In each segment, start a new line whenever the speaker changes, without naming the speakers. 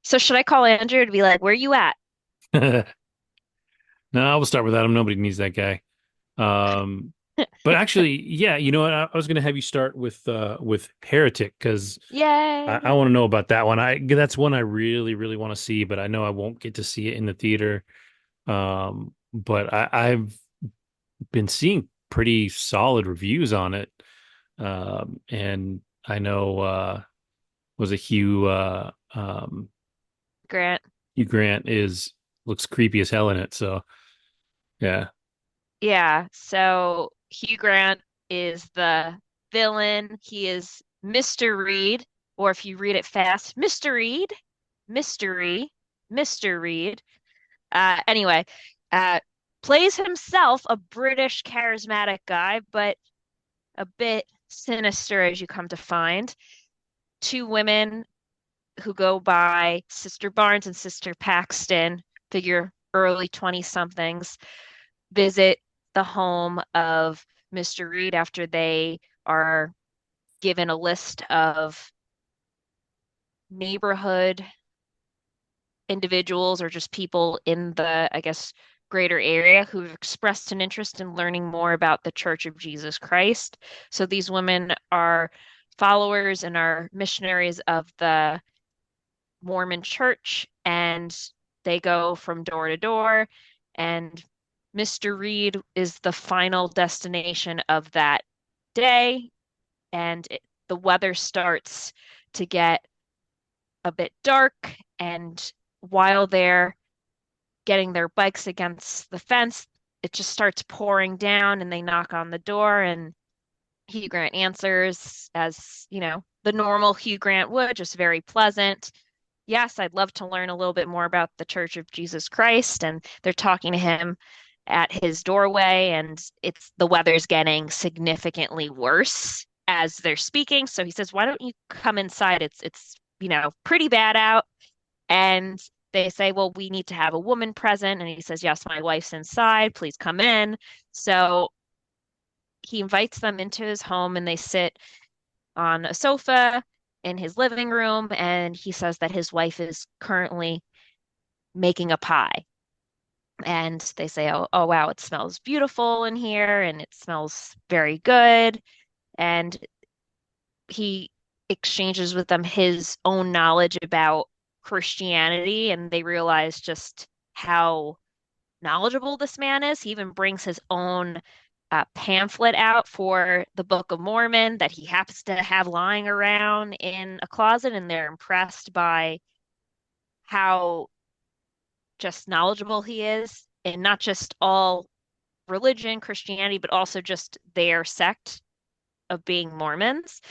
So should I call Andrew to be like, where you at?
No, I will start with Adam. Nobody needs that guy. Um, but actually, yeah, you know what? I was going to have you start with Heretic because I
Yay.
want to know about that one. That's one I really, really want to see, but I know I won't get to see it in the theater. But I've been seeing pretty solid reviews on it. And I know was a
Grant.
Hugh Grant is looks creepy as hell in it. So yeah.
Yeah. So Hugh Grant is the villain. He is Mr. Reed, or if you read it fast, Mr. Reed, Mystery, Mr. Reed. Anyway, uh, plays himself a British charismatic guy, but a bit sinister as you come to find. Two women who go by Sister Barnes and Sister Paxton, figure early 20 somethings, visit the home of Mr. Reed after they are given a list of neighborhood individuals or just people in the, I guess, greater area who've expressed an interest in learning more about the Church of Jesus Christ. So these women are followers and are missionaries of the Mormon church, and they go from door to door. And Mr. Reed is the final destination of that day. And the weather starts to get a bit dark. And while they're getting their bikes against the fence, it just starts pouring down, and they knock on the door. And Hugh Grant answers as, the normal Hugh Grant would, just very pleasant. Yes, I'd love to learn a little bit more about the Church of Jesus Christ. And they're talking to him at his doorway, and the weather's getting significantly worse as they're speaking. So he says, "Why don't you come inside? It's pretty bad out." And they say, "Well, we need to have a woman present." And he says, "Yes, my wife's inside. Please come in." So he invites them into his home, and they sit on a sofa in his living room, and he says that his wife is currently making a pie. And they say, oh wow, it smells beautiful in here and it smells very good. And he exchanges with them his own knowledge about Christianity, and they realize just how knowledgeable this man is. He even brings his own pamphlet out for the Book of Mormon that he happens to have lying around in a closet, and they're impressed by how just knowledgeable he is, and not just all religion, Christianity, but also just their sect of being Mormons.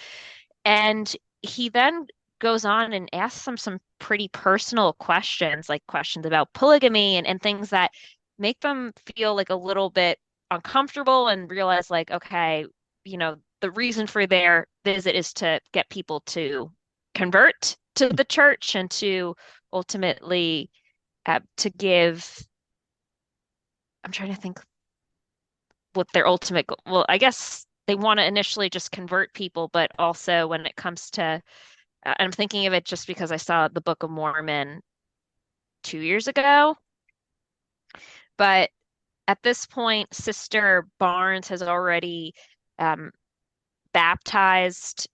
And he then goes on and asks them some pretty personal questions, like questions about polygamy and things that make them feel like a little bit uncomfortable and realize, like, okay, the reason for their visit is to get people to convert to the church and to ultimately to give, I'm trying to think what their ultimate goal. Well, I guess they want to initially just convert people, but also when it comes to, I'm thinking of it just because I saw the Book of Mormon 2 years ago. But at this point, Sister Barnes has already um, baptized,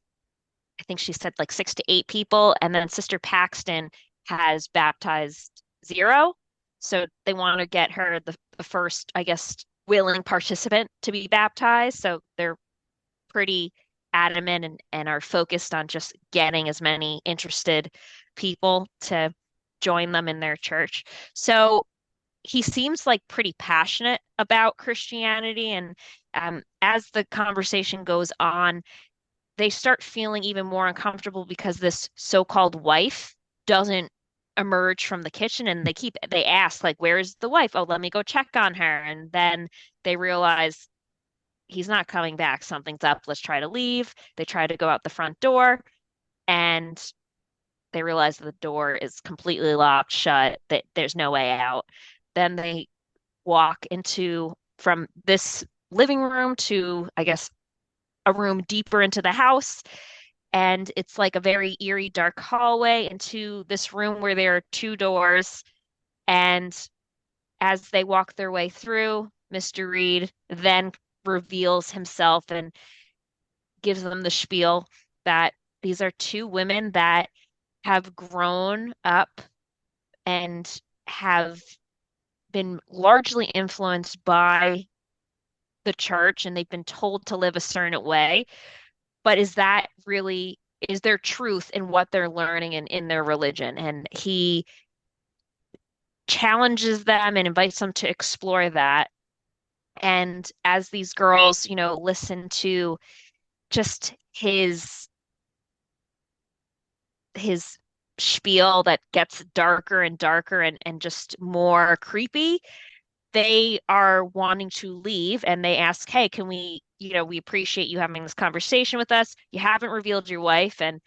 I think she said like 6 to 8 people, and then Sister Paxton has baptized zero. So they want to get her the first, I guess, willing participant to be baptized. So they're pretty adamant and are focused on just getting as many interested people to join them in their church. So he seems like pretty passionate about Christianity. And as the conversation goes on, they start feeling even more uncomfortable because this so-called wife doesn't emerge from the kitchen, and they ask, like, where's the wife? Oh, let me go check on her. And then they realize he's not coming back. Something's up. Let's try to leave. They try to go out the front door, and they realize the door is completely locked shut, that there's no way out. Then they walk into from this living room to, I guess, a room deeper into the house, And it's like a very eerie, dark hallway into this room where there are two doors. And as they walk their way through, Mr. Reed then reveals himself and gives them the spiel that these are two women that have grown up and have been largely influenced by the church and they've been told to live a certain way. But is that really, is there truth in what they're learning and in their religion? And he challenges them and invites them to explore that. And as these girls, listen to just his spiel that gets darker and darker and just more creepy, they are wanting to leave and they ask, hey, can we, we appreciate you having this conversation with us. You haven't revealed your wife. And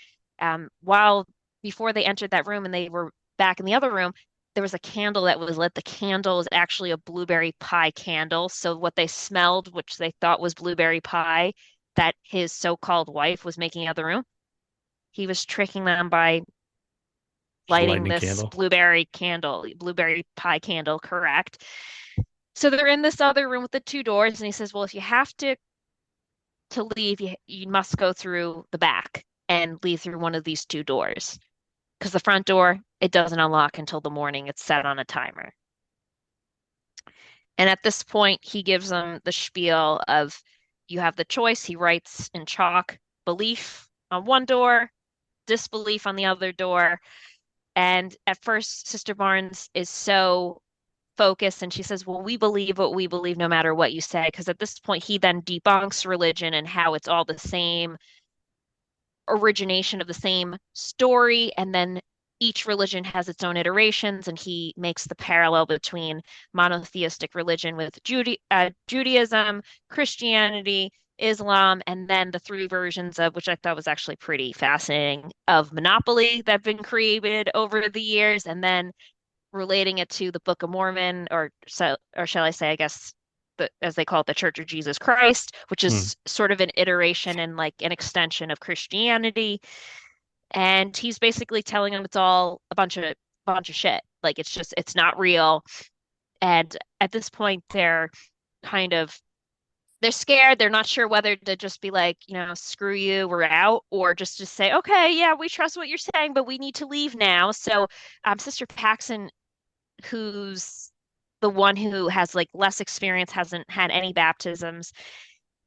while before they entered that room and they were back in the other room, there was a candle that was lit. The candle is actually a blueberry pie candle. So what they smelled, which they thought was blueberry pie, that his so-called wife was making out of the room, he was tricking them by
Just a
lighting
lightning
this
candle.
blueberry pie candle, correct? So they're in this other room with the two doors, and he says, "Well, if you have to leave, you must go through the back and leave through one of these two doors, because the front door it doesn't unlock until the morning. It's set on a timer." And at this point, he gives them the spiel of you have the choice. He writes in chalk belief on one door, disbelief on the other door. And at first, Sister Barnes is so focused and she says, well, we believe what we believe no matter what you say. Because at this point, he then debunks religion and how it's all the same origination of the same story. And then each religion has its own iterations. And he makes the parallel between monotheistic religion with Judaism, Christianity, Islam, and then the three versions of, which I thought was actually pretty fascinating, of Monopoly that have been created over the years. And then relating it to the Book of Mormon, or so, or shall I say, I guess, as they call it, the Church of Jesus Christ, which
Hmm.
is sort of an iteration and like an extension of Christianity. And he's basically telling them it's all a bunch of shit. Like it's not real. And at this point, kind of they're scared. They're not sure whether to just be like, screw you, we're out, or just say, okay, yeah, we trust what you're saying, but we need to leave now. So, Sister Paxson, who's the one who has like less experience, hasn't had any baptisms,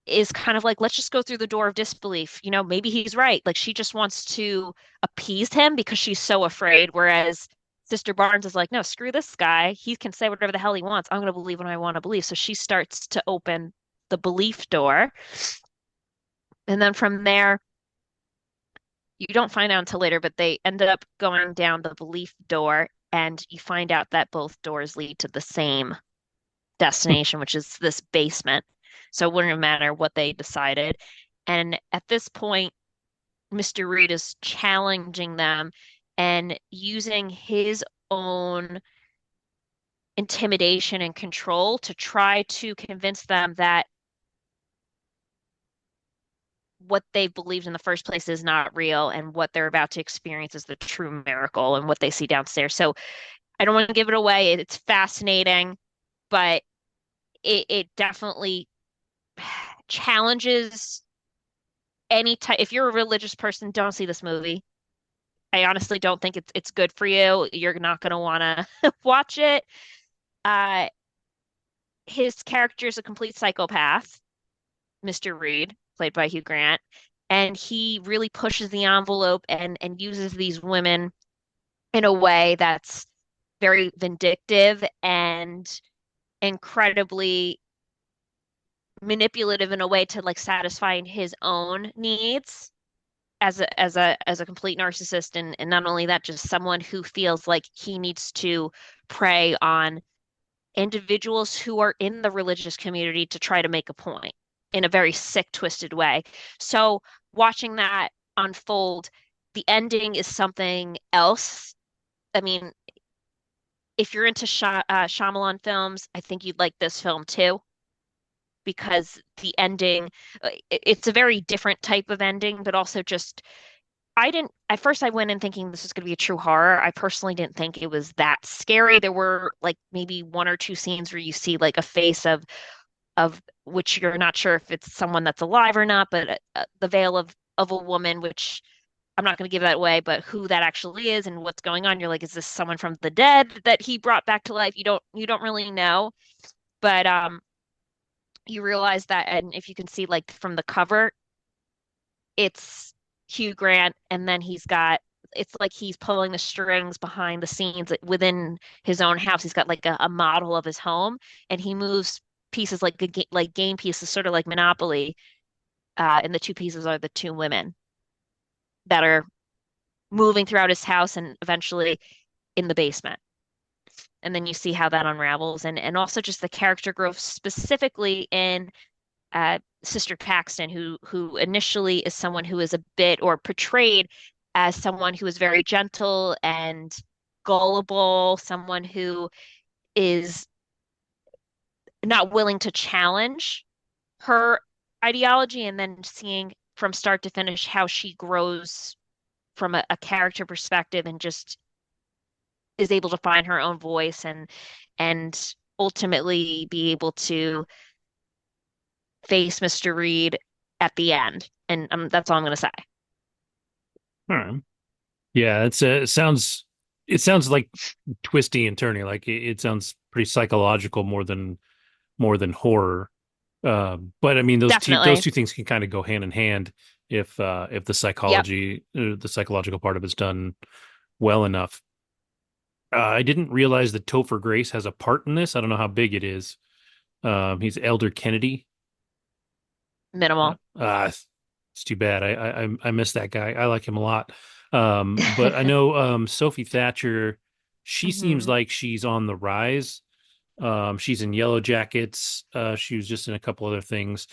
is kind of like, let's just go through the door of disbelief. Maybe he's right. Like she just wants to appease him because she's so afraid. Whereas Sister Barnes is like, no, screw this guy. He can say whatever the hell he wants. I'm going to believe what I want to believe. So she starts to open the belief door. And then from there, you don't find out until later, but they ended up going down the belief door. And you find out that both doors lead to the same destination, which is this basement. So it wouldn't matter what they decided. And at this point, Mr. Reed is challenging them and using his own intimidation and control to try to convince them that what they believed in the first place is not real and what they're about to experience is the true miracle and what they see downstairs. So I don't want to give it away. It's fascinating, but it definitely challenges any type. If you're a religious person, don't see this movie. I honestly don't think it's good for you. You're not going to want to watch it. Uh, his character is a complete psychopath, Mr. Reed, played by Hugh Grant, and he really pushes the envelope and uses these women in a way that's very vindictive and incredibly manipulative in a way to like satisfy his own needs as a complete narcissist, and not only that, just someone who feels like he needs to prey on individuals who are in the religious community to try to make a point in a very sick, twisted way. So watching that unfold, the ending is something else. I mean, if you're into Shyamalan films, I think you'd like this film too. because the ending, it's a very different type of ending, but also just I didn't at first I went in thinking this was going to be a true horror. I personally didn't think it was that scary. There were like maybe one or two scenes where you see like a face of which you're not sure if it's someone that's alive or not, but the veil of a woman, which I'm not going to give that away, but who that actually is and what's going on. You're like, is this someone from the dead that he brought back to life? You don't really know, but you realize that, and if you can see like from the cover, it's Hugh Grant, and then it's like he's pulling the strings behind the scenes within his own house. He's got like a model of his home, and he moves pieces like like game pieces, sort of like Monopoly. And the two pieces are the two women that are moving throughout his house and eventually in the basement. And then you see how that unravels, and also just the character growth specifically in Sister Paxton, who initially is someone who is a bit or portrayed as someone who is very gentle and gullible, someone who is not willing to challenge her ideology, and then seeing from start to finish how she grows from a character perspective and just is able to find her own voice and ultimately be able to face Mr. Reed at the end. And that's all I'm going to say.
All right. Yeah, it sounds like twisty and turny. Like it sounds pretty psychological more than horror. But I mean those
Definitely.
two things can kind of go hand in hand if the
Yep.
the psychological part of it's done well enough. I didn't realize that Topher Grace has a part in this. I don't know how big it is. He's Elder Kennedy.
Minimal.
It's too bad. I miss that guy. I like him a lot. But I know Sophie Thatcher. She seems
hmm
like she's on the rise. She's in Yellow Jackets. She was just in a couple other things.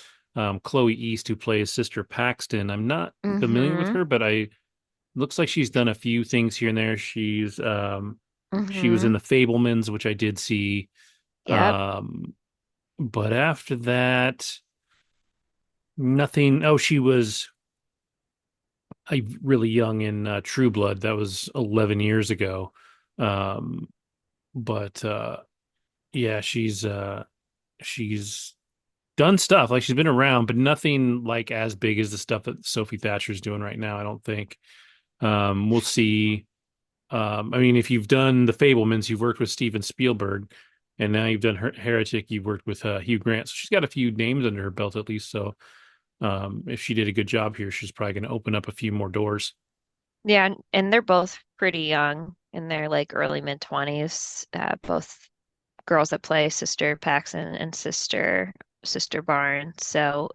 Chloe East, who plays Sister Paxton. I'm not familiar with
hmm
her, but I looks like she's done a few things here and there. She was in
hmm
The Fablemans, which I did see.
Yep.
But after that, nothing. Oh, she was really young in True Blood. That was 11 years ago. Um, but yeah, she's done stuff. Like she's been around, but nothing like as big as the stuff that Sophie Thatcher's doing right now, I don't think. We'll see. I mean, if you've done The Fablemans, you've worked with Steven Spielberg, and now you've done Heretic, you've worked with Hugh Grant. So she's got a few names under her belt at least. So if she did a good job here, she's probably going to open up a few more doors.
Yeah, and they're both pretty young in their like early mid 20s. Both girls that play Sister Paxton and Sister Barnes. So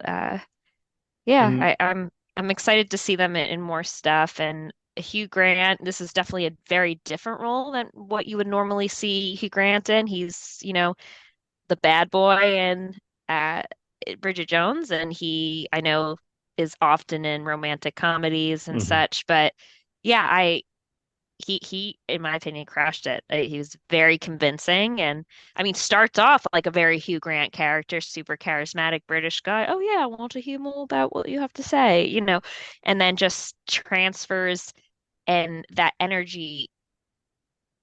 yeah,
And
I'm excited to see them in more stuff. And Hugh Grant, this is definitely a very different role than what you would normally see Hugh Grant in. He's, the bad boy in uh, Bridget Jones, and he, I know, is often in romantic comedies and
mhm.
such. But yeah, he, in my opinion, crushed it. He was very convincing, and I mean, starts off like a very Hugh Grant character, super charismatic British guy. Oh yeah, I want to hear more about what you have to say, and then just transfers and that energy.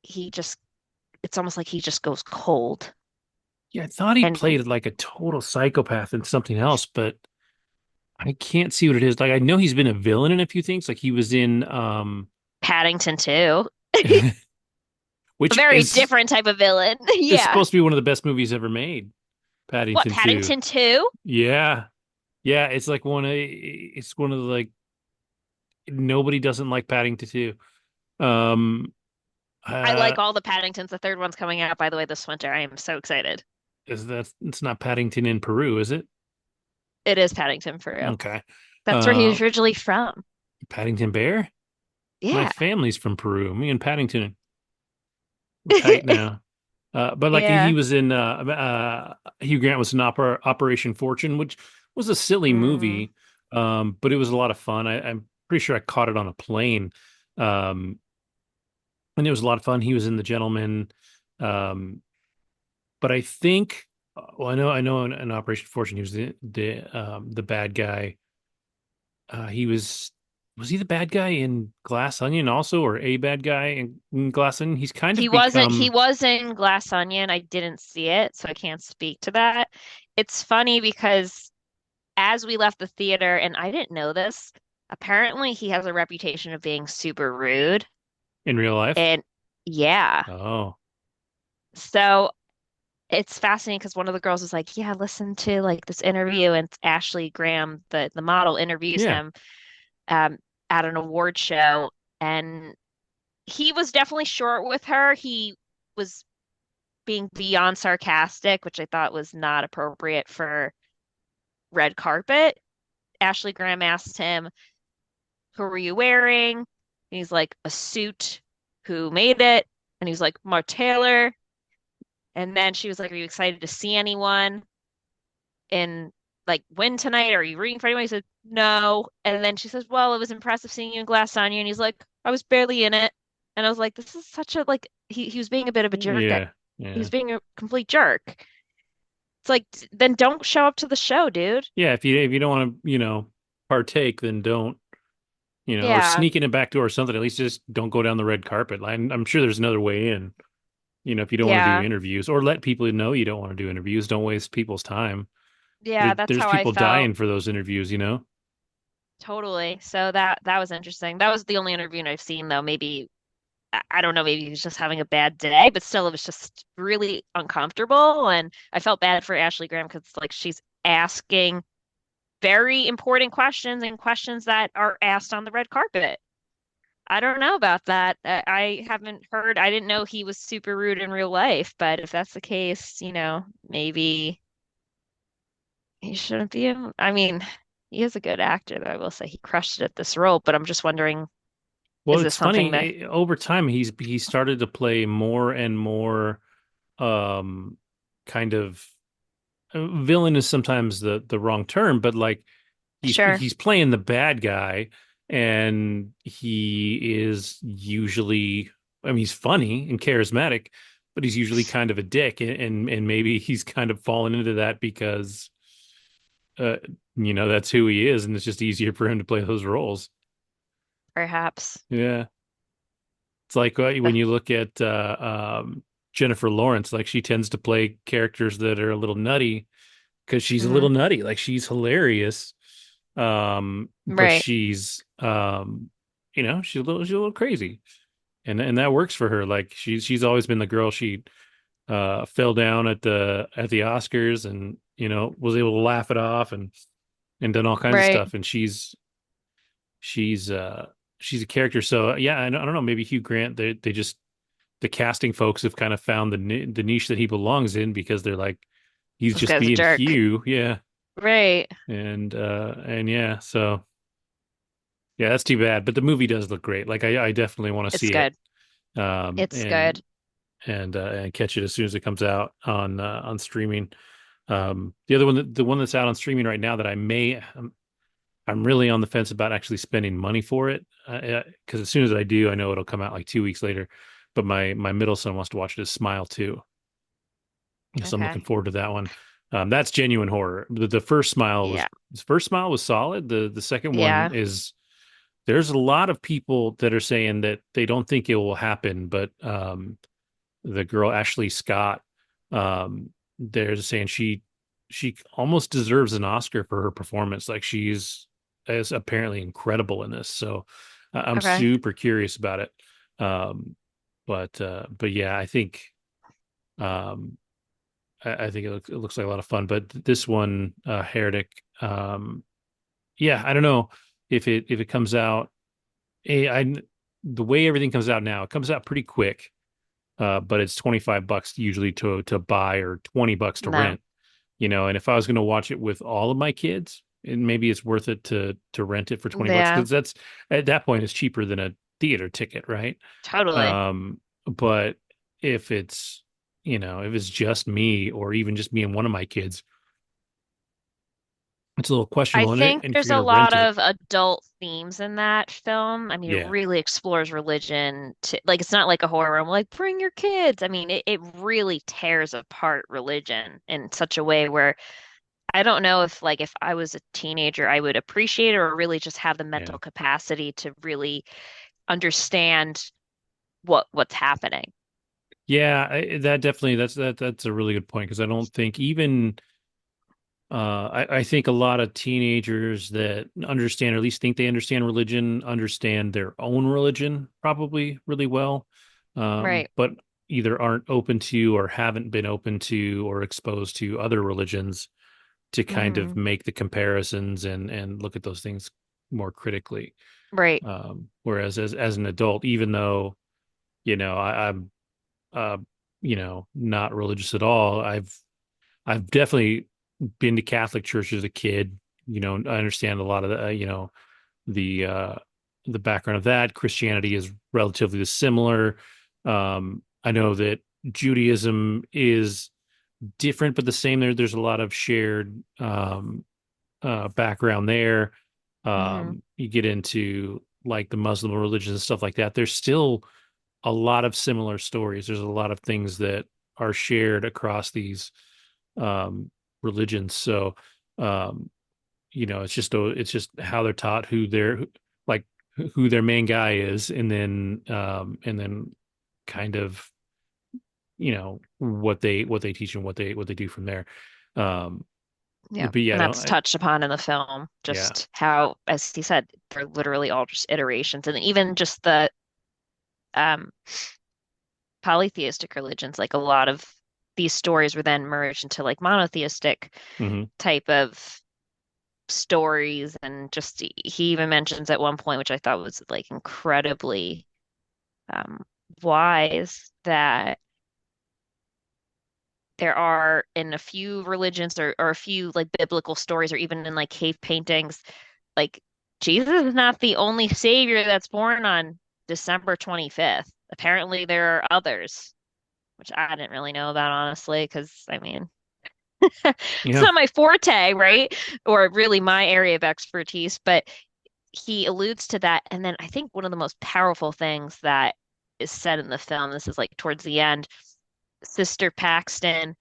He just, it's almost like he just goes cold.
Yeah, I thought he
And
played like a total psychopath in something else, but I can't see what it is. Like I know he's been a villain in a few things. Like he was in
Paddington too, a
which
very
is
different type of villain.
is
Yeah.
supposed to be one of the best movies ever made.
What,
Paddington 2.
Paddington 2?
Yeah. Yeah, it's one of the like nobody doesn't like Paddington 2. Um
I
uh
like all the Paddingtons. The third one's coming out, by the way, this winter. I am so excited.
is that it's not Paddington in Peru, is it?
It is Paddington for real.
Okay.
That's where he
Uh
was originally from.
Paddington Bear? My
Yeah.
family's from Peru. Me and Paddington we're tight now. But like he
Yeah.
was in Hugh Grant was in Operation Fortune, which was a silly
Mm.
movie, but it was a lot of fun. I'm pretty sure I caught it on a plane, um, and it was a lot of fun. He was in The Gentleman, um, but I think. Well, I know in Operation Fortune, he was the bad guy. He was he the bad guy in Glass Onion also, or a bad guy in Glass Onion? He's kind of
He
become
was in Glass Onion. I didn't see it, so I can't speak to that. It's funny because as we left the theater, and I didn't know this, apparently he has a reputation of being super rude.
in real life.
And yeah.
Oh,
So it's fascinating because one of the girls was like, "Yeah, listen to like this interview," and Ashley Graham, the model, interviews
yeah,
him um, at an award show, and he was definitely short with her. He was being beyond sarcastic, which I thought was not appropriate for red carpet. Ashley Graham asked him, "Who were you wearing?" And he's like, "A suit." "Who made it?" And he's like, "Mark Taylor." And then she was like, "Are you excited to see anyone in like win tonight? Are you rooting for anyone?" He said, "No." And then she says, "Well, it was impressive seeing you in Glass Onion." And he's like, "I was barely in it." And I was like, this is such a like he was being a bit of a jerk.
yeah,
He
yeah,
was being a complete jerk. It's like then don't show up to the show, dude.
yeah. If you don't want to, partake, then don't, or
Yeah.
sneak in a back door or something. At least just don't go down the red carpet. I'm sure there's another way in. If you don't want to do
Yeah.
interviews or let people know you don't want to do interviews, don't waste people's time.
Yeah, that's
There's
how I
people
felt.
dying for those interviews.
Totally. So that was interesting. That was the only interview I've seen though. Maybe I don't know, maybe he was just having a bad day, but still it was just really uncomfortable. And I felt bad for Ashley Graham because like she's asking very important questions and questions that are asked on the red carpet. I don't know about that. I haven't heard, I didn't know he was super rude in real life, but if that's the case, maybe he shouldn't be. I mean, he is a good actor, though. I will say he crushed it at this role, but I'm just wondering,
Well,
is this
it's
something that,
funny. Over time, he started to play more and more um kind of villain is sometimes the wrong term, but like
sure,
he's playing the bad guy, and he is usually, I mean, he's funny and charismatic, but he's usually kind of a dick, and maybe he's kind of fallen into that because uh that's who he is, and it's just easier for him to play those roles.
perhaps?
Yeah. It's like when you look at Jennifer Lawrence, like she tends to play characters that are a little nutty because she's a
Hmm.
little nutty. Like she's hilarious, but
Right.
she's a little crazy, and that works for her. Like she's always been the girl. She fell down at the Oscars, and was able to laugh it off, and done all kinds of
Right.
stuff. And she's she's a character. So yeah, I don't know. Maybe Hugh Grant. They just the casting folks have kind of found the niche that he belongs in because they're like he's
This
just
guy's a
being
jerk.
Hugh, yeah,
Right.
and yeah, so yeah, that's too bad. But the movie does look great. Like I definitely want to
It's
see it,
good. It's
and
good.
and catch it as soon as it comes out on streaming. The other one, the one that's out on streaming right now that I'm really on the fence about actually spending money for it because as soon as I do, I know it'll come out like 2 weeks later. But my middle son wants to watch it as Smile too, so I'm looking
Okay.
forward to that one. That's genuine horror. The first Smile was
Yeah.
the first Smile was solid. The second one
Yeah.
is there's a lot of people that are saying that they don't think it will happen, but the girl Ashley Scott, they're saying she almost deserves an Oscar for her performance. Like she's is apparently incredible in this. So I'm
Okay.
super curious about it. Um, but yeah, um, I think it looks like a lot of fun. But this one, Heretic, yeah, I don't know if it comes out. The way everything comes out now, it comes out pretty quick. But it's $25 usually to buy or $20 to
No.
rent. And if I was going to watch it with all of my kids, and maybe it's worth it to rent it for $20
Yeah.
because that's at that point it's cheaper than a theater ticket, right?
Totally.
But if it's just me or even just me and one of my kids, it's a little
I
questionable.
think
And if
there's
you're
a
going to rent
lot
it,
of adult themes in that film. I mean, it
yeah,
really explores religion to like it's not like a horror. I'm like, bring your kids. I mean, it really tears apart religion in such a way where I don't know if like if I was a teenager, I would appreciate it or really just have the
yeah,
mental capacity to really understand what's happening.
yeah. That definitely that's a really good point because I don't think even I think a lot of teenagers that understand, or at least think they understand religion, understand their own religion probably really well,
Right.
but either aren't open to or haven't been open to or exposed to other religions to kind of
Hmm.
make the comparisons and look at those things more critically.
Right.
Whereas as an adult, even though I'm uh, not religious at all, I've definitely been to Catholic church as a kid. I understand a lot of the uh the background of that. Christianity is relatively similar. I know that Judaism is different but the same. There's a lot of shared background there.
Hmm.
You get into like the Muslim religions and stuff like that. There's still a lot of similar stories. There's a lot of things that are shared across these um, religions. So, um, it's just how they're taught, like who their main guy is, and then kind of what they teach and what they do from there. Um,
Yeah.
but yeah,
And that's
I
touched upon in the film,
yeah,
just how, as he said, they're literally all just iterations. And even just the um polytheistic religions, like a lot of these stories were then merged into like monotheistic
hmm
type of stories. And just he even mentions at one point, which I thought was like incredibly um, wise, that there are in a few religions or a few like biblical stories or even in like cave paintings, like Jesus is not the only savior that's born on December 25th. Apparently there are others, which I didn't really know about honestly, because I mean, it's
yeah,
not my forte, right? Or really my area of expertise, but he alludes to that. And then I think one of the most powerful things that is said in the film, this is like towards the end, Sister Paxton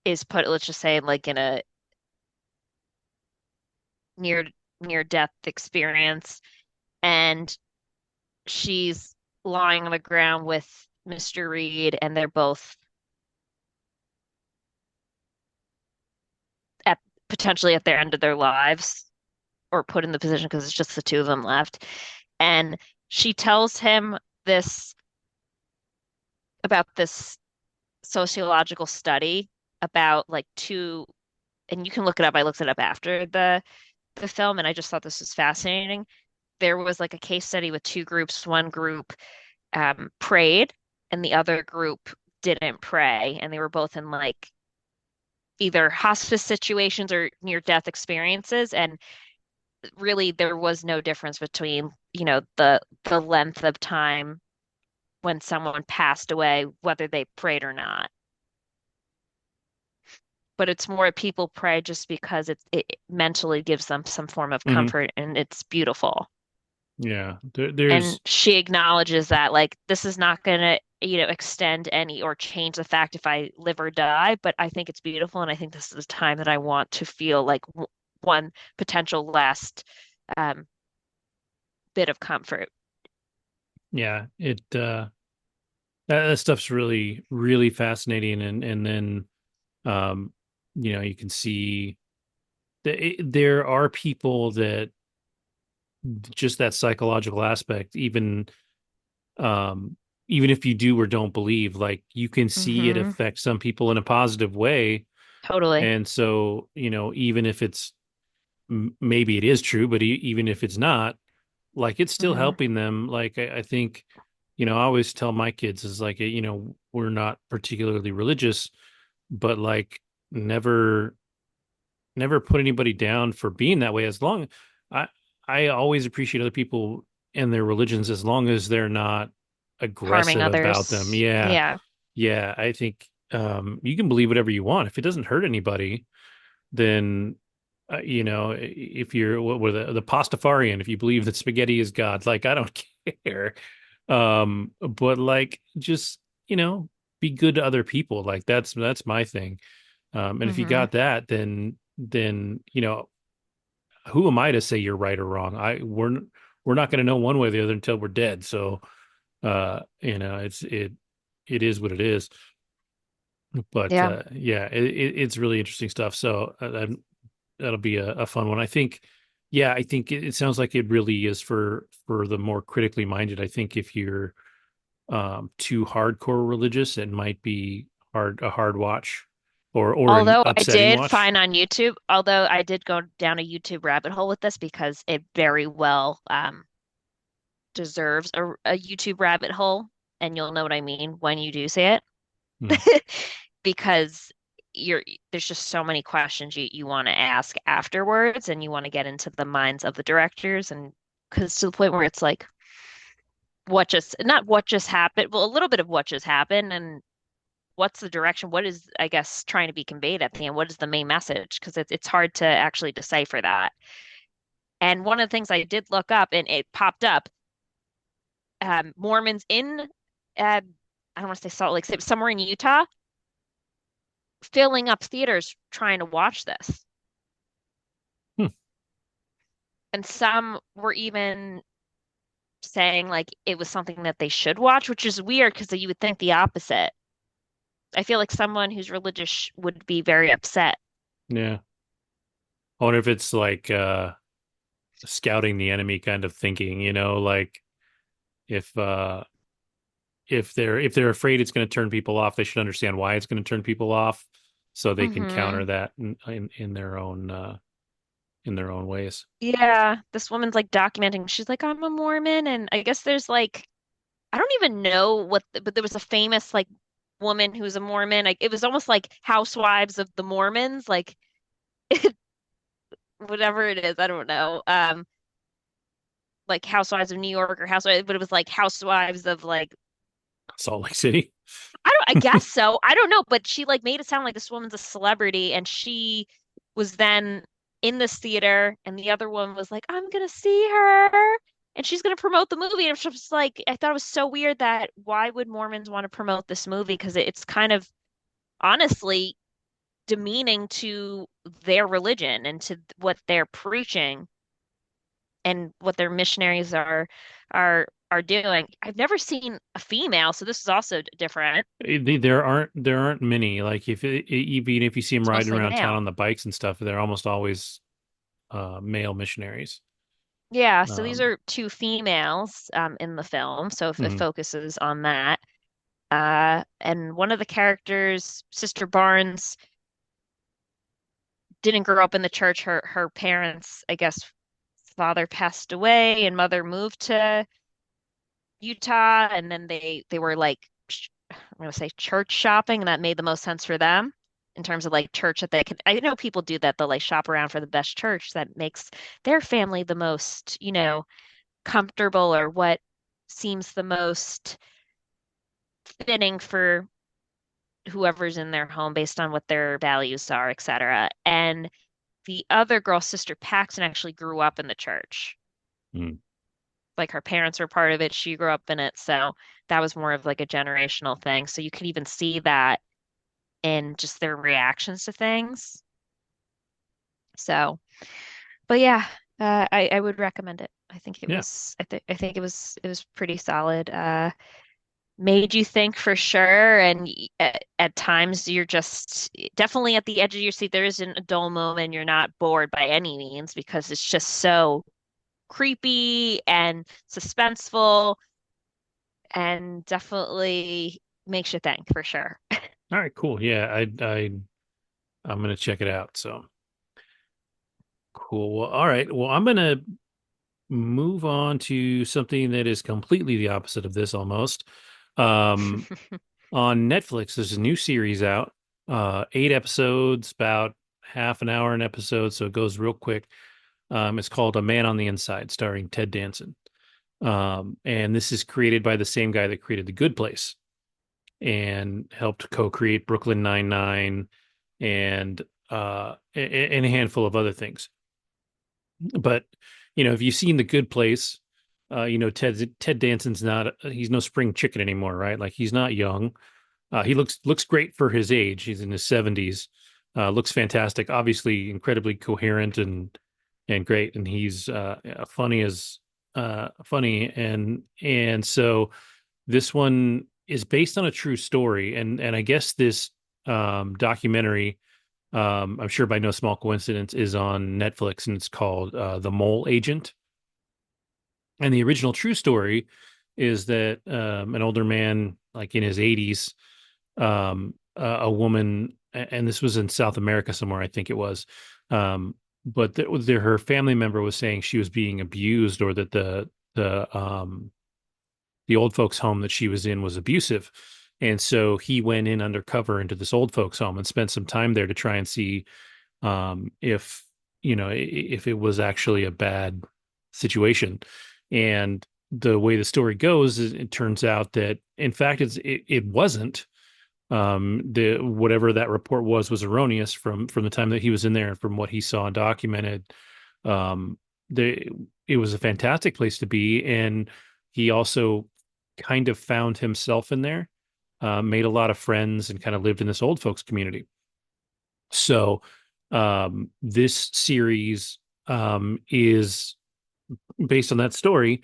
is put, let's just say, like in a near near death experience, and she's lying on the ground with Mr. Reed, and they're both at potentially at their end of their lives or put in the position because it's just the two of them left. And she tells him this about this sociological study about like two, and you can look it up. I looked it up after the film, and I just thought this was fascinating. There was like a case study with two groups. One group prayed, and the other group didn't pray, and they were both in like either hospice situations or near death experiences. And really, there was no difference between, the length of time when someone passed away, whether they prayed or not. But it's more people pray just because it mentally gives them some form of
hmm
comfort and it's beautiful.
yeah.
And
There's
she acknowledges that like this is not going to, extend any or change the fact if I live or die, but I think it's beautiful and I think this is a time that I want to feel like w one potential last um, bit of comfort.
yeah, that stuff's really really fascinating, and then um, you can see that there are people that just that psychological aspect, um, even if you do or don't believe, like you can see it
Hmm.
affect some people in a positive way.
Totally.
And so, even if maybe it is true, but even if it's not, like it's still
Hmm.
helping them. Like I think, I always tell my kids is like, we're not particularly religious, but like never, never put anybody down for being that way. As long I, I always appreciate other people and their religions as long as they're not
Harming
aggressive about them.
others.
Yeah.
Yeah.
Yeah. I think, you can believe whatever you want. If it doesn't hurt anybody, then if you're what were the Pastafarian, if you believe that spaghetti is God, like I don't care. But like just, you know, be good to other people. Like that's my thing. And if you
Hmm.
got that, then who am I to say you're right or wrong? We're not going to know one way or the other until we're dead. So it is what it is. But
Yeah.
yeah, it's really interesting stuff. So that'll be a fun one. I think, yeah, I think it sounds like it really is for the more critically minded. I think if you're too hardcore religious, it might be a hard watch or an
Although I
upsetting
did
watch.
find on YouTube, although I did go down a YouTube rabbit hole with this because it very well deserves a YouTube rabbit hole, and you'll know what I mean when you do see it.
Hmm.
Because you're there's just so many questions you want to ask afterwards, and you want to get into the minds of the directors, and because to the point where it's like what just not what just happened, well, a little bit of what just happened, and what's the direction, what is, I guess, trying to be conveyed at the end, what is the main message, because it's hard to actually decipher that. And one of the things I did look up and it popped up, Mormons in I don't want to say Salt Lake City, but somewhere in Utah, filling up theaters trying to watch this.
Hmm.
And some were even saying like it was something that they should watch, which is weird because you would think the opposite. I feel like someone who's religious would be very upset.
Yeah. I wonder if it's like scouting the enemy kind of thinking, like if if they're afraid it's going to turn people off, they should understand why it's going to turn people off so they can
Hmm.
counter that in their own ways.
Yeah, this woman's like documenting. She's like, I'm a Mormon, and I guess there's like I don't even know but there was a famous like woman who's a Mormon. Like it was almost like Housewives of the Mormons, like whatever it is. I don't know. Like Housewives of New York or Housewives, but it was like Housewives of like
Salt Lake City.
I guess so. I don't know, but she like made it sound like this woman's a celebrity, and she was then in this theater, and the other one was like, I'm gonna see her, and she's gonna promote the movie. And it was just like, I thought it was so weird that why would Mormons want to promote this movie? Because it's kind of honestly demeaning to their religion and to what they're preaching and what their missionaries are doing. I've never seen a female, so this is also different.
There aren't many. Like even if you see them
It's
riding
mostly
around town
male.
on the bikes and stuff, they're almost always male missionaries.
Yeah, so these
Um,
are two females in the film, so if it
mhm.
focuses on that. And one of the characters, Sister Barnes, didn't grow up in the church. Her parents, I guess, father passed away and mother moved to Utah, and then they were like I'm gonna say church shopping, and that made the most sense for them in terms of like church that they can. I know people do that. They'll like shop around for the best church that makes their family the most, comfortable or what seems the most fitting for whoever's in their home based on what their values are, etc. And the other girl, Sister Paxton, actually grew up in the church.
Mm.
Like her parents were part of it, she grew up in it. So that was more of like a generational thing. So you can even see that in just their reactions to things. So, but yeah, I would recommend it. I think it
Yeah.
was I think it was pretty solid. Made you think for sure. And at times you're just definitely at the edge of your seat. There isn't a dull moment. You're not bored by any means because it's just so creepy and suspenseful and definitely makes you think for sure.
All right, cool. Yeah, I'm gonna check it out. So cool. Well, all right. Well, I'm gonna move on to something that is completely the opposite of this almost. Um, on Netflix, there's a new series out, 8 episodes, about half an hour an episode, so it goes real quick. It's called A Man on the Inside, starring Ted Danson. And this is created by the same guy that created The Good Place and helped co-create Brooklyn Nine-Nine and and a handful of other things. But if you've seen The Good Place, Ted Danson's not he's no spring chicken anymore, right? Like he's not young. He looks great for his age. He's in his 70s. Looks fantastic. Obviously, incredibly coherent and great. And he's funny. And so this one is based on a true story. And I guess this documentary, I'm sure by no small coincidence, is on Netflix, and it's called The Mole Agent. And the original true story is that an older man, like in his 80s, a woman, and this was in South America somewhere, I think it was, but her family member was saying she was being abused, or that the old folks home that she was in was abusive. And so he went in undercover into this old folks home and spent some time there to try and see if if it was actually a bad situation. And the way the story goes is it turns out that in fact it wasn't. The whatever that report was erroneous from the time that he was in there and from what he saw and documented. um it was a fantastic place to be, and he also kind of found himself in there, made a lot of friends, and kind of lived in this old folks community. So this series is based on that story.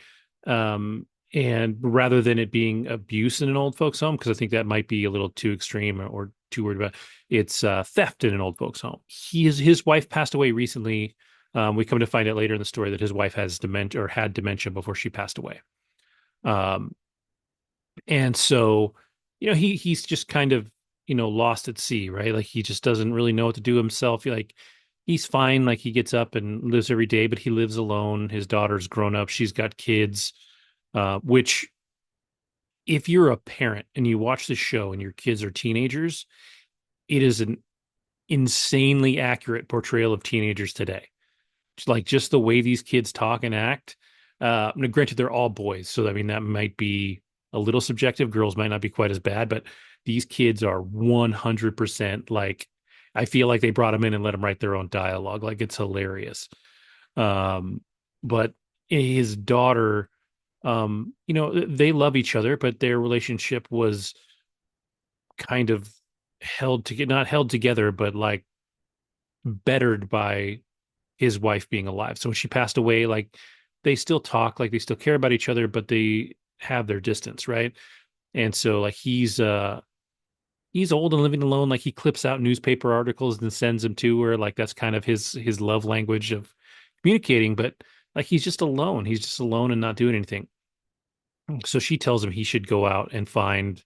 And rather than it being abuse in an old folks home, because I think that might be a little too extreme or too worried about, it's theft in an old folks home. His wife passed away recently. We come to find out later in the story that his wife has dementia, or had dementia, before she passed away. Um, and so, he's just kind of, lost at sea, right? Like he just doesn't really know what to do himself. Like he's fine. Like he gets up and lives every day, but he lives alone. His daughter's grown up. She's got kids, which if you're a parent and you watch the show and your kids are teenagers, it is an insanely accurate portrayal of teenagers today. Like just the way these kids talk and act. Granted, they're all boys, so I mean that might be a little subjective. Girls might not be quite as bad, but these kids are 100% like. I feel like they brought them in and let them write their own dialogue. Like it's hilarious. Um, but his daughter, they love each other, but their relationship was kind of not held together, but like bettered by his wife being alive. So when she passed away, like they still talk, like they still care about each other, but they have their distance, right? And so like he's old and living alone. Like he clips out newspaper articles and sends them to her. Like that's kind of his love language of communicating. But like he's just alone. He's just alone and not doing anything. So she tells him he should go out and find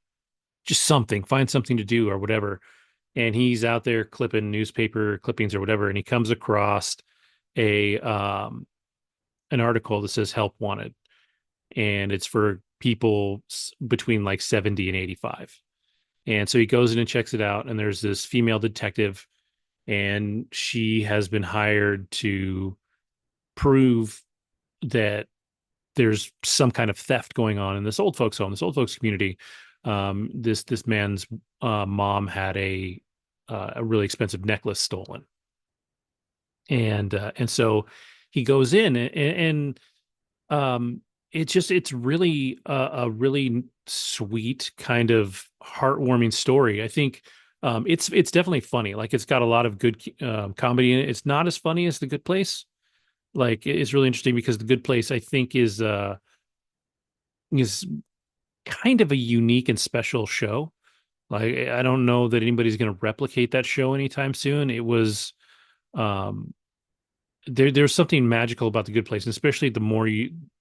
something to do or whatever. And he's out there clipping newspaper clippings or whatever, and he comes across a an article that says help wanted, and it's for people between like 70 and 85. And so he goes in and checks it out, and there's this female detective, and she has been hired to prove that there's some kind of theft going on in this old folks home, this old folks community. This man's mom had a really expensive necklace stolen, and so he goes in, and it's really a really sweet kind of heartwarming story. I think it's definitely funny. Like it's got a lot of good comedy in it. It's not as funny as The Good Place. Like it's really interesting because The Good Place, I think, is kind of a unique and special show. Like I don't know that anybody's going to replicate that show anytime soon. It was um there's something magical about The Good Place, and especially the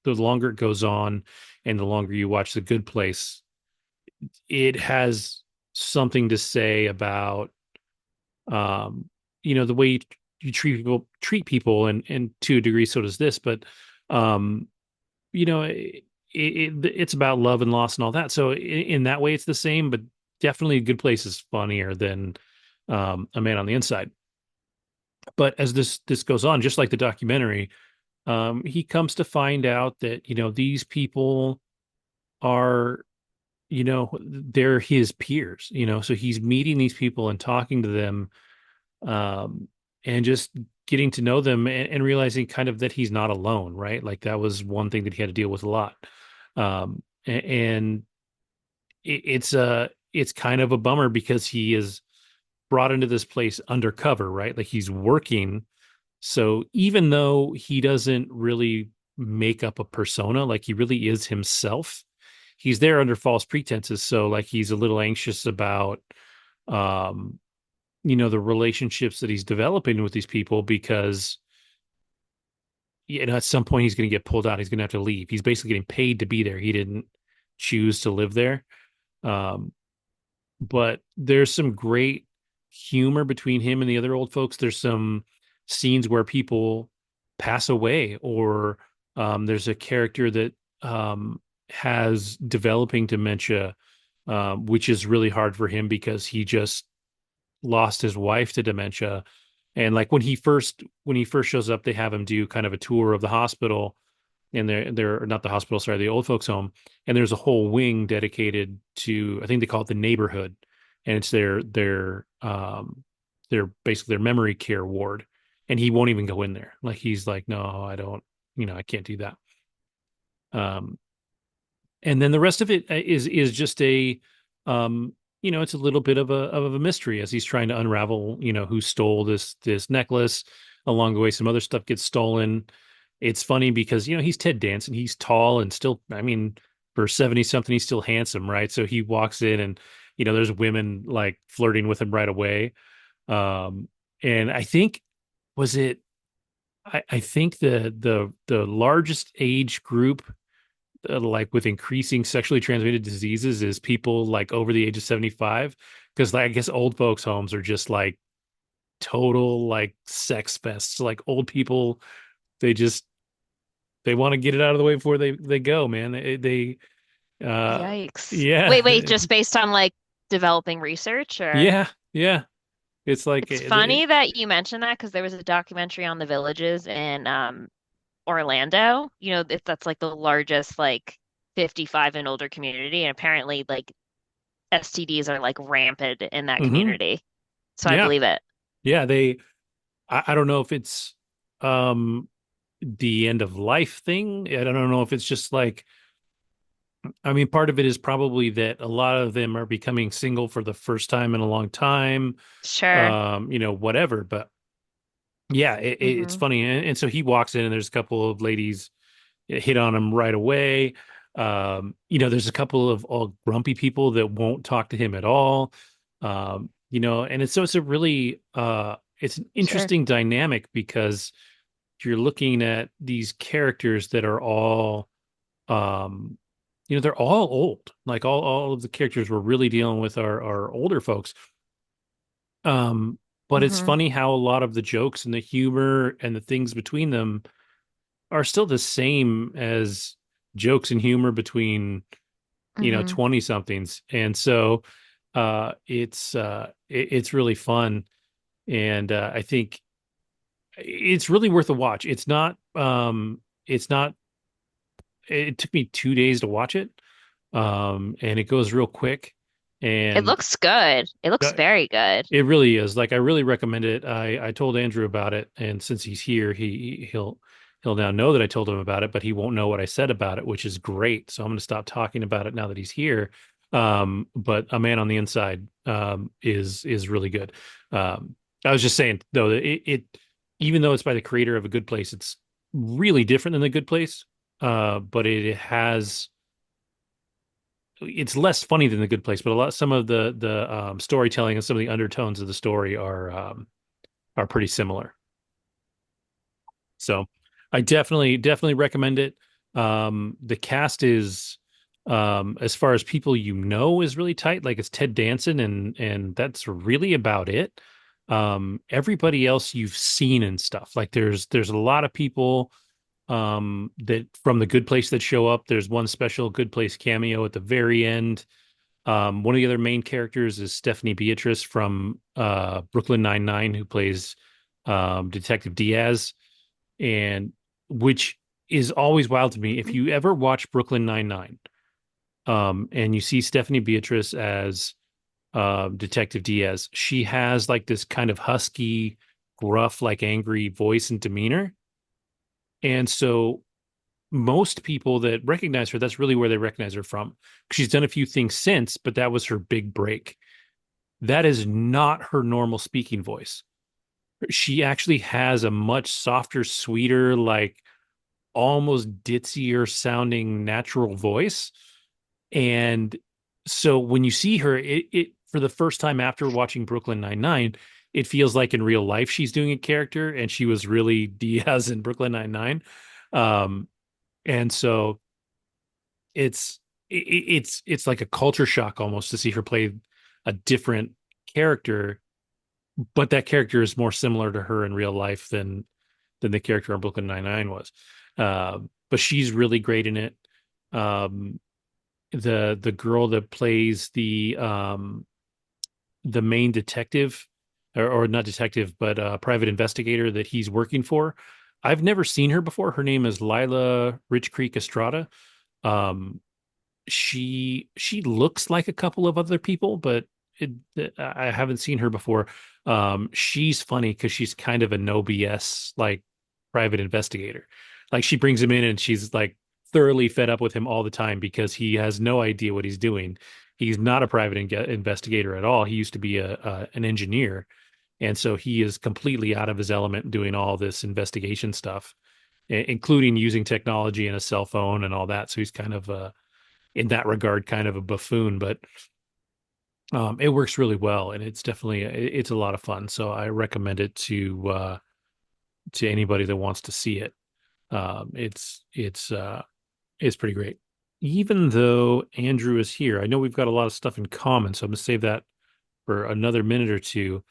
longer it goes on and the longer you watch The Good Place, it has something to say about um the way you treat people, and to a degree so does this, but um it's about love and loss and all that. So in that way it's the same, but definitely A Good Place is funnier than A Man on the Inside. But as this goes on, just like the documentary, he comes to find out that these people are they're his peers. So he's meeting these people and talking to them, um, and just getting to know them and realizing kind of that he's not alone, right? Like that was one thing that he had to deal with a lot. And it's kind of a bummer because he is brought into this place undercover, right? Like he's working. So even though he doesn't really make up a persona, like he really is himself, he's there under false pretenses. So like he's a little anxious about um the relationships that he's developing with these people because at some point he's going to get pulled out. He's going to have to leave. He's basically getting paid to be there. He didn't choose to live there. Um, but there's some great humor between him and the other old folks. There's some scenes where people pass away, or there's a character that has developing dementia, which is really hard for him because he just lost his wife to dementia. And like when he first shows up, they have him do kind of a tour of the hospital, and they're not the hospital, sorry, the old folks home, and there's a whole wing dedicated to, I think they call it the neighborhood, and it's their basically their memory care ward, and he won't even go in there. Like he's like, no, I don't, I can't do that. Um, and then the rest of it is just it's a little bit of a mystery as he's trying to unravel who stole this necklace. Along the way some other stuff gets stolen. It's funny because he's Ted Danson, he's tall and still, I mean, for 70 something he's still handsome, right? So he walks in and there's women like flirting with him right away. And I think was it I think the largest age group like with increasing sexually transmitted diseases is people like over the age of 75, because like I guess old folks homes are just like total like sex fests. Like old people, they just they want to get it out of the way before they go, man. They
Yikes.
yeah.
Wait, just based on like developing research or?
Yeah, it's like
It's funny that you mentioned that because there was a documentary on the villages in Orlando. If that's like the largest like 55 and older community, and apparently like STDs are like rampant in that
hmm
community. So I
yeah,
believe it.
yeah, I don't know if it's um the end of life thing. I don't know if it's just like, I mean, part of it is probably that a lot of them are becoming single for the first time in a long time,
Sure.
whatever. But yeah, it's
Hmm.
funny. And so he walks in and there's a couple of ladies hit on him right away. There's a couple of all grumpy people that won't talk to him at all. And it's a really, it's an
Sure.
interesting dynamic because you're looking at these characters that are all, um, they're all old. Like all of the characters we're really dealing with are older folks. Um, but it's
Hmm.
funny how a lot of the jokes and the humor and the things between them are still the same as jokes and humor between,
Hmm.
20 somethings. And so it's really fun. And I think it's really worth a watch. It's not it took me 2 days to watch it. And it goes real quick.
It
And
looks good. It looks
uh,
very good.
it really is. Like I really recommend it. I told Andrew about it, and since he's here, he'll now know that I told him about it, but he won't know what I said about it, which is great. So I'm going to stop talking about it now that he's here. But A Man on the Inside is really good. I was just saying though that it even though it's by the creator of A Good Place, it's really different than The Good Place. But it's less funny than The Good Place, but some of the storytelling and some of the undertones of the story are pretty similar. So I definitely recommend it. The cast is, as far as people is really tight. Like it's Ted Danson, and that's really about it. Everybody else you've seen and stuff. Like there's a lot of people that from The Good Place that show up. There's one special Good Place cameo at the very end. One of the other main characters is Stephanie Beatrice from Brooklyn Nine-Nine, who plays Detective Diaz, and which is always wild to me. If you ever watch Brooklyn Nine-Nine, and you see Stephanie Beatrice as Detective Diaz. She has like this kind of husky, gruff, like angry voice and demeanor. And so most people that recognize her, that's really where they recognize her from. She's done a few things since, but that was her big break. That is not her normal speaking voice. She actually has a much softer, sweeter, like almost ditzier sounding natural voice. And so when you see her, it for the first time after watching Brooklyn Nine-Nine, it feels like in real life she's doing a character, and she was really Diaz in Brooklyn Nine-Nine. Um, and so it's like a culture shock almost to see her play a different character, but that character is more similar to her in real life than the character on Brooklyn Nine-Nine was. But she's really great in it. Um, the girl that plays the main detective or not detective, but private investigator that he's working for. I've never seen her before. Her name is Lila Rich Creek Estrada. Um, she looks like a couple of other people, but it, I haven't seen her before. She's funny because she's kind of a no BS like private investigator. Like she brings him in and she's like thoroughly fed up with him all the time because he has no idea what he's doing. He's not a private investigator at all. He used to be an engineer, and so he is completely out of his element doing all this investigation stuff, including using technology and a cell phone and all that. So he's kind of in that regard kind of a buffoon, but it works really well, and it's definitely it's a lot of fun. So I recommend it to anybody that wants to see it. It's pretty great. Even though Andrew is here, I know we've got a lot of stuff in common, so I'm gonna save that for another minute or two.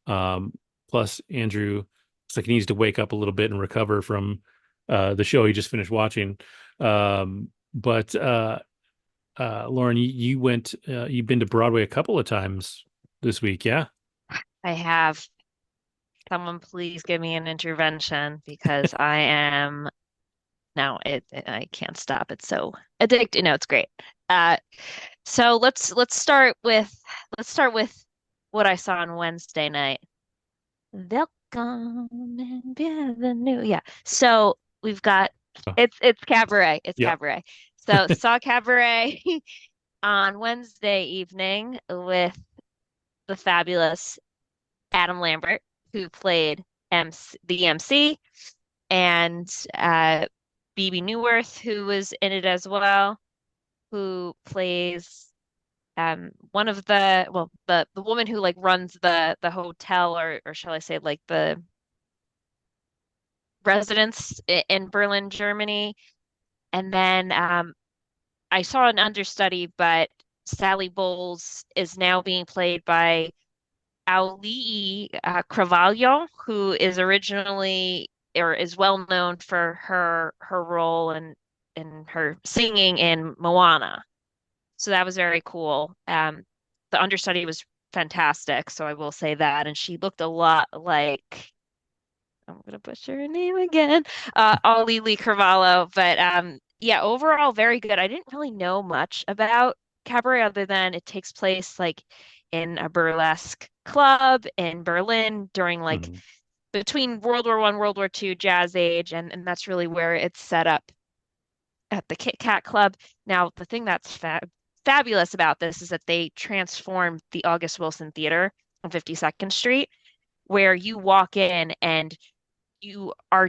Um, Plus, Andrew looks like he needs to wake up a little bit and recover from the show he just finished watching. But Lauren, you went, you've been to Broadway a couple of times this week, yeah?
I have someone please give me an intervention because I am no, I can't stop. It's so addictive. No, it's great. Uh, so let's start with what I saw on Wednesday night. Welcome and bienvenue. Yeah. So we've got
Oh,
it's cabaret. It's
yep.
cabaret. So saw cabaret on Wednesday evening with the fabulous Adam Lambert, who played the MC, and BB Newworth, who was in it as well, who plays one of the woman who like runs the hotel or shall I say like the residence in Berlin, Germany. And then I saw an understudy, but Sally Bowles is now being played by Auli'i Cravalho, who is originally or is well known for her role in her singing in Moana. So that was very cool. The understudy was fantastic, so I will say that. And she looked a lot like I'm gonna butcher her name again, Auli'i Cravalho. But yeah, overall very good. I didn't really know much about Cabaret other than it takes place like in a burlesque club in Berlin during like
Mhm.
between World War One, World War Two, Jazz Age, and that's really where it's set up at the Kit Kat Club. Now, the thing that's fabulous about this is that they transformed the August Wilson Theater on 52nd Street, where you walk in and you are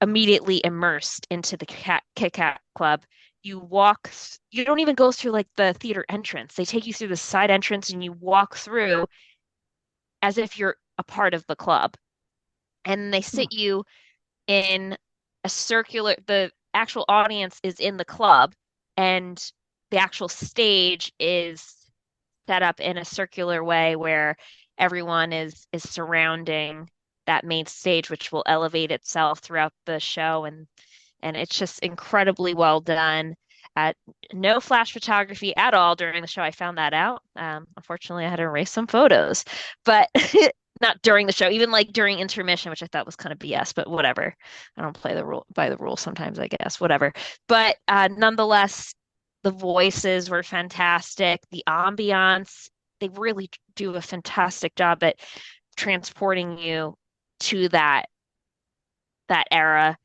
immediately immersed into the Kit Kat Club. You walk, you don't even go through like the theater entrance. They take you through the side entrance and you walk through as if you're a part of the club. And they sit you in a circular, the actual audience is in the club and the actual stage is set up in a circular way where everyone is surrounding that main stage, which will elevate itself throughout the show, and it's just incredibly well done. Uh, no flash photography at all during the show. I found that out. Unfortunately, I had to erase some photos, but not during the show, even like during intermission, which I thought was kind of BS, but whatever. I don't play the rule by the rules sometimes, I guess, whatever. But nonetheless, the voices were fantastic. The ambiance they really do a fantastic job at transporting you to that era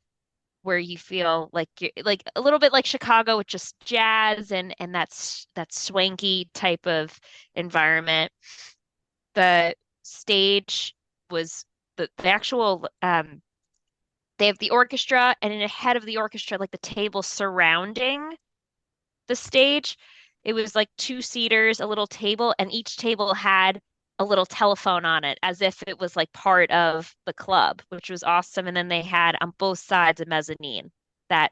where you feel like you're like a little bit like Chicago with just jazz and that swanky type of environment. The stage was the actual they have the orchestra, and in ahead of the orchestra, like the table surrounding the stage, it was like two seaters, a little table, and each table had a little telephone on it as if it was like part of the club, which was awesome. And then they had on both sides a mezzanine that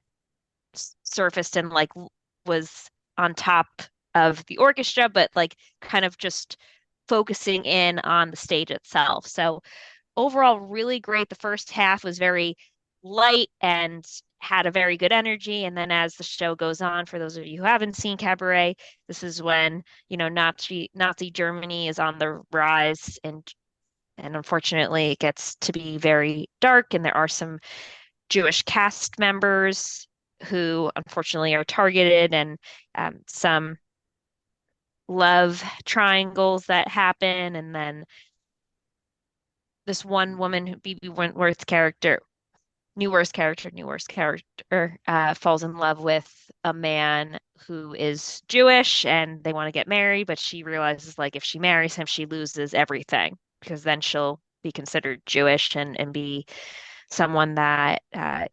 surfaced and like was on top of the orchestra, but like kind of just focusing in on the stage itself. So overall, really great. The first half was very light and had a very good energy. And then as the show goes on, for those of you who haven't seen Cabaret, this is when, Nazi Germany is on the rise and unfortunately it gets to be very dark and there are some Jewish cast members who unfortunately are targeted and some love triangles that happen. And then this one woman, who BB Wentworth's character, New Worst character, falls in love with a man who is Jewish and they want to get married, but she realizes like if she marries him, she loses everything because then she'll be considered Jewish and be someone that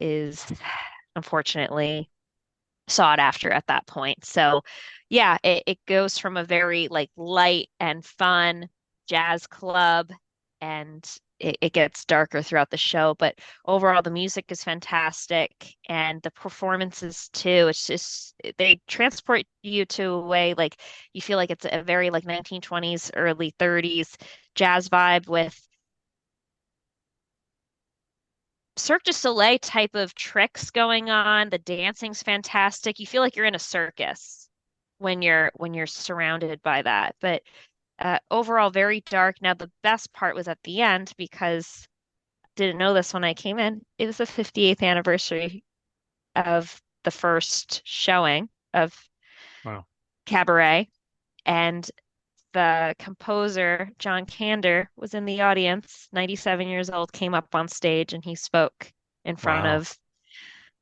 is unfortunately sought after at that point. So yeah, it goes from a very like light and fun jazz club and it gets darker throughout the show, but overall the music is fantastic and the performances too. It's just they transport you to a way like you feel like it's a very like 1920s, early 30s jazz vibe with Cirque du Soleil type of tricks going on. The dancing's fantastic. You feel like you're in a circus when you're surrounded by that. But overall, very dark. Now, the best part was at the end because I didn't know this when I came in. It was the 58th anniversary of the first showing of
Wow.
Cabaret, and the composer, John Kander, was in the audience, 97 years old, came up on stage and he spoke in front
Wow.
of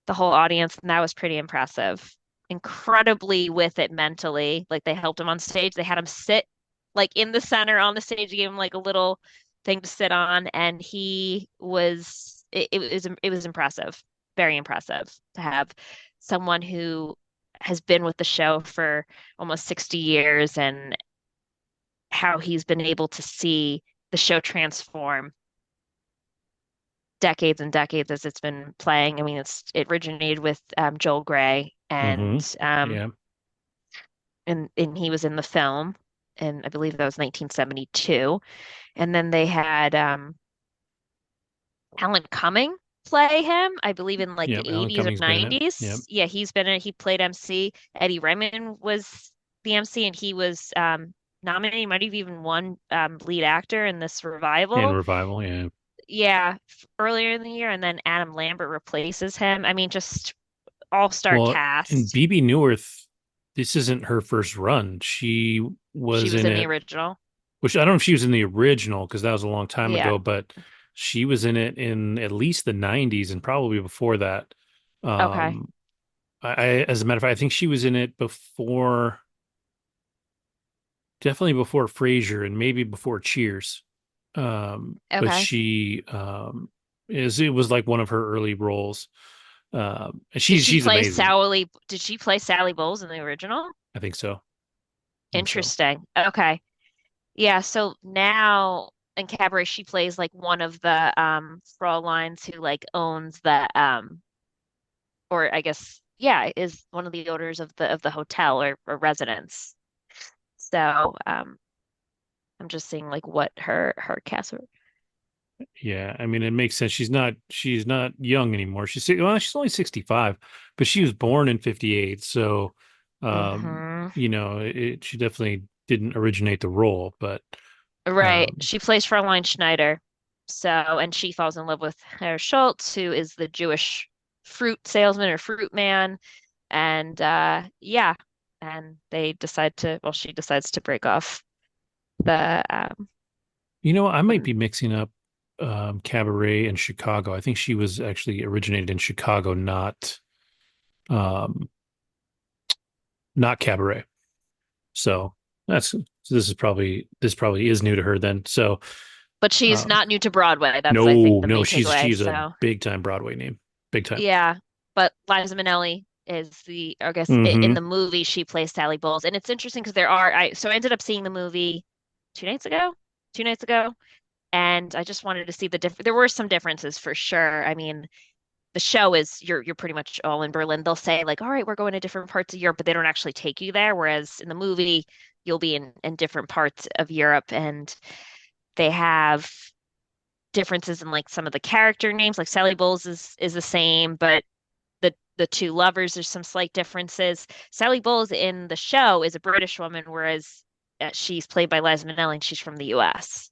the whole audience, and that was pretty impressive. Incredibly with it mentally. Like they helped him on stage. They had him sit like in the center on the stage, gave him like a little thing to sit on, and it was impressive. Very impressive to have someone who has been with the show for almost 60 years and how he's been able to see the show transform decades and decades as it's been playing. I mean, it originated with Joel Grey
Mm-hmm.
um,
Yeah.
and he was in the film, and I believe that was 1972. And then they had Alan Cumming play him, I believe in like
Yep.
the
Alan
80s or
Cumming's been in it. Yep.
90s. Yeah, he played MC. Eddie Redmayne was the MC, and he was nominated, might have even won lead actor in this
In
revival.
Revival. Yeah.
Yeah, earlier in the year, and then Adam Lambert replaces him. I mean, just all-star
Well, in
cast.
BB Newirth, this isn't her first run. She
She
was
was
in
in the
it,
original.
which I don't know if she was in the original because that was a long time
Yeah.
ago, but she was in it in at least the 90s and probably before that.
Okay.
Um, as a matter of fact, I think she was in it before, definitely before Frasier and maybe before Cheers. But
Okay.
it was like one of her early roles. And she's amazing.
Did she play Sally Bowles in the original?
I think so. I think so.
Interesting. Okay. Yeah, so now in Cabaret she plays like one of the Fraulines who like owns the or I guess yeah, is one of the owners of the hotel or residence. So I'm just seeing like what her cast were.
Yeah, I mean it makes sense. She's not young anymore. She's only 65, but she was born in 58, so
Hmm.
she definitely didn't originate the role, but
Right.
um
She plays Fraulein Schneider. So, and she falls in love with Herr Schultz, who is the Jewish fruit salesman or fruit man. And yeah, and they decide to, well, she decides to break off The
I might be mixing up Cabaret and Chicago. I think she was actually originated in Chicago, um, not Cabaret. So this probably is new to her then. So
but she's
um,
not new to Broadway. That's, I think,
no,
the
no,
main
she's
takeaway.
she's a
So
big time Broadway name, big time.
yeah, but Liza Minnelli is I guess in
Hmm.
the movie she plays Sally Bowles, and it's interesting because I ended up seeing the movie 2 nights ago, 2 nights ago, and I just wanted to see the different. There were some differences for sure. I mean, the show is you're pretty much all in Berlin. They'll say like, all right, we're going to different parts of Europe, but they don't actually take you there. Whereas in the movie, you'll be in different parts of Europe, and they have differences in like some of the character names. Like Sally Bowles is the same, but the two lovers, there's some slight differences. Sally Bowles in the show is a British woman, whereas she's played by Liza Minnelli, and she's from the U.S.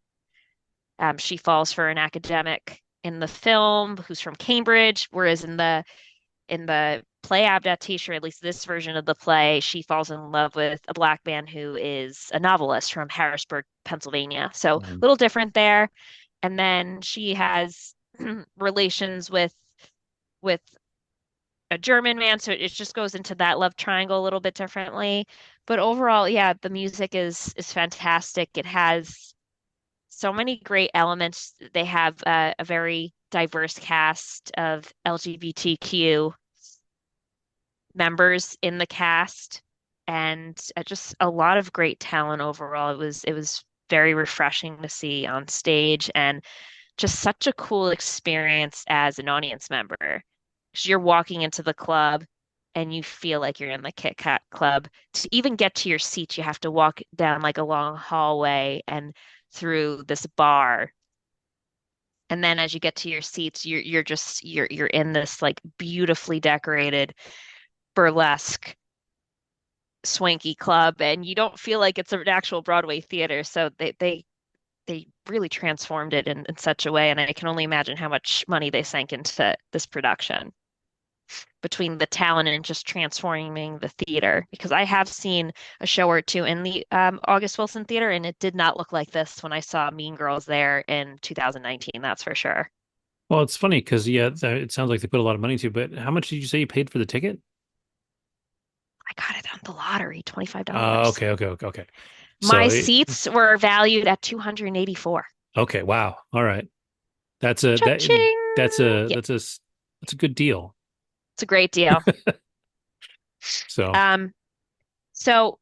She falls for an academic in the film who's from Cambridge, whereas in the play adaptation, or at least this version of the play, she falls in love with a black man who is a novelist from Harrisburg, Pennsylvania. So a
Um,
little different there. And then she has relations with a German man, so it just goes into that love triangle a little bit differently. But overall, yeah, the music is fantastic. It has so many great elements. They have a very diverse cast of LGBTQ members in the cast, and just a lot of great talent overall. It was very refreshing to see on stage, and just such a cool experience as an audience member. 'Cause you're walking into the club and you feel like you're in the Kit Kat Club. To even get to your seats, you have to walk down like a long hallway and through this bar. And then as you get to your seats, you're in this like beautifully decorated burlesque swanky club, and you don't feel like it's an actual Broadway theater. So they really transformed it in such a way, and I can only imagine how much money they sank into this production between the talent and just transforming the theater. Because I have seen a show or two in the August Wilson Theater, and it did not look like this when I saw Mean Girls there in 2019, that's for sure.
well, it's funny because yeah, it sounds like they put a lot of money to, but how much did you say you paid for the ticket?
I got it on the lottery, $25.
Okay, okay, okay, okay.
My
So
seats were valued at 284.
okay, wow, all right. That's a that that's
Cha-ching!
a
Yeah,
that's a that's a good deal.
it's a great deal.
So
Um, so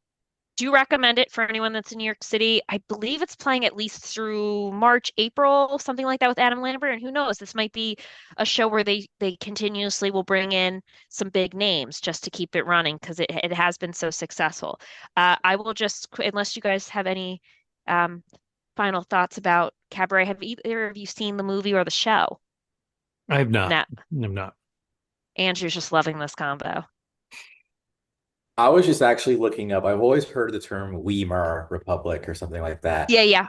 do recommend it for anyone that's in New York City. I believe it's playing at least through March, April, something like that with Adam Lambert. And who knows, this might be a show where they continuously will bring in some big names just to keep it running because it has been so successful. I will just, unless you guys have any um, final thoughts about Cabaret, have either of you seen the movie or the show?
I have not.
No,
I'm not.
Andrew's just loving this combo.
I was just actually looking up. I've always heard the term Weimar Republic or something like that,
Yeah, yeah,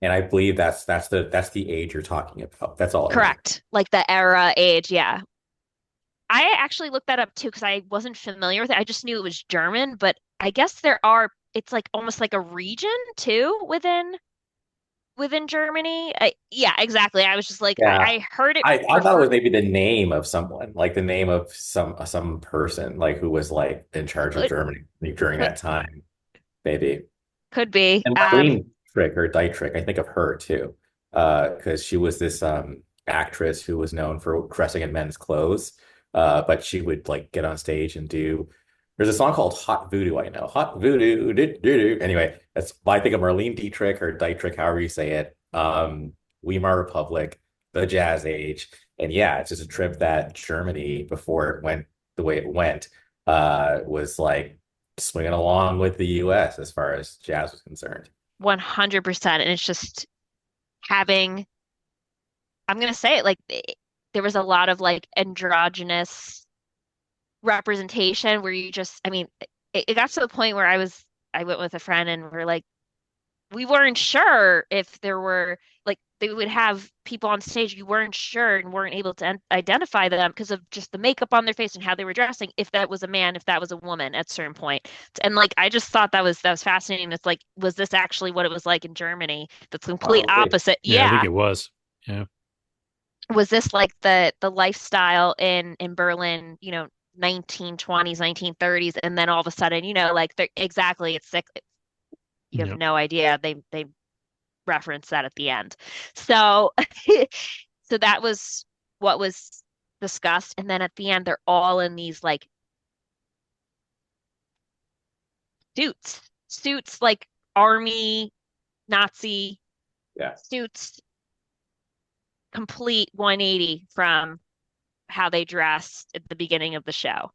and I believe that's the age you're talking about. That's all I know.
correct. Like the era, age, yeah. I actually looked that up too because I wasn't familiar with it. I just knew it was German, but I guess it's like almost like a region too within Germany. Yeah, exactly. I was just like,
Yeah,
I heard it
I thought it was
referred.
maybe the name of someone, like the name of some person, like who was like in charge of
Could
Germany during
could
that time, maybe.
could be.
And Marlene Trick or Dietrich, I think of her too, because she was this actress who was known for dressing in men's clothes, but she would like get on stage and do. There's a song called Hot Voodoo, I know. Hot Voodoo. Do. Anyway, I think of Marlene Dietrich or Dietrich, however you say it. Weimar Republic, the Jazz Age, and yeah, it's just a trip that Germany, before it went the way it went, was like swinging along with the US as far as jazz was concerned.
100%. And it's just having, I'm gonna say it like there was a lot of like androgynous representation where you just, I mean, it got to the point where I went with a friend and we're like, we weren't sure if there were like they would have people on stage you weren't sure and weren't able to identify them because of just the makeup on their face and how they were dressing, if that was a man, if that was a woman at a certain point. And like I just thought that was fascinating. It's like, was this actually what it was like in Germany? That's the complete
Probably.
opposite.
Yeah, I think
Yeah.
it was. Yeah.
Was this like the lifestyle in Berlin, 1920s, 1930s, and then all of a sudden, like exactly, it's sick. You have
Yep.
no idea. They reference that at the end. So so that was what was discussed. And then at the end, they're all in these like suits like army, Nazi
Yeah.
suits, complete 180 from how they dressed at the beginning of the show.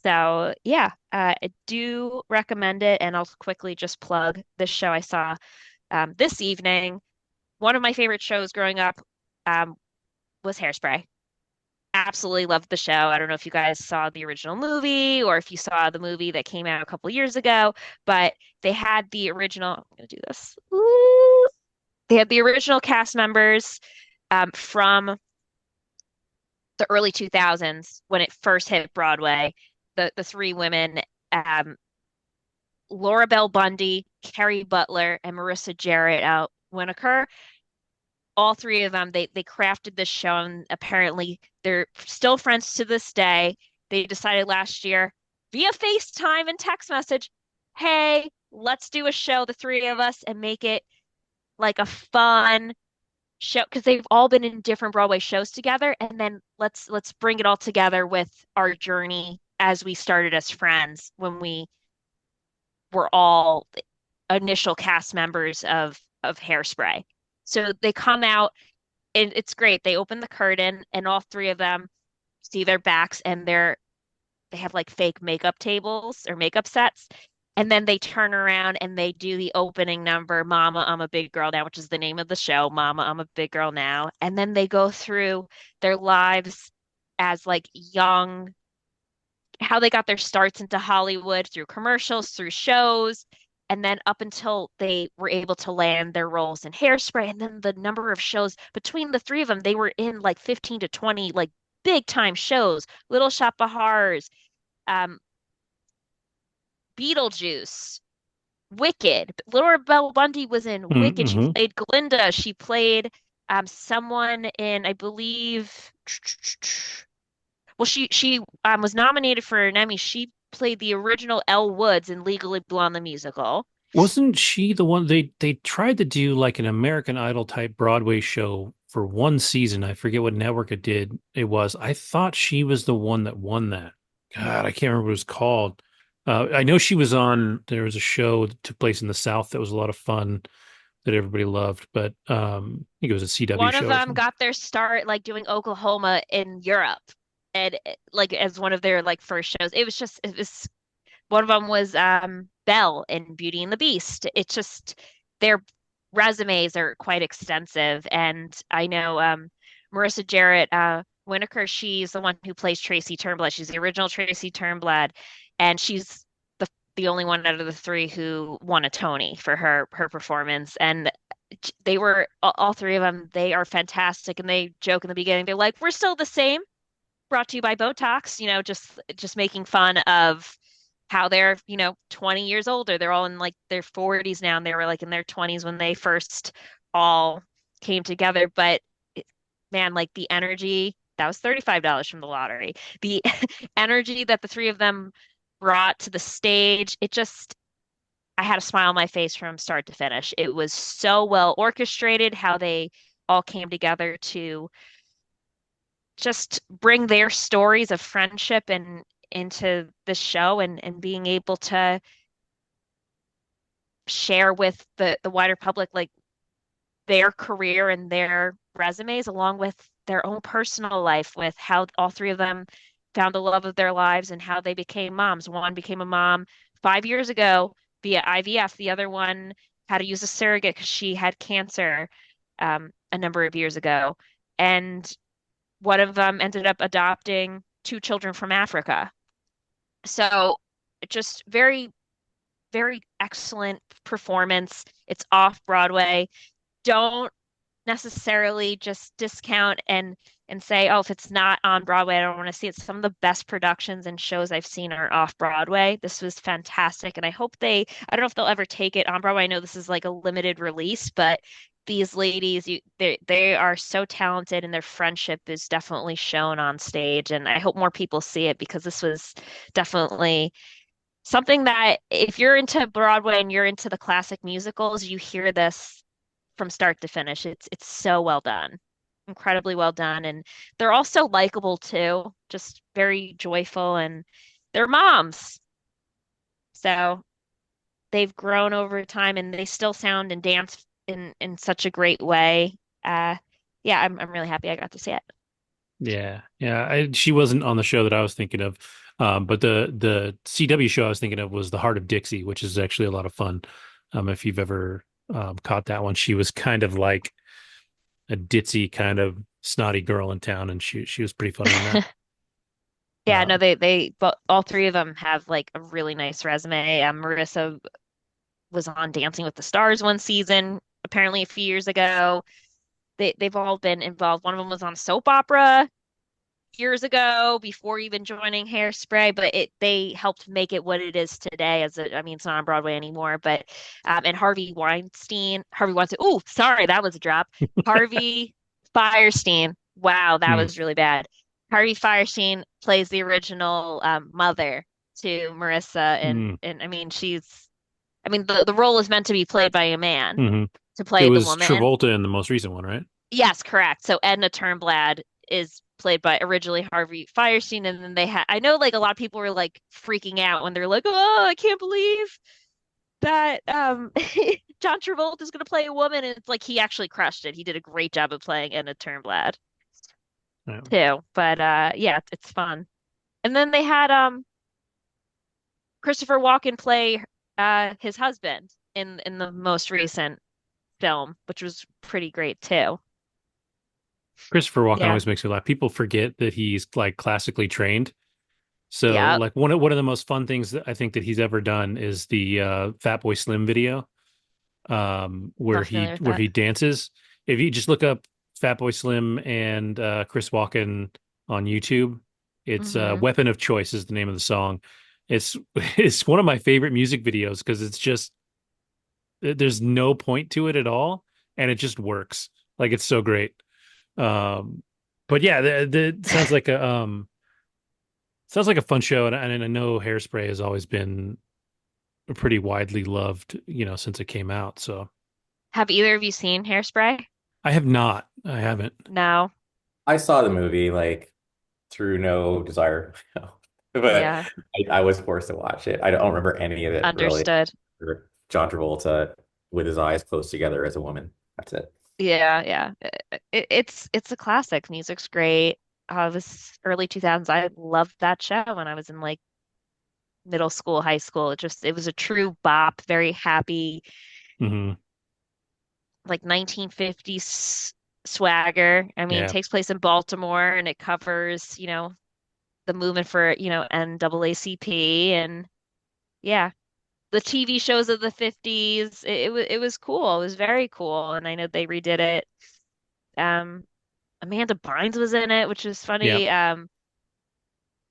So yeah, I do recommend it. And I'll quickly just plug this show I saw this evening. One of my favorite shows growing up um, was Hairspray. Absolutely loved the show. I don't know if you guys saw the original movie or if you saw the movie that came out a couple years ago, but they had the original. I'm gonna do this. Ooh. They had the original cast members from the early 2000s when it first hit Broadway. The three women, um, Laura Bell Bundy, Carrie Butler, and Marissa Jarrett Winokur. All three of them, they crafted this show, and apparently they're still friends to this day. They decided last year via FaceTime and text message, hey, let's do a show, the three of us, and make it like a fun show because they've all been in different Broadway shows together, and then let's bring it all together with our journey as we started as friends when we were all initial cast members of Hairspray. So they come out and it's great. They open the curtain and all three of them see their backs and they have like fake makeup tables or makeup sets. And then they turn around and they do the opening number, Mama, I'm a Big Girl Now, which is the name of the show, Mama, I'm a Big Girl Now. And then they go through their lives as like young, how they got their starts into Hollywood through commercials, through shows, and then up until they were able to land their roles in Hairspray. And then the number of shows between the three of them, they were in like 15 to 20 like big time shows, Little Shop of Horrors, um, Beetlejuice, Wicked. Laura Bell Bundy was in Wicked. She
Mm-hmm.
played Glinda. She played someone in, I believe, well, she was nominated for an Emmy. She played the original Elle Woods in Legally Blonde the musical.
Wasn't she the one they tried to do like an American Idol type Broadway show for one season? I forget what network it did. It was. I thought she was the one that won that. God, I can't remember what it was called. I know she was on. There was a show that took place in the South that was a lot of fun that everybody loved, but I think it was a CW
One of
show or
them
something.
got their start like doing Oklahoma in Europe, and like as one of their like first shows. It was one of them was Belle in Beauty and the Beast. It's just their resumes are quite extensive, and I know Marissa Jarrett Winokur. She's the one who plays Tracy Turnblad. She's the original Tracy Turnblad, and she's the only one out of the three who won a Tony for her performance. And they were all three of them. They are fantastic, and they joke in the beginning. They're like, "We're still the same." Brought to you by Botox. Just making fun of how they're 20 years older. They're all in like their 40s now, and they were like in their 20s when they first all came together. But man, like the energy, that was $35 from the lottery. The energy that the three of them brought to the stage, I had a smile on my face from start to finish. It was so well orchestrated how they all came together to just bring their stories of friendship and into the show and being able to share with the wider public like their career and their resumes along with their own personal life with how all three of them found the love of their lives and how they became moms. One became a mom 5 years ago via IVF. The other one had to use a surrogate because she had cancer a number of years ago. And one of them ended up adopting two children from Africa. So just very, very excellent performance. It's off Broadway. don't necessarily just discount and say, oh, if it's not on Broadway, I don't want to see it. Some of the best productions and shows I've seen are off Broadway. This was fantastic, and I hope I don't know if they'll ever take it on Broadway. I know this is like a limited release, but these ladies, they are so talented, and their friendship is definitely shown on stage. And I hope more people see it because this was definitely something that if you're into Broadway and you're into the classic musicals, you hear this from start to finish. It's so well done. Incredibly well done. And they're also likable too, just very joyful and they're moms. So they've grown over time and they still sound and dance in such a great way. Uh yeah, I'm really happy I got to see it.
Yeah, yeah. She wasn't on the show that I was thinking of, but the CW show I was thinking of was The Heart of Dixie, which is actually a lot of fun. If you've ever caught that one, she was kind of like a ditzy kind of snotty girl in town, and she was pretty funny in that.
Yeah, no,
Um,
they but all three of them have like a really nice resume. Marissa was on Dancing with the Stars one season, apparently a few years ago. They've all been involved. One of them was on a soap opera years ago before even joining Hairspray, but they helped make it what it is today. I mean, it's not on Broadway anymore, but and Harvey Weinstein. Oh, sorry, that was a drop. Harvey Firestein. Wow, that
hmm,
was really bad. Harvey Firestein plays the original mother to Marissa,
hmm,
and I mean, I mean, the role is meant to be played by a man
hmm.
to
It
play the
was
woman.
Travolta in the most recent one, right?
Yes, correct. So Edna Turnblad is played by originally Harvey Firestein, and then they had I know like a lot of people were like freaking out when they're like, "Oh, I can't believe that John Travolta is going to play a woman," and it's like he actually crushed it. He did a great job of playing Edna Turnblad
Yeah.
too. But yeah, it's fun. And then they had Christopher Walken play his husband in the most recent film, which was pretty great too.
Christopher Walken
Yeah.
always makes me laugh. People forget that he's like classically trained. So
Yeah.
like one of the most fun things that I think that he's ever done is the Fat Boy Slim video,
Not familiar with
where
that.
he dances. If you just look up Fat Boy Slim and Chris Walken on YouTube, it's
Hmm.
"Weapon of Choice" is the name of the song. It's it's one of my favorite music videos because it's just there's no point to it at all, and it just works. Like it's so great. Um, but yeah, the sounds like a fun show, and I know Hairspray has always been pretty widely loved, since it came out. So
Have either of you seen Hairspray?
I have not. I haven't.
No.
I saw the movie like through no desire, but
Yeah.
I was forced to watch it. I don't remember any of it really.
Understood.
John Travolta with his eyes closed together as a woman. That's it.
Yeah, yeah. It's a classic. Music's great. This early 2000s. I loved that show when I was in like middle school, high school. It was a true bop, very happy,
Hmm.
like 1950s swagger. I mean, it
Yeah,
takes place in Baltimore and it covers, the movement for, NAACP and yeah. The TV shows of the 50s. It was cool. It was very cool. And I know they redid it. Um, Amanda Bynes was in it, which is
yeah.
funny.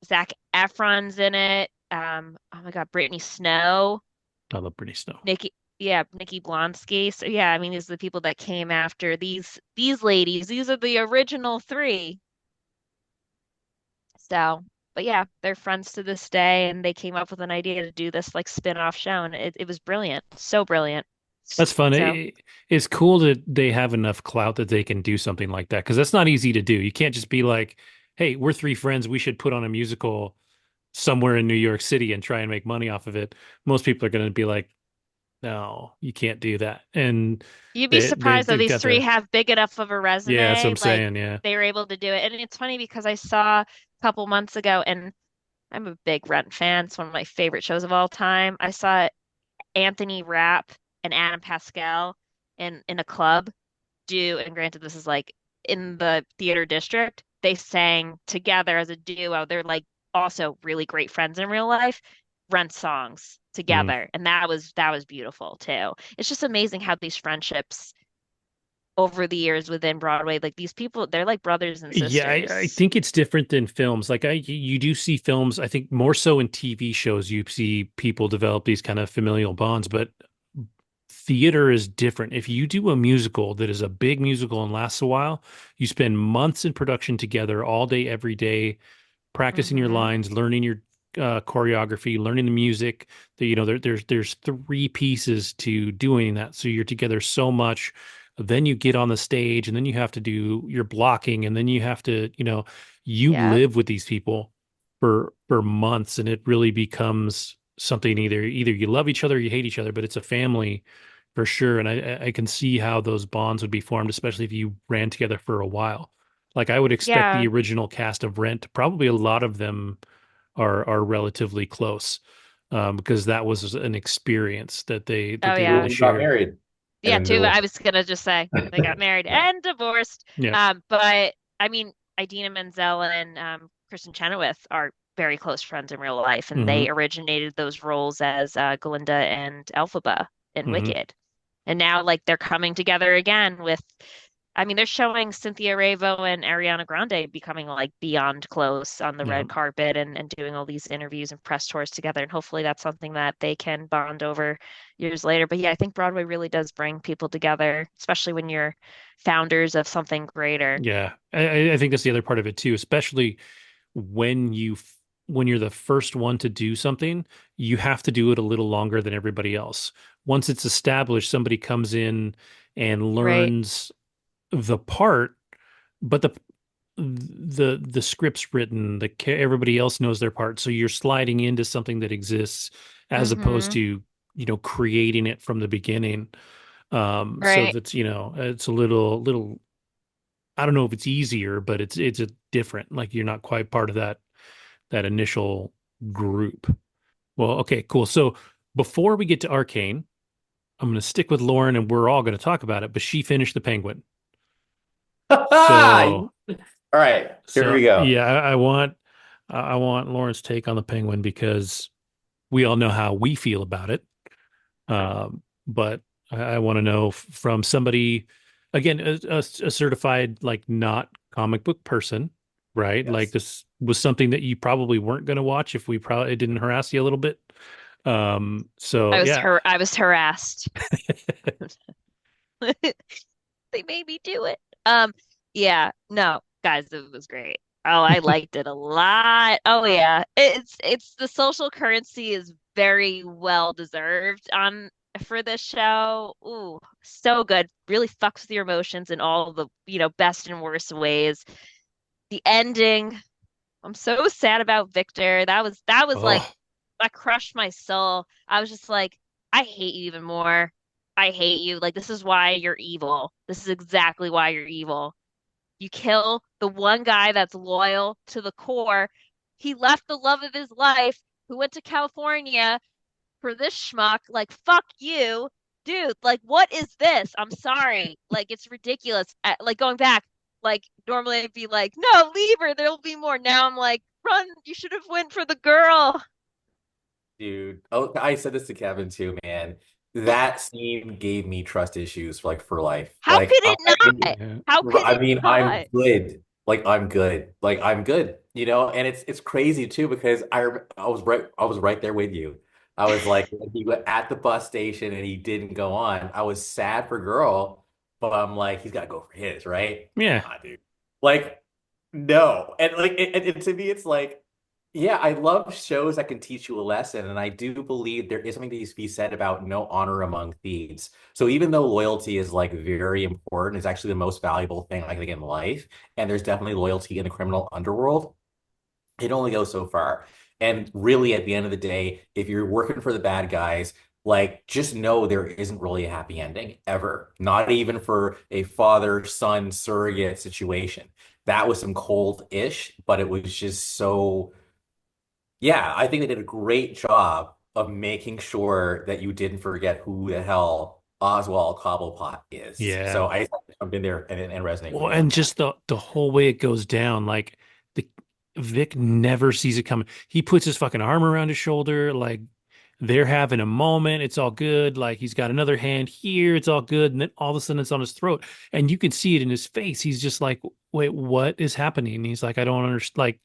Zac Efron's in it. Oh my God, Brittany Snow,
I love Brittany Snow.
Nikki Blonsky. So yeah, I mean, these are the people that came after these ladies. These are the original three. So, but yeah, they're friends to this day, and they came up with an idea to do this like spin-off show, and it was brilliant. So brilliant.
That's fun.
So
It's cool that they have enough clout that they can do something like that because that's not easy to do. You can't just be like, "Hey, we're three friends. We should put on a musical somewhere in New York City and try and make money off of it." Most people are going to be like, "No, you can't do that." And
you'd be surprised that
they've
these
got
three
the
have big enough of a
yeah. That's what
resume,
I'm
like
saying. Yeah.
they were able to do it. And it's funny because I saw a couple months ago, and I'm a big Rent fan. It's one of my favorite shows of all time. I saw Anthony Rapp and Adam Pascal in a club do, and granted, this is like in the theater district. They sang together as a duo. They're like also really great friends in real life. Rent songs
Mm.
together, and that was beautiful too. It's just amazing how these friendships over the years within Broadway. Like these people, they're like brothers and
Yeah, I
sisters.
think it's different than films. Like you do see films, I think more so in TV shows, you see people develop these kind of familial bonds, but theater is different. If you do a musical that is a big musical and lasts a while, you spend months in production together all day, every day, practicing your
Hmm.
lines, learning your choreography, learning the music. There's three pieces to doing that. So you're together so much. Then you get on the stage, and then you have to do your blocking, and then you have to, you
Yeah.
live with these people for months, and it really becomes something either you love each other or you hate each other, but it's a family for sure. And I can see how those bonds would be formed, especially if you ran together for a while. Like I would expect the
Yeah.
original cast of Rent, probably a lot of them are relatively close, because that was an experience that they that
Oh,
they
Two
yeah.
really
of them got
shared.
married and
Yeah,
then
too. I
divorced.
was gonna just say they got married and divorced.
Yeah.
But I mean, Idina Menzel and Kristen Chenoweth are very close friends in real life, and
Hmm.
they originated those roles as Glinda and Elphaba in
Hmm.
Wicked. And now, like, they're coming together again with, I mean, they're showing Cynthia Erivo and Ariana Grande becoming like beyond close on the
Yeah.
red carpet and doing all these interviews and press tours together. And hopefully that's something that they can bond over years later. But yeah, I think Broadway really does bring people together, especially when you're founders of something greater.
Yeah. I think that's the other part of it too, especially when when you're the first one to do something, you have to do it a little longer than everybody else. Once it's established, somebody comes in and
Right.
learns the part, but the script's written, everybody else knows their part, so you're sliding into something that exists as opposed
Mm-hmm.
to creating it from the beginning. So
Right.
that's it's a little, I don't know if it's easier, but it's a different, like you're not quite part of that initial group. Well, okay, cool. So before we get to Arcane, I'm going to stick with Lauren, and we're all going to talk about it, but she finished The Penguin.
All
So
right, here
So
we go.
yeah, I want Lauren's take on the Penguin because we all know how we feel about it. But I want to know from somebody, again, a certified like not comic book person, right? Like
Yes.
this was something that you probably weren't going to watch if we probably it didn't harass you a little bit. So yeah.
I was harassed. They made me do it. Yeah, no, guys, it was great. Oh, I liked it a lot. Oh yeah. It's the social currency is very well deserved on for this show. Ooh, so good. Really fucks with your emotions in all the, best and worst ways. The ending, I'm so sad about Victor. That was like
Oh,
that crushed my soul. I was just like, I hate you even more. I hate you. Like, this is why you're evil. This is exactly why you're evil. You kill the one guy that's loyal to the core. He left the love of his life, who went to California for this schmuck. Like, fuck you. Dude, like, what is this? I'm sorry. Like, it's ridiculous. Like, going back, like, normally I'd be like, no, leave her. There'll be more. Now I'm like, run. You should have went for the girl.
Dude. Oh, I said this to Kevin too, man. That scene gave me trust issues like for life.
How could it not?
yeah.
How could
I
it
mean, I'm
not?
good. Like I'm good. Like I'm good. And it's crazy too because I was right there with you. I was like when he was at the bus station and he didn't go on. I was sad for girl, but I'm like he's got to go for his, right?
Yeah.
Nah, dude. Like no. And like to me it's like yeah, I love shows that can teach you a lesson, and I do believe there is something to be said about no honor among thieves. So even though loyalty is like very important, it's actually the most valuable thing I think in life, and there's definitely loyalty in the criminal underworld. It only goes so far. And really, at the end of the day, if you're working for the bad guys, like just know there isn't really a happy ending ever, not even for a father-son surrogate situation. That was some cold-ish, but it was just so yeah, I think they did a great job of making sure that you didn't forget who the hell Oswald Cobblepot is.
Yeah.
So I just have to jump in there and resonate with
Well,
you on
and
that.
just the whole way it goes down, like the Vic never sees it coming. He puts his fucking arm around his shoulder, like they're having a moment. It's all good. Like he's got another hand here. It's all good. And then all of a sudden it's on his throat. And you can see it in his face. He's just like, wait, what is happening? And he's like, I don't understand. Like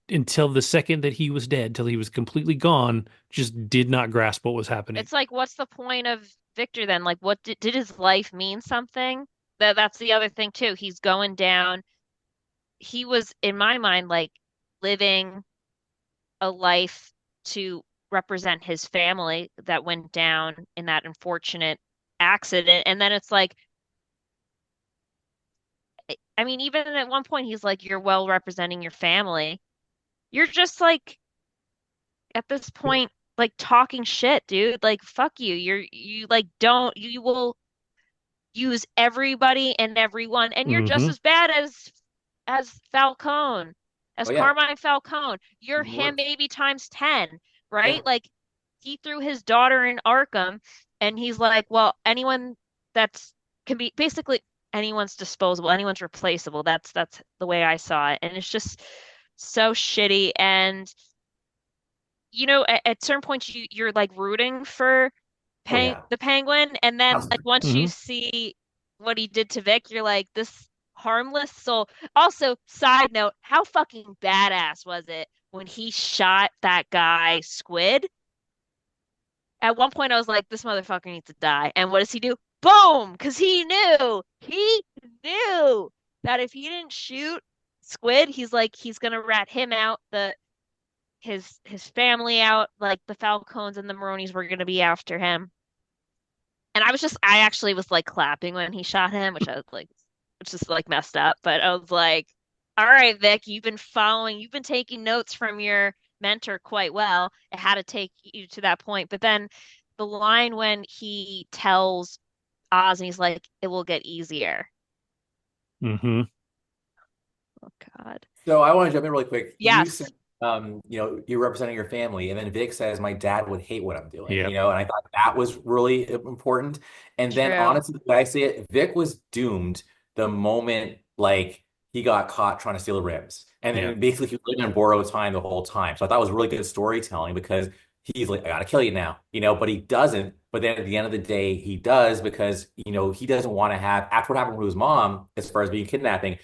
until the second that he was dead, till he was completely gone, just did not grasp what was happening.
It's like, what's the point of Victor then? Like, what did his life mean something? That's the other thing too. He's going down. He was, in my mind, like living a life to represent his family that went down in that unfortunate accident. And then it's like, I mean, even at one point, he's like, you're well representing your family. You're just like, at this point, like talking shit, dude. Like, fuck you. You like, don't, you will use everybody and everyone, and you're just
Hmm.
as bad as Falcone, as
Oh yeah,
Carmine Falcone. You're him
worse.
maybe times 10,
Yeah,
right? Like he threw his daughter in Arkham and he's like, well, anyone that's can be basically anyone's disposable, anyone's replaceable. That's the way I saw it. And it's just so shitty. And at certain points you're like rooting for
oh yeah,
the Penguin, and then like
absolutely.
once you
Hmm.
see what he did to Vic, you're like, this harmless soul. Also, side note, how fucking badass was it when he shot that guy Squid? At one point, I was like, this motherfucker needs to die. And what does he do? Boom! Because he knew that if he didn't shoot Squid, he's like, he's gonna rat him out, his family out, like the Falcons and the Maronis were gonna be after him. And I actually was like clapping when he shot him, which I was like, which is like messed up. But I was like, all right, Vic, you've been taking notes from your mentor quite well. It had to take you to that point. But then the line when he tells Oz and he's like, it will get easier.
Hmm.
Oh God.
So I want to jump in really quick. You
Yes,
said, you're representing your family, and then Vic says, "My dad would hate what I'm doing,"
Yep.
and I thought that was really important. And then,
true.
honestly, the way I see it, Vic was doomed the moment like he got caught trying to steal the rims, and
Yep.
then basically he was living on borrowed time the whole time. So I thought it was really good storytelling because he's like, "I gotta kill you now," but he doesn't. But then at the end of the day, he does because he doesn't want to have after what happened with his mom as far as being kidnapping.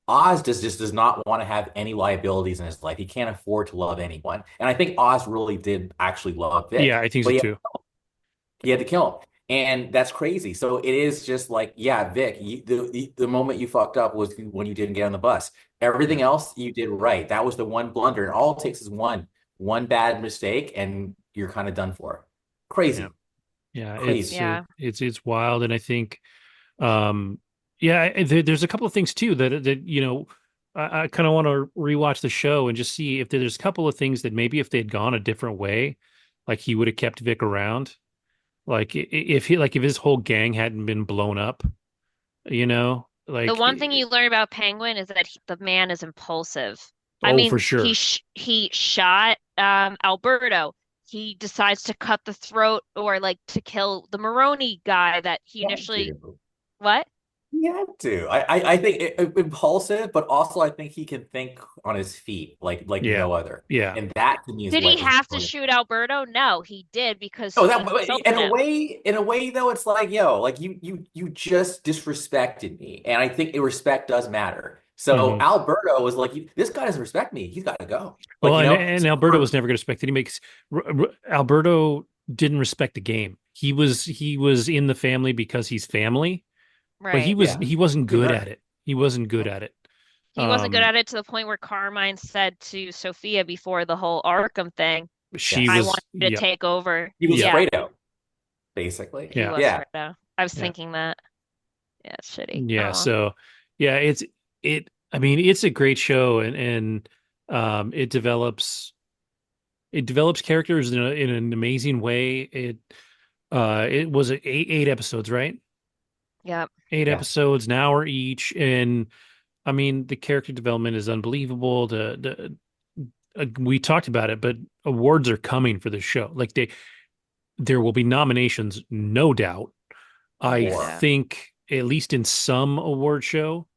Oz just does not want to have any liabilities in his life. He can't afford to love anyone. And I think Oz really did actually love
Yeah,
Vic,
I think so
but
too.
he had to kill him. And that's crazy. So it is just like, yeah, Vic, the moment you fucked up was when you didn't get on the bus. Everything
Yeah.
else you did right. That was the one blunder. And all it takes is one bad mistake and you're kind of done for.
Yeah.
Crazy,
Yeah.
crazy.
Yeah.
It's wild. And I think, um, yeah, there's a couple of things too that I kind of want to rewatch the show and just see if there's a couple of things that maybe if they'd gone a different way, like he would have kept Vic around. Like if his whole gang hadn't been blown up,
The
like
one thing you learn about Penguin is that the man is impulsive. I
oh,
mean,
for sure.
he shot Alberto. He decides to cut the throat or like to kill the Maroni guy that he
Yeah,
initially
dude.
what?
He had to. I think impulsive, but also I think he can think on his feet like
Yeah.
no other.
Yeah.
And that to me is
Did he
what is
have to
brilliant.
shoot Alberto? No, he did because
Oh, that
he
but
tilted him.
in a way though, it's like, yo, like you just disrespected me. And I think respect does matter. So
Hmm.
Alberto was like, this guy doesn't respect me. He's got to go.
Well,
Like,
and Alberto was never going to respect it. Alberto didn't respect the game. He was in the family because he's family, but he
Right.
was
yeah,
he wasn't
same
good at
her.
it. He wasn't good at it.
He wasn't good
Um,
at it to the point where Carmine said to Sophia before the whole Arkham thing,
she
I
Yes.
want
was,
you to
yep,
take over.
He was
yep,
Yeah,
Fredo, basically.
he
yeah,
was
Yeah.
Fredo. I was
yeah,
thinking that. Yeah, it's shitty.
yeah.
Oh,
So, yeah, it. I mean, it's a great show, and it develops characters in an amazing way. It was eight episodes, right?
yeah.
Eight
Yes.
episodes, an hour each, and I mean, the character development is unbelievable. We talked about it, but awards are coming for the show. Like there will be nominations, no doubt. I
More.
Yeah.
think at least in some award show,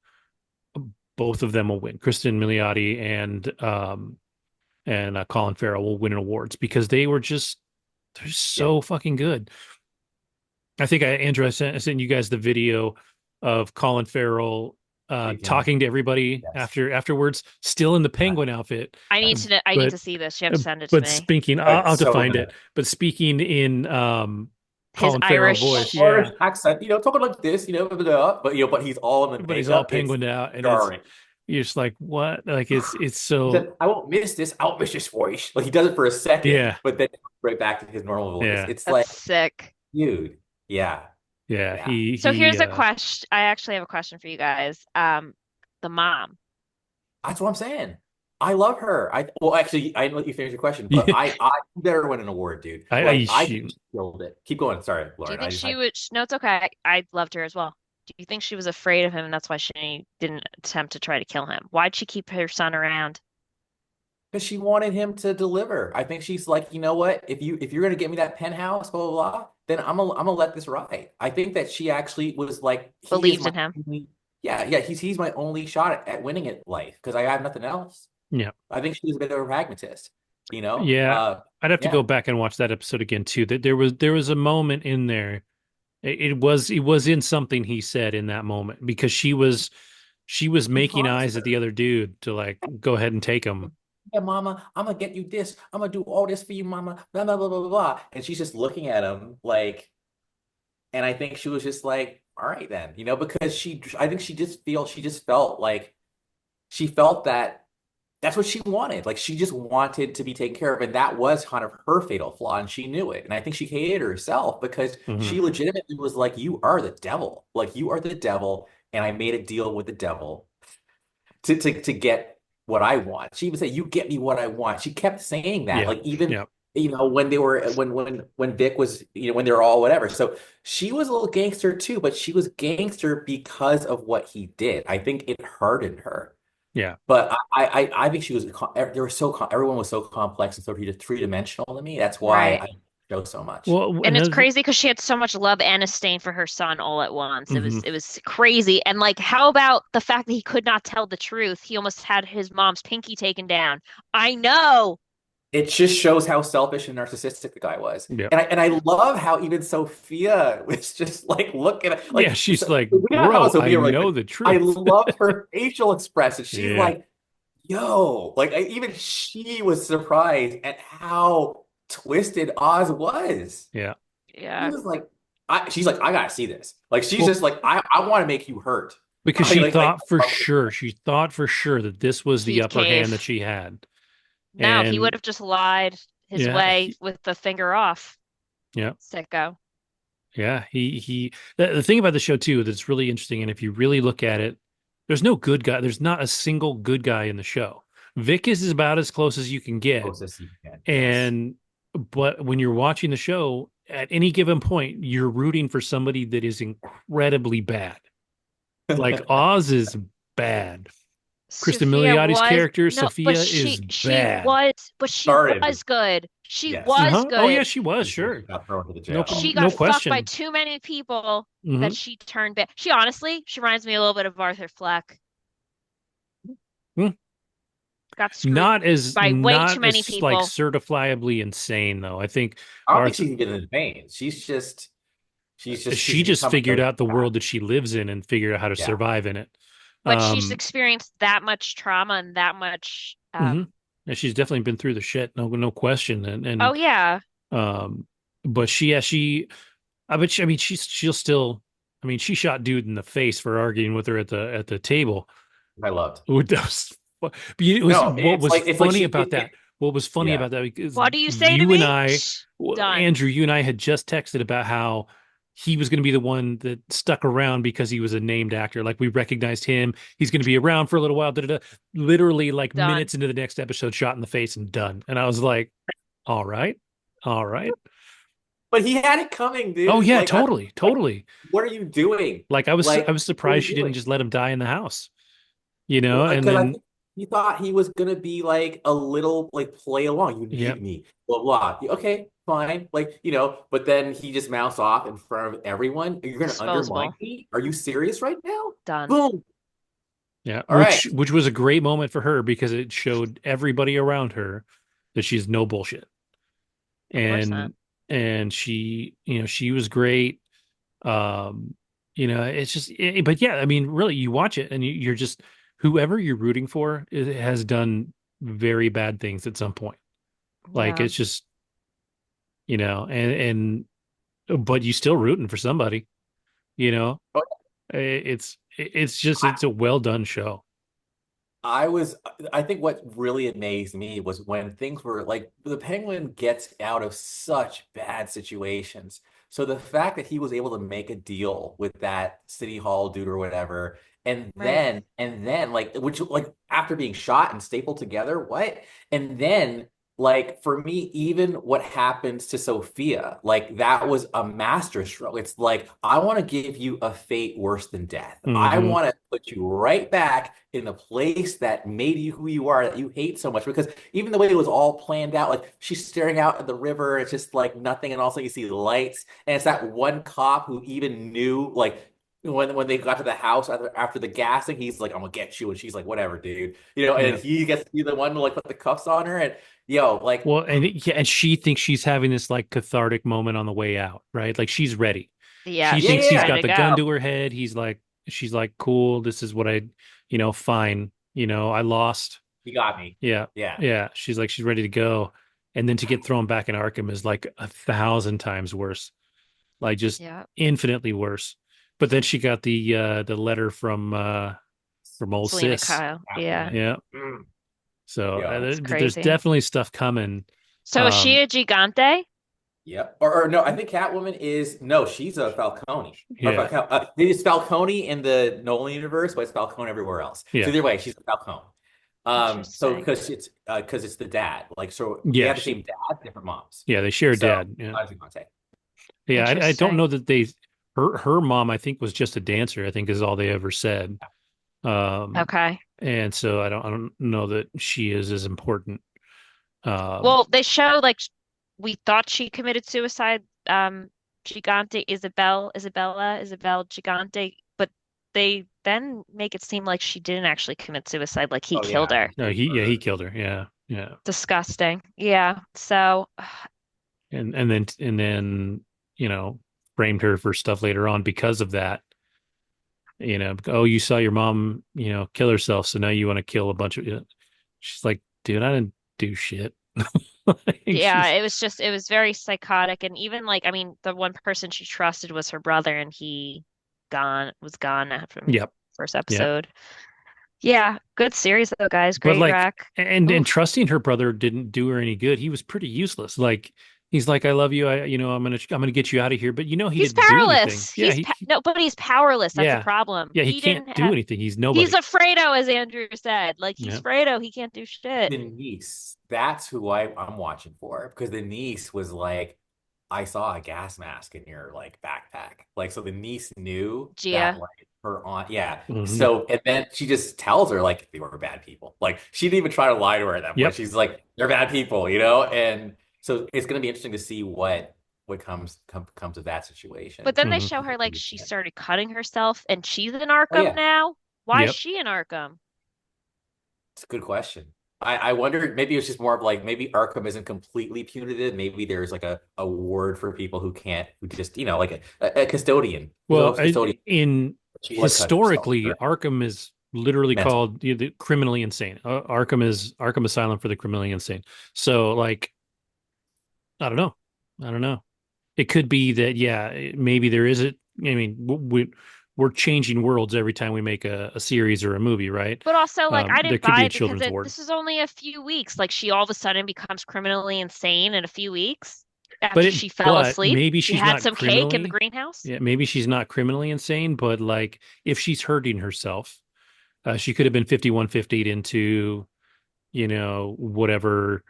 both of them will win. Kristen Milioti and Colin Farrell will win awards because they were just They're
Yeah.
so fucking good. I think Andrew, I sent you guys the video of Colin Farrell
Speaking,
talking to everybody
yes.
afterwards, still in the
God,
penguin outfit,
I need to
yes.
know, I need
but
to see this. You have to send it to
but
me.
speaking, I'll
It's
have to
so
find
good.
it, but speaking in
His
Colin Farrell voice,
Irish,
Irish
yeah,
accent, talking like this, blah, blah, blah, but but he's all in the
but he's all
makeup. It's
penguined out, and it's
jarring.
you're just like, what? Like it's
He
so
said, "I won't miss this. I won't miss this voice." Like he does it for a second,
yeah,
but then right back to his normal voice.
yeah,
It's
that's
like,
sick.
dude, yeah,
yeah.
yeah.
So here's a question. I actually have a question for you guys. The mom.
That's what I'm saying. I love her. Well, actually, I didn't let you finish your question, but
Yeah,
I better win an award, dude.
I
Like I think
she
she killed it. Keep going. Sorry,
Do you
Lauren.
think she would? No, it's okay. I loved her as well. Do you think she was afraid of him and that's why she didn't attempt to try to kill him? Why'd she keep her son around?
because she wanted him to deliver. I think she's like, you know what? If you're gonna get me that penthouse, blah blah blah, then I'm gonna let this ride. I think that she actually was like, he is
Believed
my
in him.
only, yeah, he's my only shot at winning at life because I have nothing else.
yeah.
I think she was a bit of a pragmatist, you know?
Yeah, I'd have to
Yeah.
go back and watch that episode again too. That there was a moment in there. It was in something he said in that moment because she was
He
making
taunts
eyes at the
her.
other dude to like go ahead and take him.
Yeah, mama, I'm gonna get you this. I'm gonna do all this for you, mama. Blah blah blah blah blah blah. And she's just looking at him like, and I think she was just like, all right then, because I think she just felt like she felt that that's what she wanted. Like she just wanted to be taken care of, and that was kind of her fatal flaw, and she knew it. And I think she hated herself because
Hmm.
she legitimately was like, "You are the devil. Like you are the devil." And I made a deal with the devil to get what I want. She would say, "You get me what I want." She kept saying that,
Yeah,
like even
yeah.
when they were when Vic was when they were all whatever. So she was a little gangster too, but she was gangster because of what he did. I think it hardened her.
Yeah.
But I think she was they were everyone was so complex and so three dimensional to me. That's why
Right.
I show so much.
Well,
And it's
another.
crazy because she had so much love and disdain for her son all at once.
Mhm.
It was crazy. And like, how about the fact that he could not tell the truth? He almost had his mom's pinky taken down. I know.
It just shows how selfish and narcissistic the guy was.
Yeah.
And I love how even Sophia was just like looking at
Yeah,
like
she's like,
we gotta talk
bro,
about
I
Sophia really
know
quick.
the
I
truth.
loved her facial expression. She's
Yeah.
like, yo, like even she was surprised at how twisted Oz was.
Yeah.
He
Yeah.
was like, she's like, I gotta see this. Like she's
Well,
just like, I want to make you hurt.
because she thought for sure that this was the
He'd
upper hand that
cave.
she had.
No, he would
And
have just lied his
yeah,
way with the finger off.
yeah.
Sicko.
Yeah, the thing about the show too that's really interesting, and if you really look at it, there's no good guy. There's not a single good guy in the show. Vic is about as close as you can get,
closest you can. Yes.
and but when you're watching the show, at any given point, you're rooting for somebody that is incredibly bad. Like Oz is bad. Kristen
Sophia
Miliotti's
was
character,
no, but
Sophia, is bad.
she
Started.
was good. She
Yes.
was
Uh-huh. Oh yeah,
good.
she was,
Until she
sure.
got thrown to the
No,
jail.
She got
no
fucked by
question.
too many people that
Hmm.
she turned back. She honestly, she reminds me a little bit of Arthur Fleck. Got screwed by way too
Not
many
as like
people.
certifiably insane though. I think
I don't think
Arthur
she can get in the vein. She's
she just
become
figured
very
out the
fast.
world that she lives in and figured out how to
Yeah.
survive in it.
But she's
Um,
experienced that much trauma and that much
mhm. And she's definitely been through the shit, no question.
oh
And
yeah.
um, but I mean, she'll still. I mean, she shot dude in the face for arguing with her at the table.
I loved.
With those, but it was
No,
what was
it's like
funny about
it
that. What was funny
yeah.
about that because
What do you say to
you and
me?
I,
Shh, done.
Andrew, you and I had just texted about how he was going to be the one that stuck around because he was a named actor. Like we recognized him. He's going to be around for a little while. Da, da, da. Literally, like
Done.
minutes into the next episode, shot in the face and done. And I was like, all right, all right.
But he had it coming,
Oh
dude.
yeah,
Like I
totally,
like,
totally.
what are you doing?
Like I
Like,
was
what are
surprised
you
she didn't
doing?
just let him die in the house, you know.
Well,
And
because I
then
think he thought he was gonna be like a little like play along. You
yeah,
need me, blah blah. Okay, fine. Like, but then he just mounts off in front of everyone. You're gonna undermine
Disposable.
me? Are you serious right now?
Done.
Boom.
yeah,
All right.
which was a great moment for her because it showed everybody around her that she's no bullshit.
Of course not.
And and she was great. Um, it's just, but yeah, I mean, really, you watch it and you're just whoever you're rooting for has done very bad things at some point. Like
Yeah.
it's just, but you still rooting for somebody, you know. It's a well done show.
I was, I think what really amazed me was when things were like the Penguin gets out of such bad situations. So the fact that he was able to make a deal with that city hall dude or whatever,
Right.
and then like, which like after being shot and stapled together, what? And then like for me, even what happens to Sophia, like that was a masterstroke. It's like I want to give you a fate worse than death. I
Hmm.
want to put you right back in the place that made you who you are, that you hate so much. Because even the way it was all planned out, like she's staring out at the river, it's just like nothing, and also you see lights, and it's that one cop who even knew, like when they got to the house after the gassing, he's like, "I'm gonna get you," and she's like, "Whatever, dude," and
Yeah.
he gets to be the one to like put the cuffs on her, and like
Well, yeah, and she thinks she's having this like cathartic moment on the way out, right? Like she's ready.
Yeah,
She
yeah,
thinks
she's
he's
yeah,
ready
got
to
the gun
go.
to her head. She's like, cool. This is what fine. I lost.
he got me,
Yeah.
yeah.
Yeah. She's like, she's ready to go. And then to get thrown back in Arkham is like 1,000 times worse, like just
Yeah.
infinitely worse. But then she got the letter from old
Selena
sis.
Kyle. Yeah.
Catwoman.
Yeah.
Mm.
So
Yeah.
That's
there's
crazy.
definitely stuff coming.
So is she
Um,
a gigante?
Yep. Or no, I think Catwoman is no, she's a Falcone. Or
yeah.
Falcone. It's Falcone in the Nolan universe, but it's Falcone everywhere else. So
Yeah.
either way, she's a Falcone. So
Interesting.
because it's the dad. Like so they
Yeah.
have the same dad, different moms.
Yeah. They share a
So
dad. Yeah.
I was gonna say.
Yeah, I don't know
Interesting.
that her mom I think was just a dancer, I think is all they ever said. Um
Okay.
and so I don't know that she is as important. Um
Well, they show like we thought she committed suicide. Gigante Isabella Gigante, but they then make it seem like she didn't actually commit suicide, like he
Oh
killed
yeah,
her.
no,
gave
he
birth.
killed her. Yeah. Yeah.
Disgusting. Yeah. So,
And then framed her for stuff later on because of that. Oh, you saw your mom, kill herself, so now you want to kill a bunch of she's like, dude, I didn't do shit. Like
yeah,
she's
it was very psychotic. And even like, I mean, the one person she trusted was her brother, and was gone from
yep.
first
Yep.
episode. Yeah, good series though, guys.
But
Great
like,
rec.
and
Oof.
trusting her brother didn't do her any good. He was pretty useless. Like he's like, I love you. I'm gonna get you out of here. But he
He's
didn't do anything.
powerless.
Yeah,
No, but he's powerless. That's the
yeah,
problem.
yeah. He
He
can't
didn't
do
have.
anything. He's
He's
nobody.
a Fredo, as Andrew said. Like he's
Yeah,
Fredo. He can't do shit.
The niece, that's who I'm watching for because the niece was like, I saw a gas mask in your like backpack. Like, so the niece knew that
Gia.
like her aunt, yeah.
hmm
So, and then she just tells her like they were bad people. Like, she didn't even try to lie to her at that point.
yep.
She's like, they're bad people, And so it's gonna be interesting to see what comes of that
But
situation.
then they
hmm
show her like she started cutting herself, and she's in Arkham
Yeah.
now. Why is
Yep.
she in Arkham?
It's a good question. I wonder, maybe it's just more of like maybe Arkham isn't completely punitive. Maybe there's like a ward for people who just, like a custodian, who's
Well,
a custodian.
in
She would cut herself.
historically, Arkham is literally
Mental.
called the criminally insane. Arkham Asylum for the criminally insane. So, like, I don't know. I don't know. It could be that, yeah, maybe there is a. I mean, we're changing worlds every time we make a series or a movie, right?
But also, like, I
There
didn't
could
buy
be a
it because
children's ward,
this is only a few weeks. Like, she all of a sudden becomes criminally insane in a few weeks after she fell
but
asleep.
maybe
She
she's
had
not
some cake in the
criminally.
greenhouse.
Yeah, maybe she's not criminally insane, but like if she's hurting herself, she could have been 5150'd into, whatever,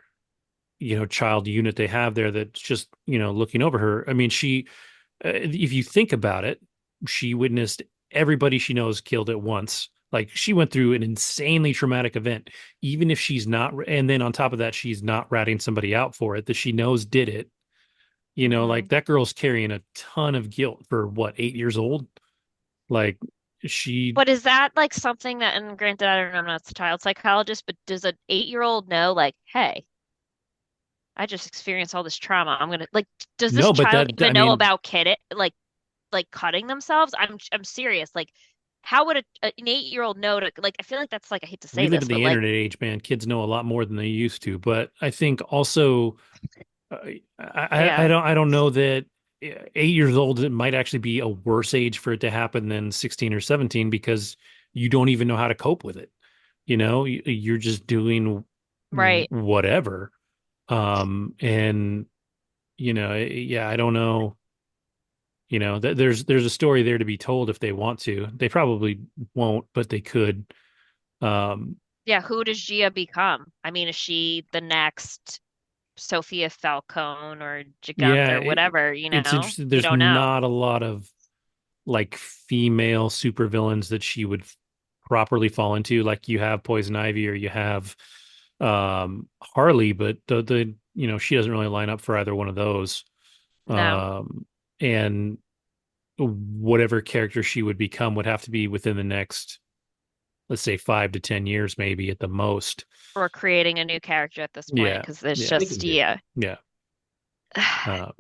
child unit they have there that's just, looking over her. I mean, if you think about it, she witnessed everybody she knows killed at once. Like she went through an insanely traumatic event, even if she's not, and then on top of that, she's not ratting somebody out for it that she knows did it.
Hmm.
Like that girl's carrying a ton of guilt for what, 8 years old? Like she,
But is that like something that, and granted, I don't know, I'm not a child psychologist, but does an 8-year-old know, like, hey, I just experienced all this trauma. I'm gonna like, does this
No, but
child
that, I
even know
mean,
about like cutting themselves? I'm serious. Like, how would an 8-year old know to like? I feel like that's like I hate to
we
say
live
this,
in
but
the
like,
internet age, man. Kids know a lot more than they used to. But I think also,
yeah,
I don't know that 8 years old, it might actually be a worse age for it to happen than 16 or 17 because you don't even know how to cope with it. You're just doing
right.
whatever. And yeah, I don't know. There's a story there to be told if they want to. They probably won't, but they could. Um,
Yeah, who does Gia become? I mean, is she the next Sophia Falcone or Giganta
yeah,
or whatever, you
it's
know?
interesting.
We
There's
don't know.
not a lot of like female supervillains that she would properly fall into. Like you have Poison Ivy or you have Harley, but she doesn't really line up for either one of those.
No.
Um, and whatever character she would become would have to be within the next, let's say, 5 to 10 years, maybe at the most.
We're creating a new character at this point
Yeah,
because there's
yeah,
They
just
can do.
yeah.
yeah.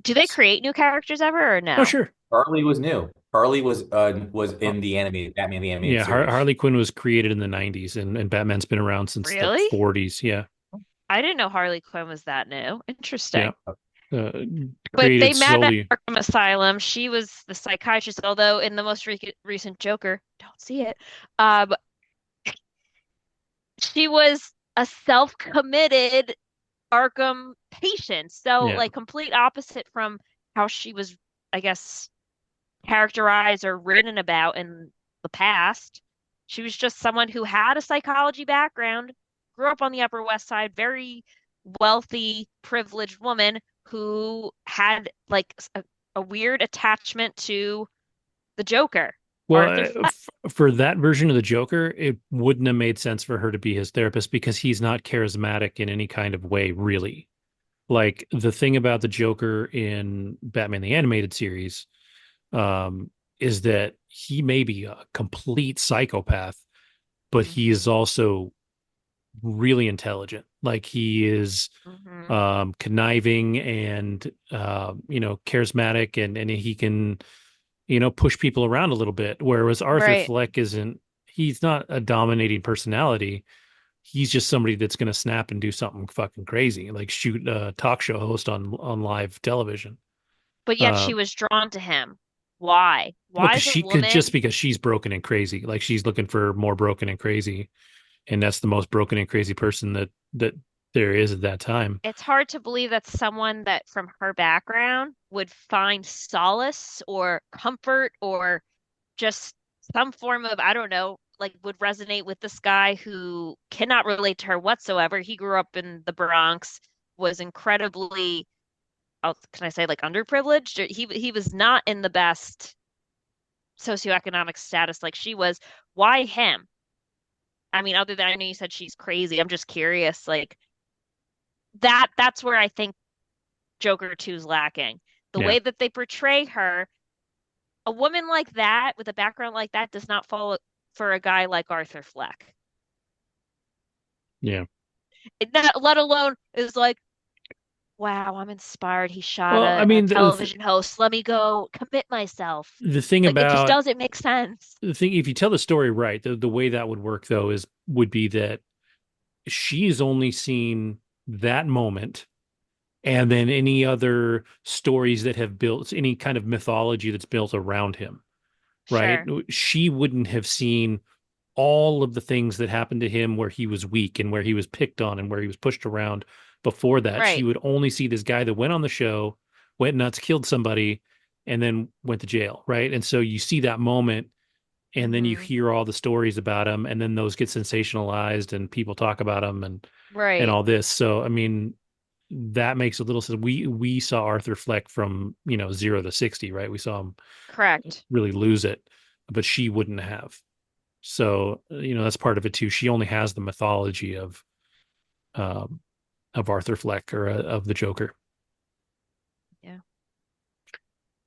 Do they create new characters ever or
Oh,
no?
sure.
Harley was new. Harley was in the animated Batman the animated
Yeah,
series.
Harley Quinn was created in the 90s and Batman's been around since the
Really?
40s. Yeah.
I didn't know Harley Quinn was that new.
Yeah.
Interesting.
Uh,
But
Created
they met at
solely.
Arkham Asylum. She was the psychiatrist, although in the most recent Joker, don't see it. Um, she was a self-committed Arkham patient. So
Yeah.
like complete opposite from how she was, I guess, characterized or written about in the past. She was just someone who had a psychology background, grew up on the Upper West Side, very wealthy, privileged woman who had like a weird attachment to the Joker, Arthur
Well,
Fleck.
for that version of the Joker, it wouldn't have made sense for her to be his therapist because he's not charismatic in any kind of way, really. Like the thing about the Joker in Batman the Animated Series, um, is that he may be a complete psychopath, but he is
Hmm.
also really intelligent. Like he is
Hmm.
conniving and charismatic, and he can push people around a little bit. Whereas Arthur
Right.
Fleck isn't. He's not a dominating personality. He's just somebody that's going to snap and do something fucking crazy, like shoot a talk show host on live television.
But yet
Uh,
she was drawn to him. Why?
well,
Why
because
is a
she could just
woman
because she's broken and crazy. Like she's looking for more broken and crazy, and that's the most broken and crazy person that there is at that time.
it's hard to believe that someone that from her background would find solace or comfort or just some form of, I don't know, like would resonate with this guy who cannot relate to her whatsoever. He grew up in the Bronx, was incredibly, can I say like underprivileged? He was not in the best socioeconomic status like she was. Why him? I mean, other than I know you said she's crazy. I'm just curious, like that's where I think Joker 2 is lacking. The
Yeah,
way that they portray her, a woman like that with a background like that does not fall for a guy like Arthur Fleck.
yeah.
Not, let alone is like, wow, I'm inspired. He shot
Well, I
a
mean,
television host. Let me go commit myself.
the thing
Like it just
about
doesn't make sense.
the thing, if you tell the story right, the way that would work though would be that she's only seen that moment and then any other stories that have built any kind of mythology that's built around him, right?
Sure.
She wouldn't have seen all of the things that happened to him where he was weak and where he was picked on and where he was pushed around before that. She
Right.
would only see this guy that went on the show, went nuts, killed somebody, and then went to jail, right? And so you see that moment and then you
Hmm.
hear all the stories about him and then those get sensationalized and people talk about him and
Right.
all this. So I mean that makes a little sense. We saw Arthur Fleck from 0 to 60, right? We saw him
Correct.
really lose it, but she wouldn't have. So that's part of it too. She only has the mythology um, of Arthur Fleck or of the Joker.
Yeah.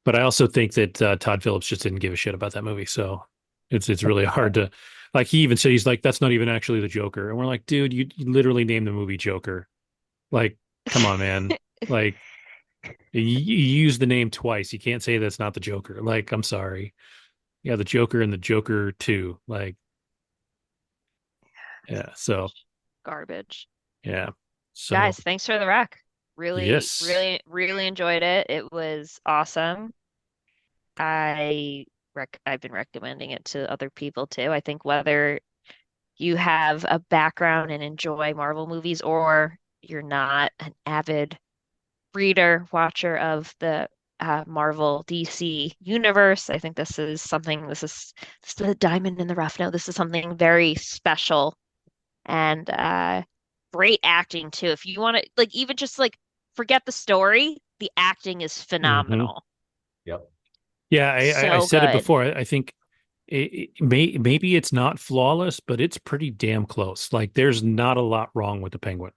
But I also think that Todd Phillips just didn't give a shit about that movie. So it's really hard to like. He even said he's like that's not even actually the Joker, and we're like, dude, you literally named the movie Joker. Like Come on, man. Like you use the name twice. You can't say that's not the Joker. Like, I'm sorry. Yeah, the Joker and the Joker 2. Like, yeah. So,
Garbage.
yeah. So,
Guys, thanks for the rec. Really,
yes.
really, really enjoyed it. It was awesome. I've been recommending it to other people too. I think whether you have a background and enjoy Marvel movies or you're not an avid reader, watcher of the Marvel DC universe, I think this is a diamond in the rough. No, this is something very special and great acting too. If you want to like even just like forget the story, the acting is
Hmm.
phenomenal.
Yep.
Yeah, I
So
said it
good.
before. I think maybe it's not flawless, but it's pretty damn close. Like, there's not a lot wrong with the Penguin.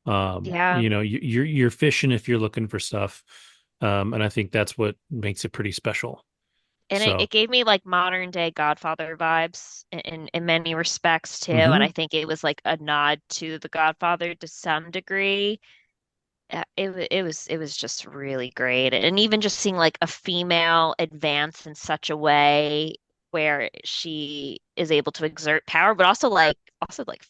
Yeah.
You're fishing if you're looking for stuff. And I think that's what makes it pretty special.
And it
So,
gave me like modern day Godfather vibes in many respects too. And I
hmm.
think it was like a nod to the Godfather to some degree. It was just really great. And even just seeing like a female advance in such a way where she is able to exert power, but also like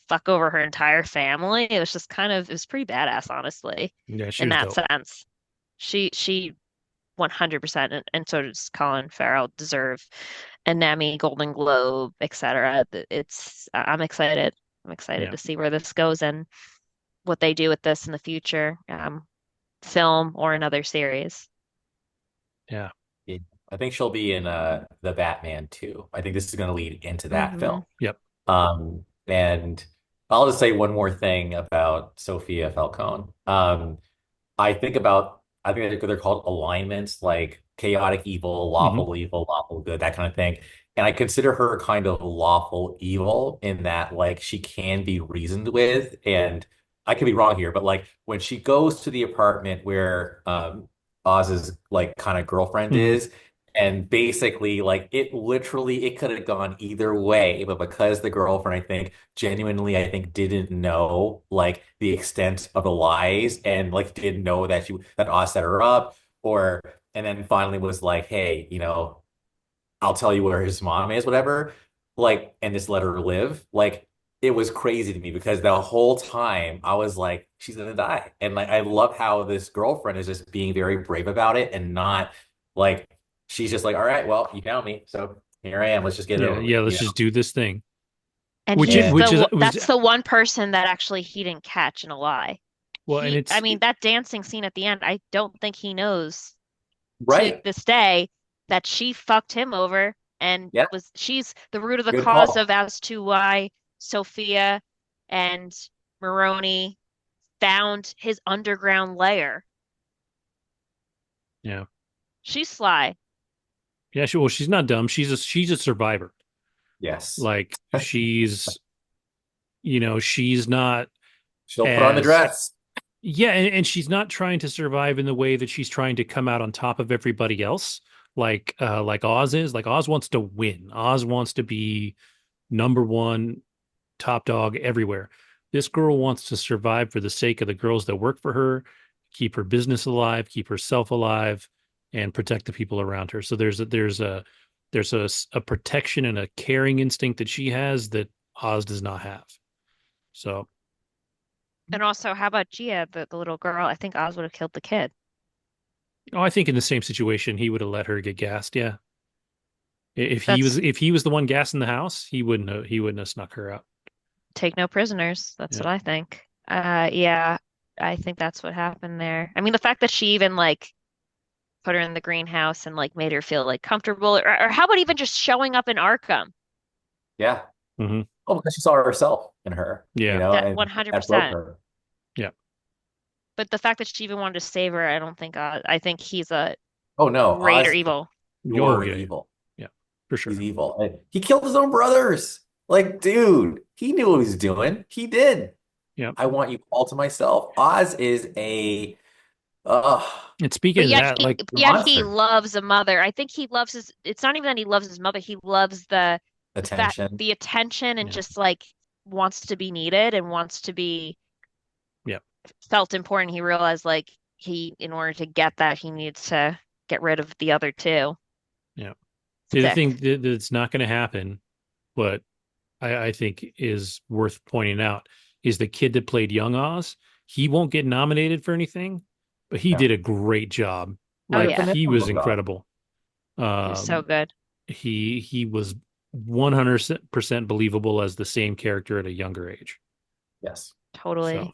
fuck over her entire family. It was just it was pretty badass, honestly,
Yeah, she
in
was
that
dope.
sense. She 100% and so does Colin Farrell deserve an Emmy, Golden Globe, etc. I'm excited. I'm excited
Yeah,
to see where this goes and what they do with this in the future. Film or another series.
yeah.
Yeah. I think she'll be in the Batman too. I think this is going to lead into that film.
Hmm.
Yep.
And I'll just say one more thing about Sophia Falcone. I think they're called alignments, like chaotic
Hmm.
evil, lawful good, that kind of thing. And I consider her kind of lawful evil in that like she can be reasoned with. And I could be wrong here, but like when she goes to the apartment where Oz's like kind of girlfriend
Hmm.
is, and basically like it could have gone either way, but because the girlfriend, I think, genuinely, I think, didn't know like the extent of the lies and like didn't know that Oz set her up, or and then finally was like, hey, I'll tell you where his mom is, whatever, like, and just let her live. Like, it was crazy to me because the whole time I was like, she's gonna die. And like I love how this girlfriend is just being very brave about it and not like she's just like, all right, well, you found me. So here I am. Let's just get it
Yeah,
over
yeah.
with,
Let's just do this thing.
And
Which it,
he's
And
which is was
that's the one person that actually he didn't catch in a lie.
well, and
I
it's
mean, that dancing scene at the end, I don't think he knows to
right.
this day that she fucked him over and
Yeah,
she's the root of the
good
cause of
call.
as to why Sophia and Maroney found his underground lair.
yeah,
She's sly.
yeah. She's not dumb. She's a survivor.
Yes.
Like, she's not
She'll put on the
as
dress.
yeah, and she's not trying to survive in the way that she's trying to come out on top of everybody else. Like Oz is. Like, Oz wants to win. Oz wants to be number one, top dog everywhere. This girl wants to survive for the sake of the girls that work for her, keep her business alive, keep herself alive, and protect the people around her. So there's a protection and a caring instinct that she has that Oz does not have. So,
And also, how about Gia, the little girl? I think Oz would have killed the kid.
oh, I think in the same situation he would have let her get gassed. Yeah,
That's
if he was the one gassing the house, he wouldn't have snuck her out.
take no prisoners. That's
Yeah.
what I think. Yeah, I think that's what happened there. I mean, the fact that she even like put her in the greenhouse and like made her feel like comfortable, or how about even just showing up in Arkham?
Yeah.
Hmm.
Oh, because she saw herself in her,
Yeah.
That
and that broke
100%.
her.
Yeah.
But the fact that she even wanted to save her, I think he's a
Oh no,
greater
Oz,
evil.
Oh
you're
yeah. Yeah.
evil.
Yeah. For
He's
sure.
evil. And he killed his own brothers. Like, dude, he knew what he was doing. He did.
Yeah.
I want you all to myself. Oz is a uh,
And
But
speaking of that, like,
yet he
monster.
loves a mother. I think he loves his, it's not even that he loves his mother. He loves
Attention.
the attention and
yeah,
just like wants to be needed and wants to be
yeah.
felt important. He realized like in order to get that, he needs to get rid of the other two.
Yeah. The other thing
Sick.
that's not going to happen, but I think is worth pointing out, is the kid that played Young Oz. He won't get nominated for anything, but he
Yeah.
did a great job.
Oh
Like
That's
yeah,
a
he was
Neflix off.
incredible.
he was so
Um,
good.
he was 100% believable as the same character at a younger age.
Yes,
So,
Totally.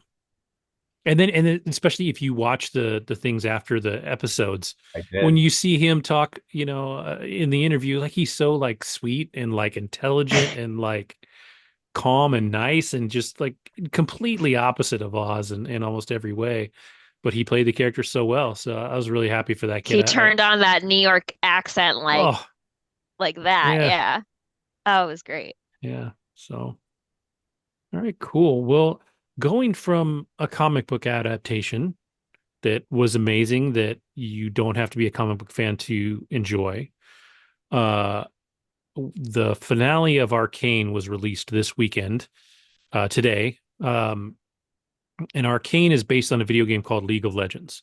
and then especially if you watch the things after the episodes,
I
when
did.
you see him talk, in the interview, like he's so like sweet and like intelligent and like calm and nice and just like completely opposite of Oz in almost every way. But he played the character so well, so I was really happy for that kid.
He turned on that New York accent
Oh
like that.
yeah,
Yeah. Oh, it was great.
yeah. So all right, cool. Well, going from a comic book adaptation that was amazing that you don't have to be a comic book fan to enjoy. Uh, the finale of Arcane was released this weekend, today. And Arcane is based on a video game called League of Legends,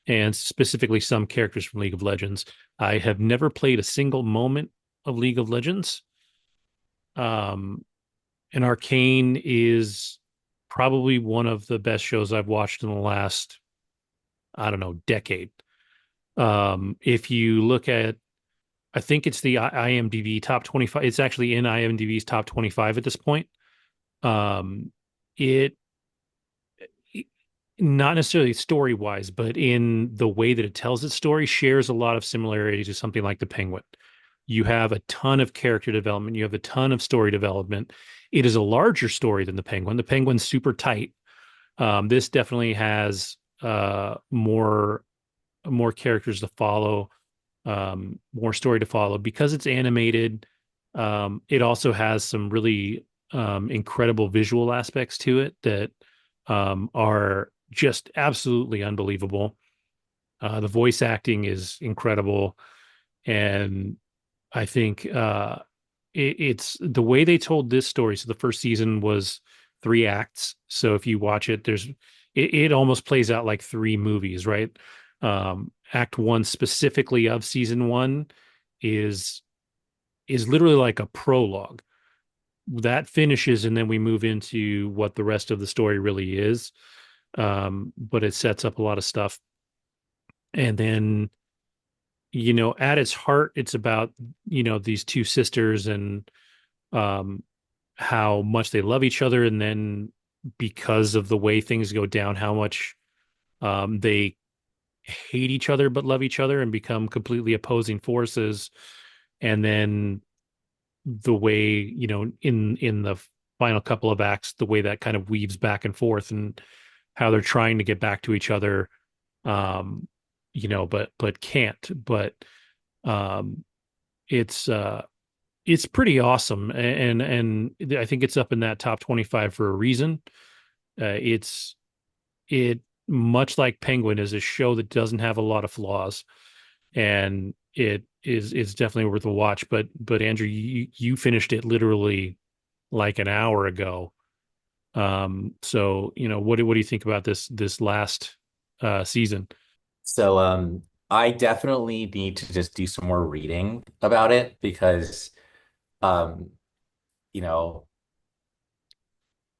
and specifically some characters from League of Legends. I have never played a single moment of League of Legends. Um, and Arcane is probably one of the best shows I've watched in the last, I don't know, decade. If you look at, I think it's the IMDb top 25. It's actually in IMDb's top 25 at this point. Um, it not necessarily story wise, but in the way that it tells its story, shares a lot of similarities to something like The Penguin. You have a ton of character development, you have a ton of story development. It is a larger story than The Penguin. The Penguin's super tight. This definitely has more characters to follow, more story to follow because it's animated. It also has some really incredible visual aspects to it that are just absolutely unbelievable. The voice acting is incredible, and I think it's the way they told this story. So the first season was three acts. So if you watch it, it almost plays out like three movies, right? Act one specifically of season one is is literally like a prologue that finishes, and then we move into what the rest of the story really is. But it sets up a lot of stuff, and then at its heart, it's about these two sisters and um, how much they love each other, and then because of the way things go down, how much they hate each other but love each other and become completely opposing forces. And then the way in the final couple of acts, the way that kind of weaves back and forth, and how they're trying to get back to each other, um, but can't. But um, it's it's pretty awesome, and I think it's up in that top 25 for a reason. It much like Penguin is a show that doesn't have a lot of flaws, and it's definitely worth a watch. But Andrew, you finished it literally like an hour ago. So what do you think about this last season?
So I definitely need to just do some more reading about it because um, you know,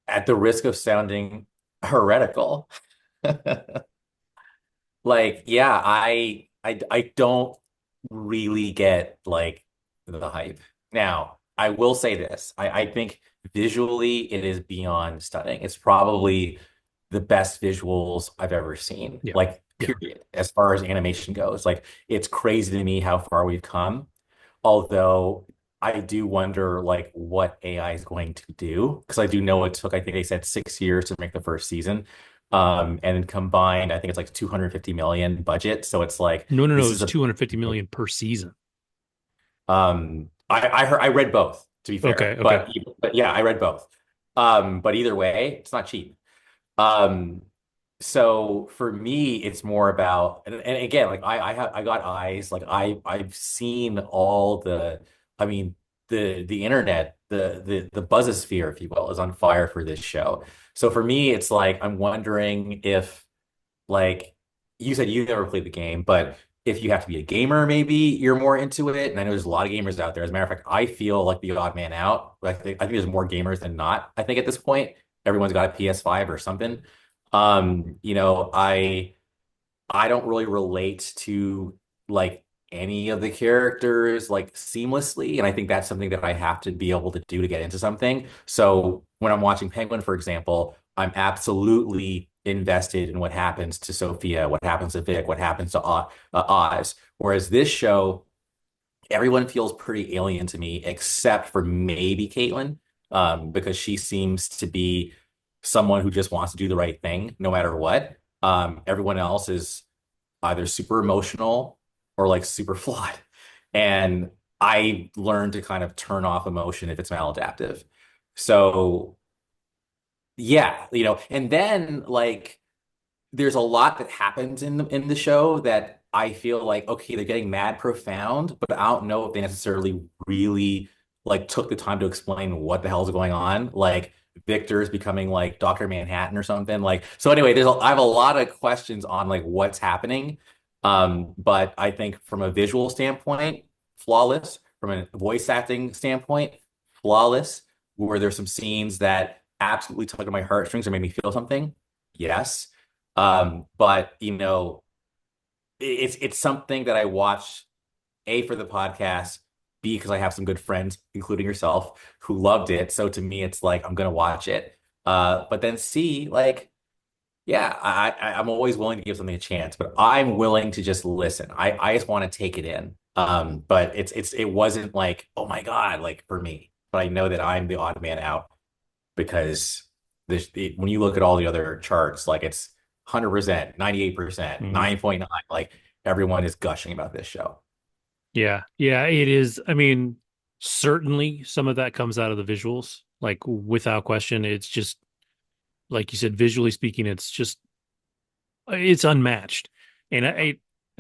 at the risk of sounding heretical, like, yeah, I don't really get like the hype. Now, I will say this. I think visually it is beyond stunning. It's probably the best visuals I've ever seen.
Yeah,
Like,
yeah.
period, as far as animation goes. Like, it's crazy to me how far we've come. Although I do wonder like what AI is going to do. Because I do know it took, I think they said 6 years to make the first season. And then combined, I think it's like 250 million budget. So it's like
No, no, no.
this is
It's
a
250 million per season.
I read both to be
Okay,
fair,
okay.
but yeah, I read both. But either way, it's not cheap. Um, so for me, it's more about and again, like I got eyes, like I've seen all the, I mean, the internet, the buzzosphere, if you will, is on fire for this show. So for me, it's like I'm wondering if, like, you said you never played the game, but if you have to be a gamer, maybe you're more into it. And I know there's a lot of gamers out there. As a matter of fact, I feel like the odd man out. I think there's more gamers than not. I think at this point, everyone's got a PS5 or something. I don't really relate to like any of the characters like seamlessly, and I think that's something that I have to be able to do to get into something. So when I'm watching Penguin, for example, I'm absolutely invested in what happens to Sophia, what happens to Vic, what happens to Oz. Whereas this show, everyone feels pretty alien to me, except for maybe Caitlin, because she seems to be someone who just wants to do the right thing no matter what. Everyone else is either super emotional or like super flawed. And I learned to kind of turn off emotion if it's maladaptive. So yeah, and then like there's a lot that happens in the show that I feel like, okay, they're getting mad profound, but I don't know if they necessarily really like took the time to explain what the hell is going on. Like Victor's becoming like Dr. Manhattan or something. Like, so anyway, I have a lot of questions on like what's happening. But I think from a visual standpoint, flawless. From a voice acting standpoint, flawless. Where there's some scenes that absolutely tugged at my heartstrings or made me feel something. Yes. But it's something that I watch A for the podcast, B because I have some good friends, including yourself, who loved it. So to me, it's like I'm gonna watch it. But then C, like, yeah, I'm always willing to give something a chance, but I'm willing to just listen. I just want to take it in. But it wasn't like, oh my God, like for me. But I know that I'm the odd man out because when you look at all the other charts, like it's 100%, 98%,
Mhm.
9.9, like everyone is gushing about this show.
Yeah, yeah, it is. I mean, certainly some of that comes out of the visuals, like without question. It's just like you said, visually speaking, it's unmatched. And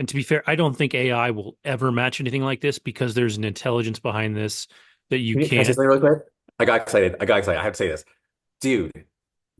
to be fair, I don't think AI will ever match anything like this because there's an intelligence behind this that you
Can I say
can't.
something really quick? I got excited. I got excited. I have to say this. Dude,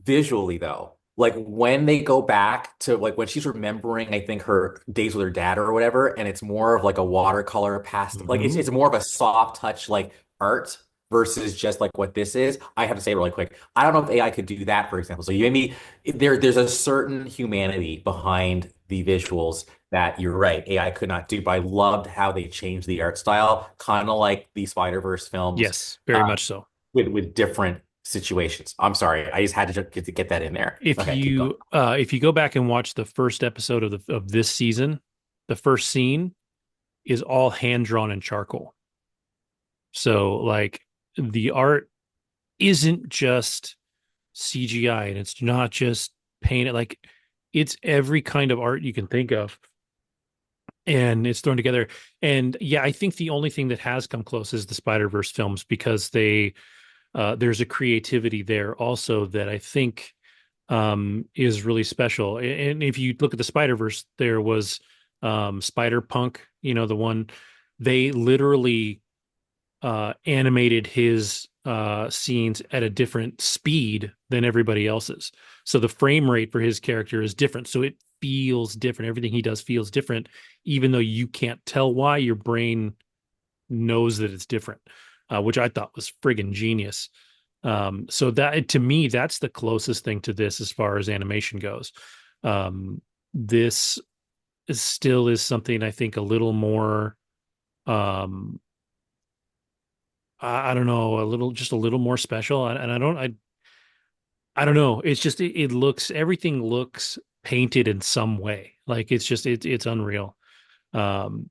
visually though, like when they go back to like when she's remembering, I think her days with her dad or whatever, and it's more of like a watercolor past, like it's
Mhm.
it's more of a soft touch like art versus just like what this is. I have to say really quick, I don't know if AI could do that, for example. So you made me there's a certain humanity behind the visuals that you're right, AI could not do, but I loved how they changed the art style, kind of like the Spider-Verse films,
Yes, very much so.
with different situations. I'm sorry, I just had to get that in there. Okay, keep going.
If you go back and watch the first episode of this season, the first scene is all hand drawn in charcoal. So like the art isn't just CGI and it's not just painted, like it's every kind of art you can think of and it's thrown together. And yeah, I think the only thing that has come close is the Spider-Verse films because there's a creativity there also that I think is really special. And if you look at the Spider-Verse, there was Spider-Punk, the one they literally animated his scenes at a different speed than everybody else's. So the frame rate for his character is different. So it feels different. Everything he does feels different, even though you can't tell why. Your brain knows that it's different, which I thought was friggin' genius. So that to me, that's the closest thing to this as far as animation goes. This still is something I think a little more um I don't know, just a little more special. And I don't know. It's just it looks everything looks painted in some way. Like it's unreal. Um,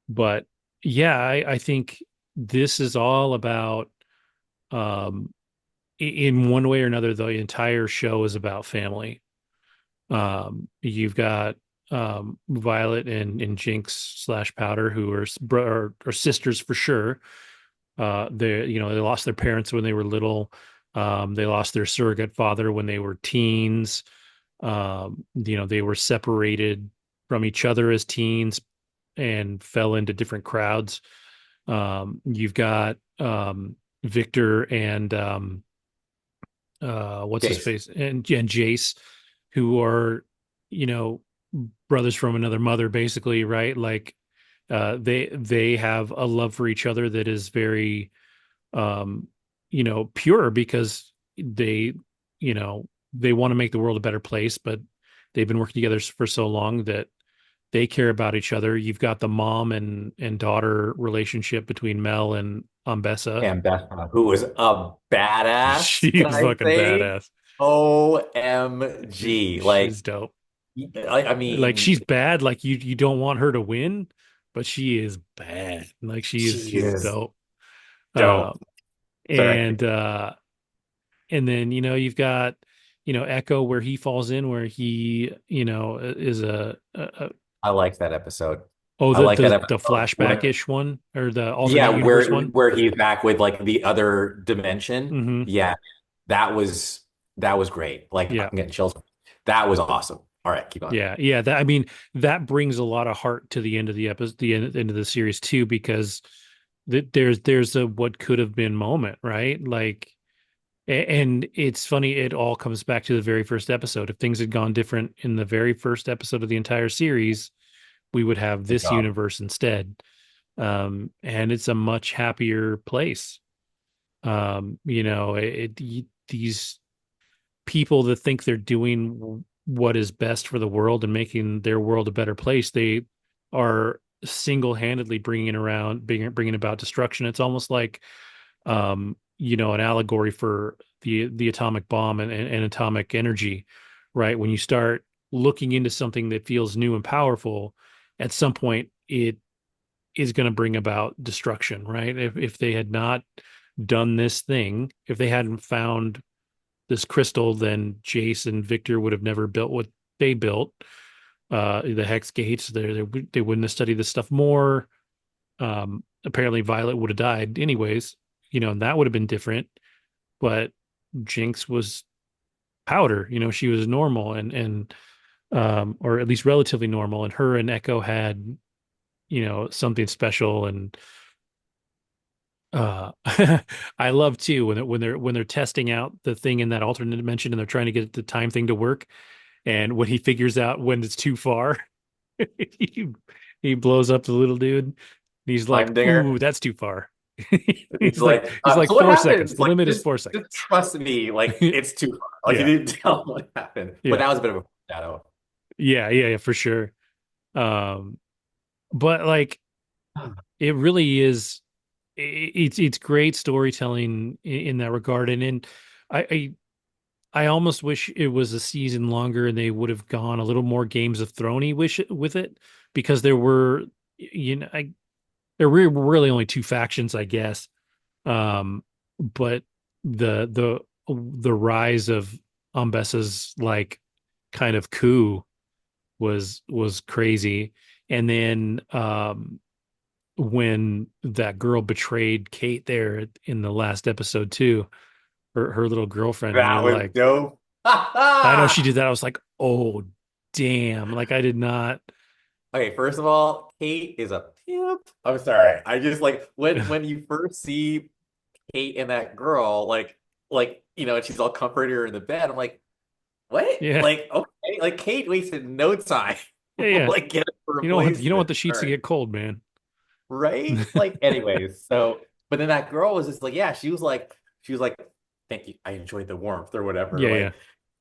but yeah, I think this is all about um in one way or another, the entire show is about family. You've got Violet and Jinx slash Powder, who are sisters for sure. They lost their parents when they were little. They lost their surrogate father when they were teens. They were separated from each other as teens and fell into different crowds. You've got Victor and what's his
Jace.
face and Jace, who are, you know, brothers from another mother, basically, right? Like they have a love for each other that is very um, pure because they, they want to make the world a better place, but they've been working together for so long that they care about each other. You've got the mom and daughter relationship between Mel and Ambessa.
And Beth, who was a badass, can
She's
I
fucking
say?
badass.
OMG.
She's dope.
I
Like
mean,
she's bad. Like you don't want her to win, but she is bad. Like
she
she's
is
dope. Uh,
dope. Sorry.
and and then you've got Echo where he falls in where he is a
I like that episode.
oh
I like that
the
episode.
flashback ish one or the
Yeah,
alternate universe one.
where he's back with like the other dimension.
Hmm.
Yeah, that was that was great. Like
Yeah.
I'm getting chills. That was awesome. All right, keep going.
Yeah, that I mean that brings a lot of heart to the end of the episode, end of the series too, because there's a what could have been moment, right? Like, and it's funny, it all comes back to the very first episode. If things had gone different in the very first episode of the entire series, we would have
Good
this
job.
universe instead. And it's a much happier place. These people that think they're doing what is best for the world and making their world a better place, they are single-handedly bringing about destruction. It's almost like an allegory for the atomic bomb and atomic energy, right? When you start looking into something that feels new and powerful, at some point it is going to bring about destruction, right? If they had not done this thing, if they hadn't found this crystal, then Jace and Victor would have never built what they built. The hex gates, they wouldn't have studied this stuff more. Apparently, Violet would have died anyways, and that would have been different. But Jinx was powder, she was normal and or at least relatively normal, and her and Echo had something special. And I love too when they're testing out the thing in that alternate dimension and they're trying to get the time thing to work. And when he figures out when it's too far, he, he blows up the little dude. He's like, "Ooh,
Dinger.
that's too far."
He's
He's like
so what
4 seconds.
happened?
The
Like,
limit is 4 seconds.
just trust me. Like, it's too far. Like, he
Yeah,
didn't tell him what happened. But
yeah,
that was a bit of a shadow.
yeah, for sure. Um, but like, it really is. It's great storytelling in that regard, and I I almost wish it was a season longer and they would have gone a little more Games of Thrones wish with it, because there were there were really only two factions, I guess. But the the rise of Umbessa's like kind of coup was crazy. And then when that girl betrayed Kate there in the last episode too, her little girlfriend, and you're
That was
like,
dope.
I know she did that. I was like, oh, damn. Like, I did not.
Okay, first of all, Kate is a pimp. I'm sorry. I just like when you first see Kate and that girl, and she's all comforting her in the bed. I'm like, what?
Yeah.
Like, okay, like Kate wasted no time,
Yeah. Yeah.
like getting a
You don't want
replacement.
the sheets
All
to
right,
get cold, man.
right? Like, anyways, but then that girl was just like, yeah, she was like, thank you, I enjoyed the warmth or whatever.
Yeah. Yeah.
Like,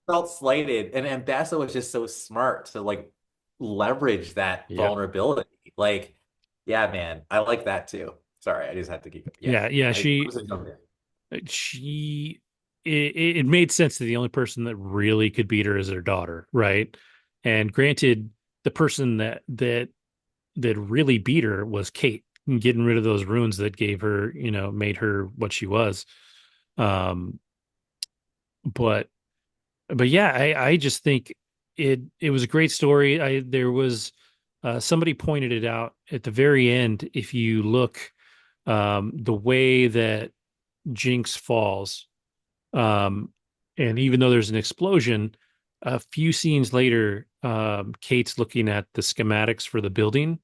felt slighted, and Bassa was just so smart to like leverage that
Yep.
vulnerability. Like, yeah, man, I like that too. Sorry, I just had to keep it. Yeah,
Yeah. Yeah.
I was just jumping in.
She, it made sense that the only person that really could beat her is her daughter. Right. And granted, the person that really beat her was Kate, getting rid of those runes that gave her, made her what she was. Um, but yeah, I just think it was a great story. There was somebody pointed it out at the very end. If you look, the way that Jinx falls, um, and even though there's an explosion, a few scenes later, Kate's looking at the schematics for the building,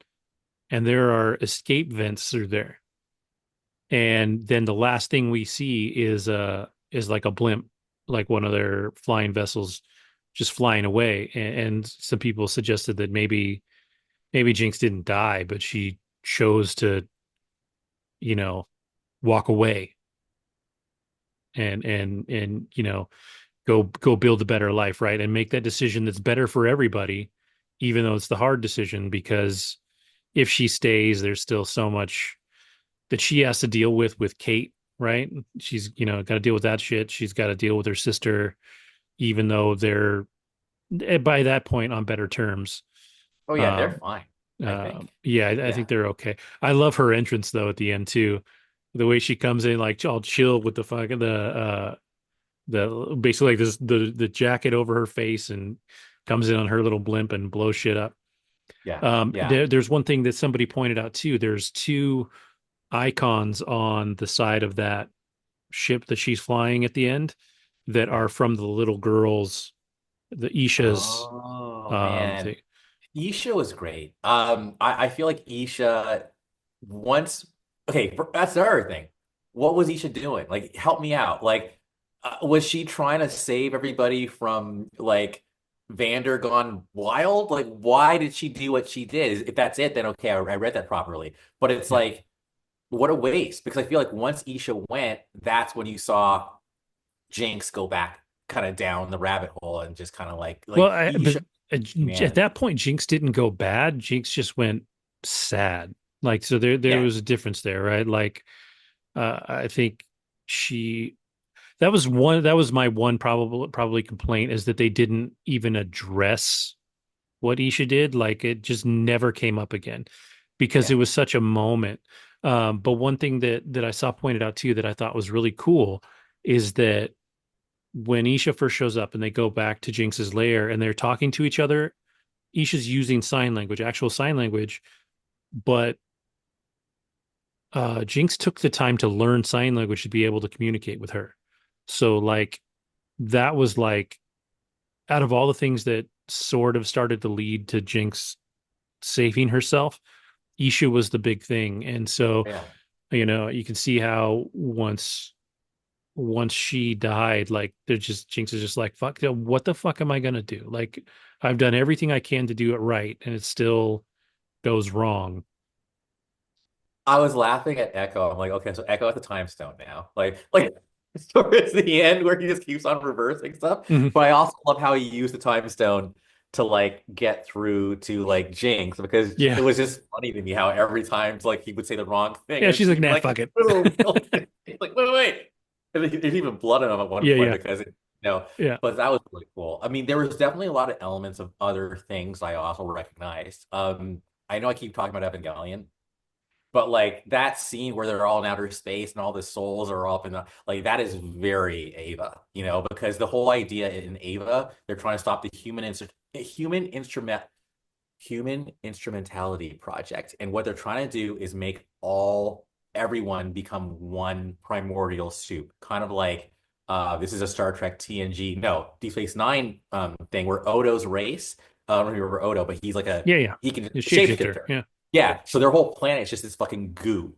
and there are escape vents through there. And then the last thing we see is like a blimp, like one of their flying vessels just flying away. And some people suggested that maybe Jinx didn't die, but she chose to, you know, walk away and go build a better life, right? And make that decision that's better for everybody, even though it's the hard decision, because if she stays, there's still so much that she has to deal with Kate, right? She's, got to deal with that shit. She's got to deal with her sister, even though they're by that point on better terms.
Oh yeah, they're
Um,
fine, I think.
yeah, I
Yeah.
think they're okay. I love her entrance though at the end too. The way she comes in, like all chill with the fucking the basically like this the jacket over her face and comes in on her little blimp and blows shit up.
Yeah. Yeah.
There's one thing that somebody pointed out too. There's two icons on the side of that ship that she's flying at the end that
Yeah.
are from the little girls, the Isha's
Oh man.
thing.
Isha was great. I feel like Isha once okay, that's the other thing. What was Isha doing? Like, help me out. Like, was she trying to save everybody from like Vander gone wild? Like, why did she do what she did? If that's it, then okay, I read that properly. But it's
Yeah.
like, what a waste. Because I feel like once Isha went, that's when you saw Jinx go back kind of down the rabbit hole and just kind of
Well, but
Isha
at
humanity.
that point, Jinx didn't go bad. Jinx just went sad. Like, so there
Yeah.
was a difference there, right? Like, I think she that was my one probably complaint is that they didn't even address what Isha did. Like, it just never came up again because it
Yeah.
was such a moment. But one thing that I saw pointed out too that I thought was really cool is that when Isha first shows up and they go back to Jinx's lair and they're talking to each other, Isha's using sign language, actual sign language, but Jinx took the time to learn sign language to be able to communicate with her. So like that was like out of all the things that sort of started to lead to Jinx saving herself, Isha was the big thing. And so,
Yeah.
you can see how once she died, like they're just Jinx is just like, fuck, what the fuck am I gonna do? Like I've done everything I can to do it right, and it still goes wrong.
I was laughing at Echo. I'm like, okay, so Echo at the time stone now. Like towards the end where he just keeps on reversing stuff.
Mhm.
But I also love how he used the time stone to like get through to like Jinx because it
Yeah.
was just funny to me how every time like he would say the wrong thing
Yeah,
and
she's like,
she'd be
nah,
like,
fuck it.
oh, he's like, wait. And there's even blood on him at one
Yeah,
point
yeah,
because no,
yeah.
but that was really cool. I mean, there was definitely a lot of elements of other things I also recognized. I know I keep talking about Evangelion, but like that scene where they're all in outer space and all the souls are up in the like that is very Ava, because the whole idea in Ava, they're trying to stop the human instrumentality project. And what they're trying to do is make everyone become one primordial soup, kind of like this is a Star Trek TNG, no, Deep Space Nine thing where Odo's race. I don't remember Odo, but he's like
Yeah, yeah.
he can
The shapeshifter.
shapeshifter.
Yeah.
Yeah, so their whole planet is just this fucking goo.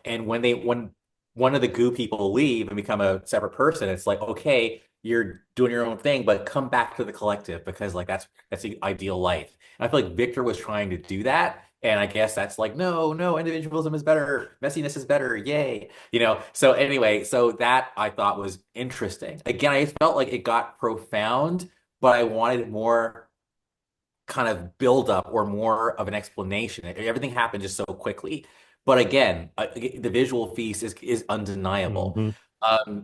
And when one of the goo people leave and become a separate person, it's like, okay, you're doing your own thing, but come back to the collective because like that's the ideal life. And I feel like Victor was trying to do that. And I guess that's like, no, no, individualism is better, messiness is better, yay. So anyway, so that I thought was interesting. Again, I felt like it got profound, but I wanted more kind of build up or more of an explanation. Everything happened just so quickly. But again, the visual feast is undeniable.
Hmm.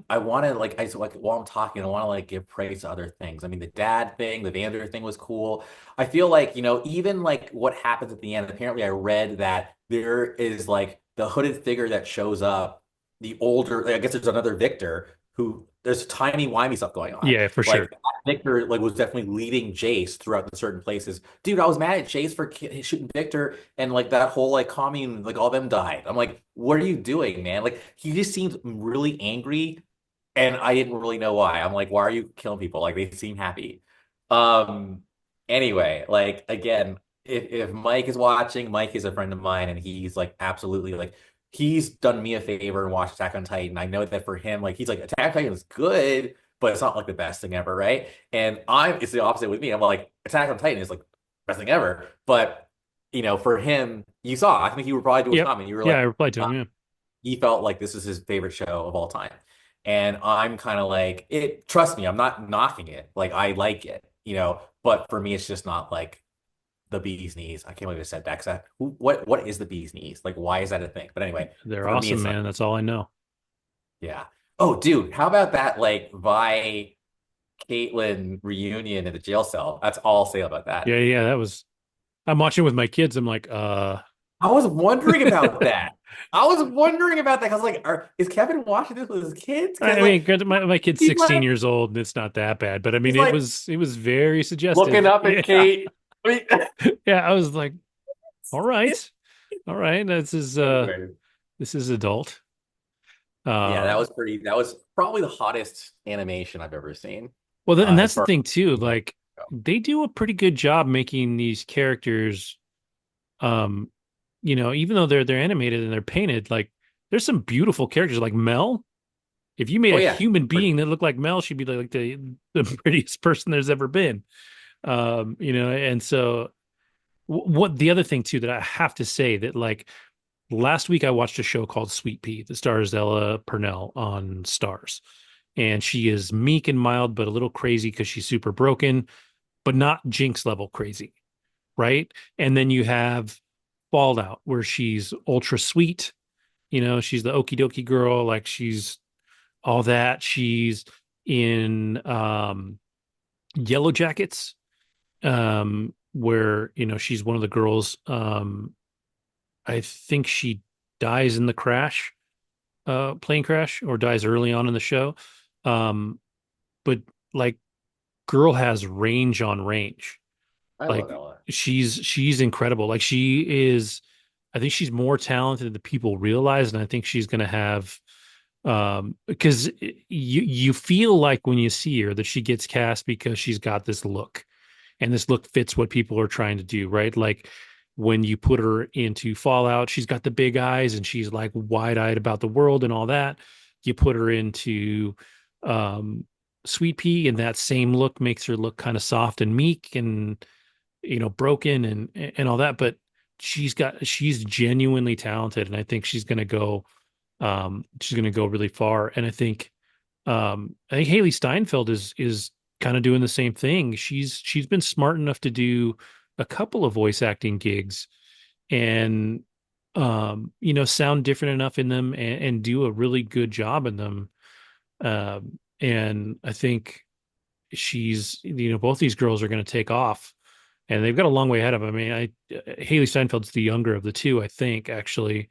I want to like while I'm talking, I want to like give praise to other things. I mean, the dad thing, the Vander thing was cool. I feel like, even like what happens at the end, apparently I read that there is like the hooded figure that shows up, the older, I guess there's another Victor who there's tiny wimey stuff going on.
Yeah, for
Like
sure.
Victor like was definitely leading Jace throughout the certain places. Dude, I was mad at Jace for shooting Victor and like that whole like commune, like all them died. I'm like, what are you doing, man? Like he just seemed really angry and I didn't really know why. I'm like, why are you killing people? Like they seem happy. Um anyway, like again, if Mike is watching, Mike is a friend of mine and he's like absolutely like he's done me a favor and watched Attack on Titan. I know that for him, like he's like Attack on Titan is good, but it's not like the best thing ever, right? And it's the opposite with me. I'm like Attack on Titan is like best thing ever, but for him, you saw. I think you were probably doing a
Yep.
comment. You were
Yeah,
like,
I replied to
uh,
him. Yeah.
he felt like this is his favorite show of all time, and I'm kind of like, it. Trust me, I'm not knocking it. Like I like it, but for me, it's just not like the bee's knees. I can't believe I said that. 'Cause what is the bee's knees? Like, why is that a thing? But anyway,
They're
for me,
awesome,
it's not.
man. That's all I know.
Yeah. Oh, dude, how about that? Like, Vi Caitlyn reunion in the jail cell. That's all I'll say about that.
Yeah, yeah, that was. I'm watching with my kids. I'm like,
I was wondering about that. I was wondering about that. I was like, is Kevin watching this with his kids? Because
I
like
mean, granted, my kid's
he's
16
like
years old, and it's not that bad. But I mean,
he's
it
like
was very
looking
suggestive.
up at
Yeah,
Kate. I mean,
yeah. I was like, all right, all right.
anyway,
This is adult.
yeah,
Um,
that was probably the hottest animation I've ever seen.
well, and
As
that's the
far
thing too.
as
Like, they do a pretty good job making these characters. Um, even though they're animated and they're painted, like there's some beautiful characters. Like Mel. If you made
oh
a
yeah,
human being that looked like Mel, she'd be like the prettiest person there's ever been. And so what the other thing too that I have to say that like last week I watched a show called Sweet Pea that stars Ella Purnell on Stars, and she is meek and mild but a little crazy because she's super broken, but not Jinx level crazy, right? And then you have Fallout where she's ultra sweet. She's the okie dokie girl, like she's all that. She's in Yellow Jackets, where she's one of the girls. I think she dies in the crash, plane crash, or dies early on in the show. Um, but like, girl has range on range.
I
Like,
love Ella.
she's incredible. Like, she is. I think she's more talented than people realize, and I think she's going to have because you feel like when you see her that she gets cast because she's got this look, and this look fits what people are trying to do, right? Like when you put her into Fallout, she's got the big eyes and she's like wide-eyed about the world and all that. You put her into um Sweet Pea, and that same look makes her look kind of soft and meek and broken and all that. But she's genuinely talented, and I think she's gonna go really far. And I think Haley Steinfeld is kind of doing the same thing. She's been smart enough to do a couple of voice acting gigs and sound different enough in them and do a really good job in them. And I think both these girls are going to take off, and they've got a long way ahead of them. I mean, Haley Steinfeld's the younger of the two, I think, actually.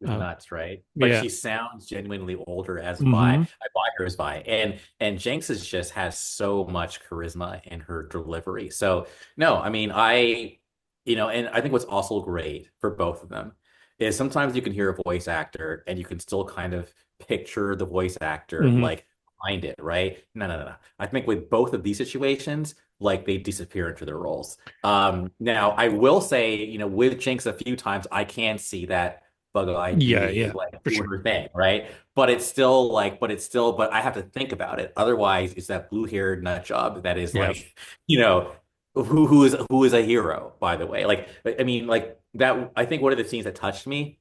Is
Uh,
nuts, right? But
yeah.
she sounds genuinely older as Vi.
Hmm.
I buy her as Vi, and Jinx is just has so much charisma in her delivery. So no, I mean and I think what's also great for both of them is sometimes you can hear a voice actor and you can still kind of picture the voice actor
Hmm.
like behind it, right? No, no, no, no. I think with both of these situations, like they disappear into their roles. Now I will say, with Jinx a few times, I can see that bug-eyed
Yeah,
bee
yeah,
like
for
doing
sure.
her thing, right? But I have to think about it. Otherwise, it's that blue-haired nut job that is
Yeah.
like, you know, who is a hero, by the way. Like, I mean, like that. I think one of the scenes that touched me,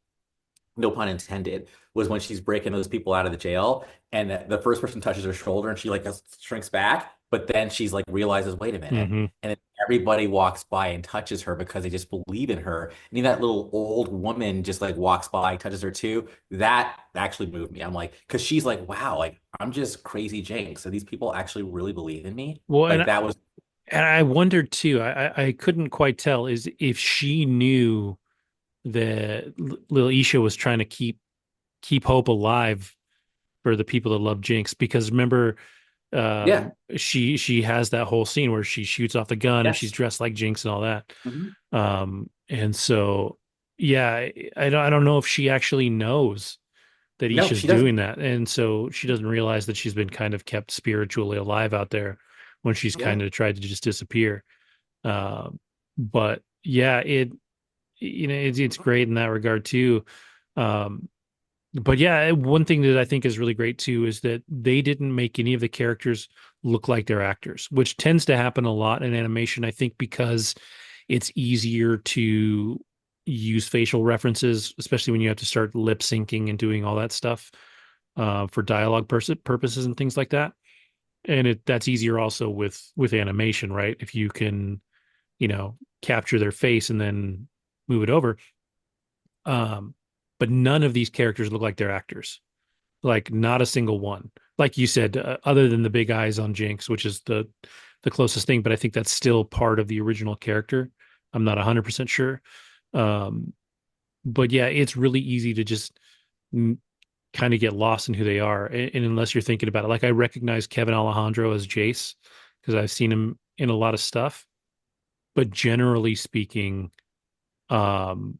no pun intended, was when she's breaking those people out of the jail, and the first person touches her shoulder, and she like shrinks back, but then she's like realizes, wait a minute,
Hmm.
and then everybody walks by and touches her because they just believe in her. And then that little old woman just like walks by, touches her too. That actually moved me. I'm like, because she's like, wow, like I'm just crazy Jane. So these people actually really believe in me.
Well,
Like that was,
and I wondered too. I couldn't quite tell is if she knew that little Isha was trying to keep hope alive for the people that love Jinx. Because remember,
yeah,
she has that whole scene where she shoots off the gun and she's
yes.
dressed like Jinx and all that.
Mhm.
And so yeah, I don't know if she actually knows that
No,
Isha's
she doesn't.
doing that, and so she doesn't realize that she's been kind of kept spiritually alive out there when she's
Yeah.
kind of tried to just disappear. Um, but yeah, it's great in that regard too. Um, but yeah, one thing that I think is really great too is that they didn't make any of the characters look like they're actors, which tends to happen a lot in animation, I think, because it's easier to use facial references, especially when you have to start lip syncing and doing all that stuff for dialogue purposes and things like that. And that's easier also with animation, right? If you can, capture their face and then move it over. Um, but none of these characters look like they're actors. Like not a single one. Like you said, other than the big eyes on Jinx, which is the closest thing, but I think that's still part of the original character. I'm not 100% sure. Um, but yeah, it's really easy to just kind of get lost in who they are. And unless you're thinking about it, like I recognize Kevin Alejandro as Jace because I've seen him in a lot of stuff. But generally speaking, um,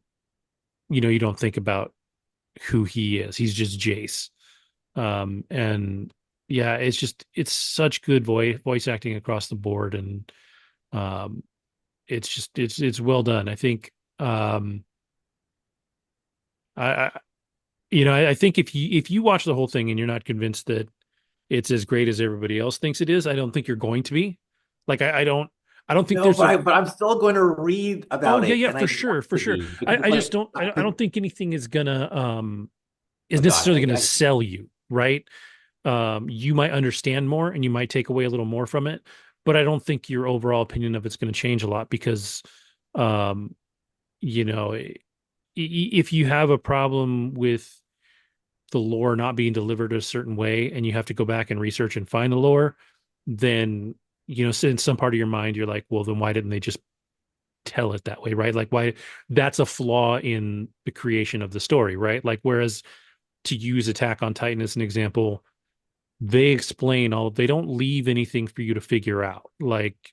you don't think about who he is. He's just Jace. And yeah, it's such good voice acting across the board, and um, it's well done. I think I I think if you watch the whole thing and you're not convinced that it's as great as everybody else thinks it is, I don't think you're going to be. Like I don't think
No,
there's
but
a
I'm still going to read
oh
about
yeah,
it,
yeah,
and I
for sure,
want
for
to
sure.
be because
I
it's
just
like,
don't think anything is
oh God,
necessarily going to sell you, right? You might understand more and you might take away a little more from it, but I don't think your overall opinion of it's going to change a lot because, um, you know, if you have a problem with the lore not being delivered a certain way and you have to go back and research and find the lore, then, so in some part of your mind, you're like, well, then why didn't they just tell it that way, right? Like, why that's a flaw in the creation of the story, right? Like, whereas to use Attack on Titan as an example, they explain they don't leave anything for you to figure out. Like,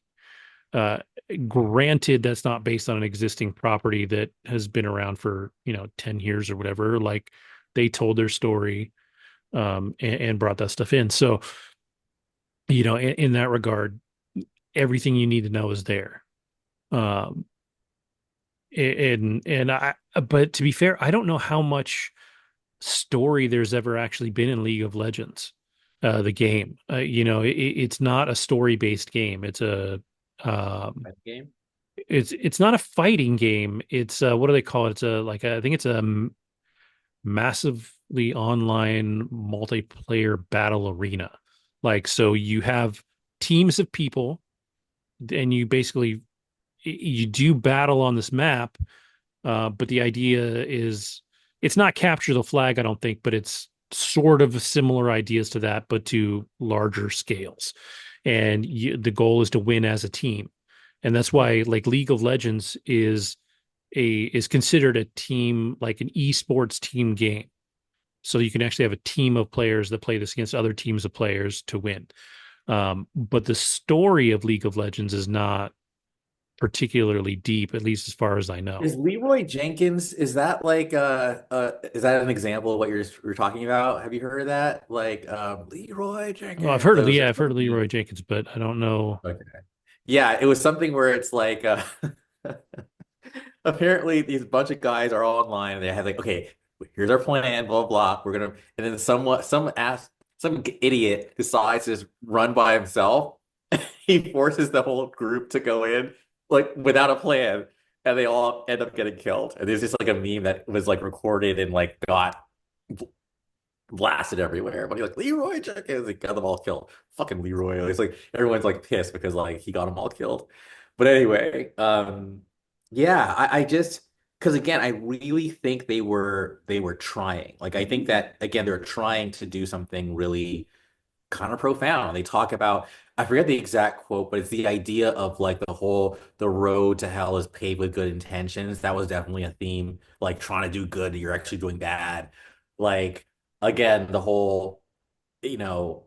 uh, granted, that's not based on an existing property that has been around for, 10 years or whatever. Like, they told their story, and brought that stuff in. So, in that regard, everything you need to know is there. Um, but to be fair, I don't know how much story there's ever actually been in League of Legends, the game. It's not a story based game. Um,
game.
it's not a fighting game. It's what do they call it? It's I think it's a massively online multiplayer battle arena. Like, so you have teams of people, and you do battle on this map. But the idea is it's not capture the flag, I don't think, but it's sort of similar ideas to that, but to larger scales. And the goal is to win as a team. And that's why like League of Legends is considered a team, like an esports team game. So you can actually have a team of players that play this against other teams of players to win. But the story of League of Legends is not particularly deep, at least as far as I know.
Is Leroy Jenkins, is that like is that an example of what you're talking about? Have you heard of that? Like Leroy
Well, I've
Jenkins.
heard
That
of
was
yeah,
just
I've heard of Leroy
something.
Jenkins, but I don't know.
Okay. Yeah, it was something where it's like apparently these bunch of guys are all online and they have like, okay, here's our plan, blah blah. We're gonna and then some idiot decides to just run by himself. He forces the whole group to go in like without a plan, and they all end up getting killed. And there's just like a meme that was like recorded and like got blasted everywhere. But he's like, Leroy Jenkins, he got them all killed. Fucking Leroy. It's like everyone's like pissed because like he got them all killed. But anyway, yeah, I just because again, I really think they were trying. Like I think that again, they're trying to do something really kind of profound. They talk about, I forget the exact quote, but it's the idea of like the road to hell is paved with good intentions. That was definitely a theme, like trying to do good, you're actually doing bad. Like again, the whole, you know,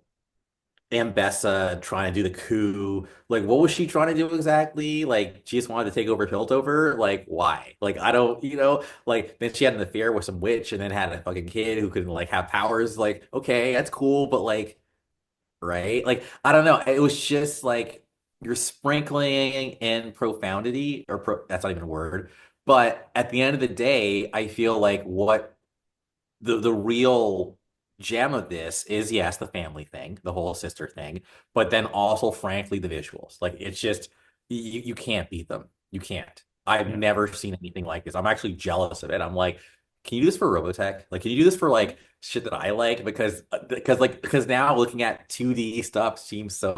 Ambessa trying to do the coup. Like, what was she trying to do exactly? Like, she just wanted to take over Piltover? Like, why? Like, I don't, like, then she had an affair with some witch and then had a fucking kid who could, like, have powers. Like, okay, that's cool, but, like, right? Like, I don't know. It was just like you're sprinkling in profundity, or that's not even a word. But at the end of the day, I feel like what the real gem of this is, yes, the family thing, the whole sister thing, but then also, frankly, the visuals. Like, it's just, you can't beat them. You can't. I've
Yeah.
never seen anything like this. I'm actually jealous of it. I'm like, can you do this for Robotech? Like, can you do this for like shit that I like? Because now looking at 2D stuff seems so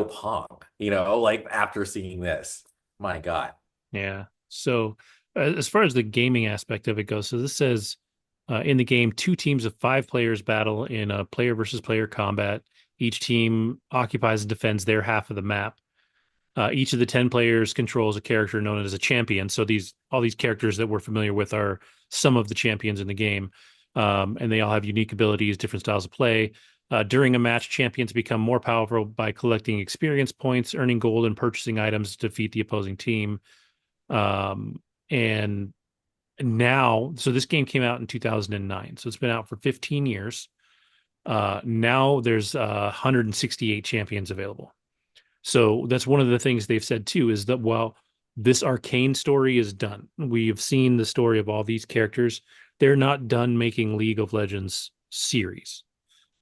punk, like after seeing this. My God.
Yeah. So, as far as the gaming aspect of it goes, so this says in the game, two teams of five players battle in a player versus player combat. Each team occupies and defends their half of the map. Each of the 10 players controls a character known as a champion. So all these characters that we're familiar with are some of the champions in the game. And they all have unique abilities, different styles of play. During a match, champions become more powerful by collecting experience points, earning gold, and purchasing items to defeat the opposing team. And now, so this game came out in 2009. So it's been out for 15 years. Now there's 168 champions available. So that's one of the things they've said too, is that while this Arcane story is done, we have seen the story of all these characters. They're not done making League of Legends series.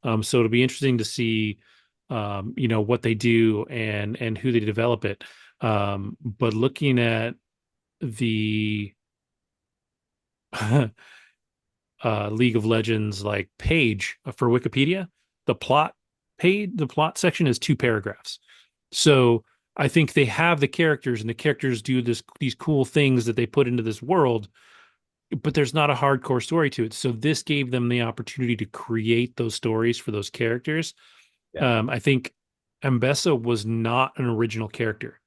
So it'll be interesting to see, what they do and who they develop it. But looking at the League of Legends like page for Wikipedia, the plot section is two paragraphs. So I think they have the characters and the characters do these cool things that they put into this world, but there's not a hardcore story to it. So this gave them the opportunity to create those stories for those characters.
Yeah.
I think Ambessa was not an original character.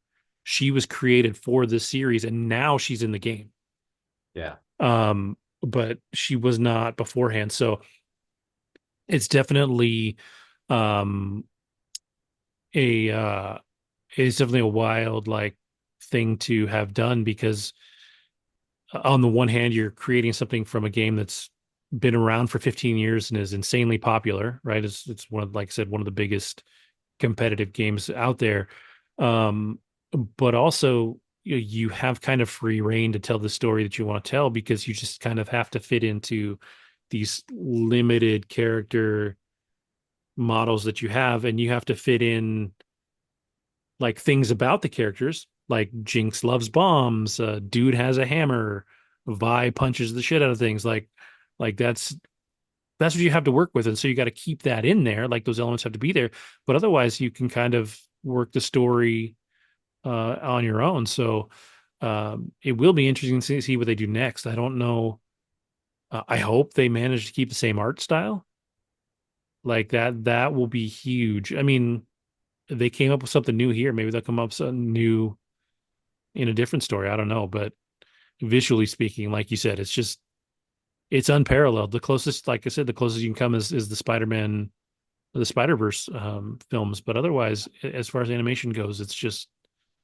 She was created for this series and now she's in the game.
Yeah.
But she was not beforehand. So it's definitely um a it's definitely a wild like thing to have done because on the one hand you're creating something from a game that's been around for 15 years and is insanely popular, right? It's one of, like I said, one of the biggest competitive games out there. Um, but also you have kind of free reign to tell the story that you want to tell because you just kind of have to fit into these limited character models that you have, and you have to fit in like things about the characters, like Jinx loves bombs, dude has a hammer, Vi punches the shit out of things. Like that's what you have to work with, and so you got to keep that in there. Like those elements have to be there, but otherwise you can kind of work the story on your own. So it will be interesting to see what they do next. I don't know. I hope they manage to keep the same art style. Like that will be huge. I mean, they came up with something new here. Maybe they'll come up with something new in a different story. I don't know, but visually speaking, like you said, it's unparalleled. The closest, like I said, the closest you can come is the Spider-Man, the Spider-Verse films. But otherwise, as far as animation goes, it's just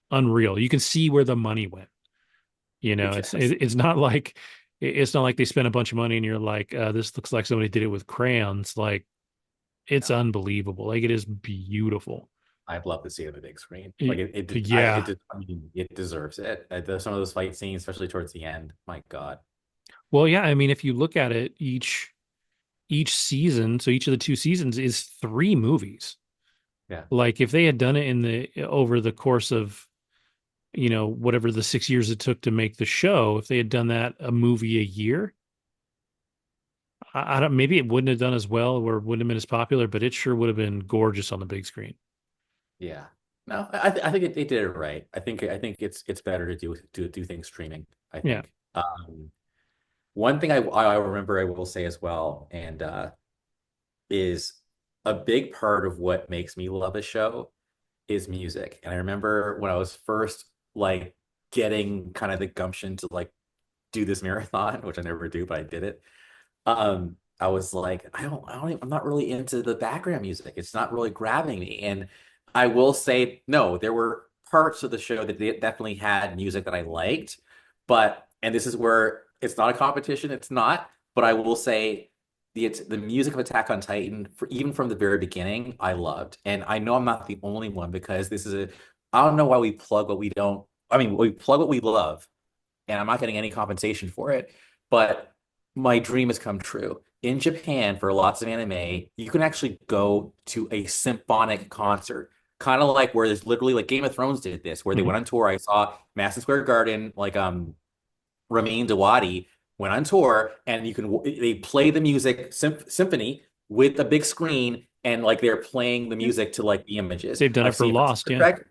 unreal. You can see where the money went.
Yes.
It's not like they spent a bunch of money and you're like, this looks like somebody did it with crayons. Like it's
No.
unbelievable. Like it is beautiful.
I'd love to see it on the big screen. Like
It-
it
yeah.
I mean, it deserves it. Some of those fight scenes, especially towards the end. My God.
Well, yeah. I mean, if you look at it, each season, so each of the two seasons is three movies.
Yeah.
Like if they had done it in the over the course of whatever the 6 years it took to make the show, if they had done that a movie a year, I don't, maybe it wouldn't have done as well or wouldn't have been as popular, but it sure would have been gorgeous on the big screen.
Yeah. No, I think they did it right. I think it's better to do things streaming, I
Yeah.
think. One thing I remember I will say as well, and is a big part of what makes me love a show is music. And I remember when I was first like getting kind of the gumption to like do this marathon, which I never do, but I did it. I was like, I'm not really into the background music. It's not really grabbing me. And I will say, no, there were parts of the show that they definitely had music that I liked, and this is where it's not a competition. It's not, but I will say the music of Attack on Titan, even from the very beginning, I loved. And I know I'm not the only one because I don't know why we plug what we don't, I mean, we plug what we love, and I'm not getting any compensation for it. But my dream has come true. In Japan, for lots of anime, you can actually go to a symphonic concert, kind of like where there's literally like Game of Thrones did this, where they
Mhm.
went on tour. I saw Madison Square Garden, like Ramin Djawadi went on tour, and they play the music symphony with a big screen, and like they're playing the
Yeah.
music to like the images.
They've done it
I've
for
seen it for
Lost.
Star
Yeah.
Trek.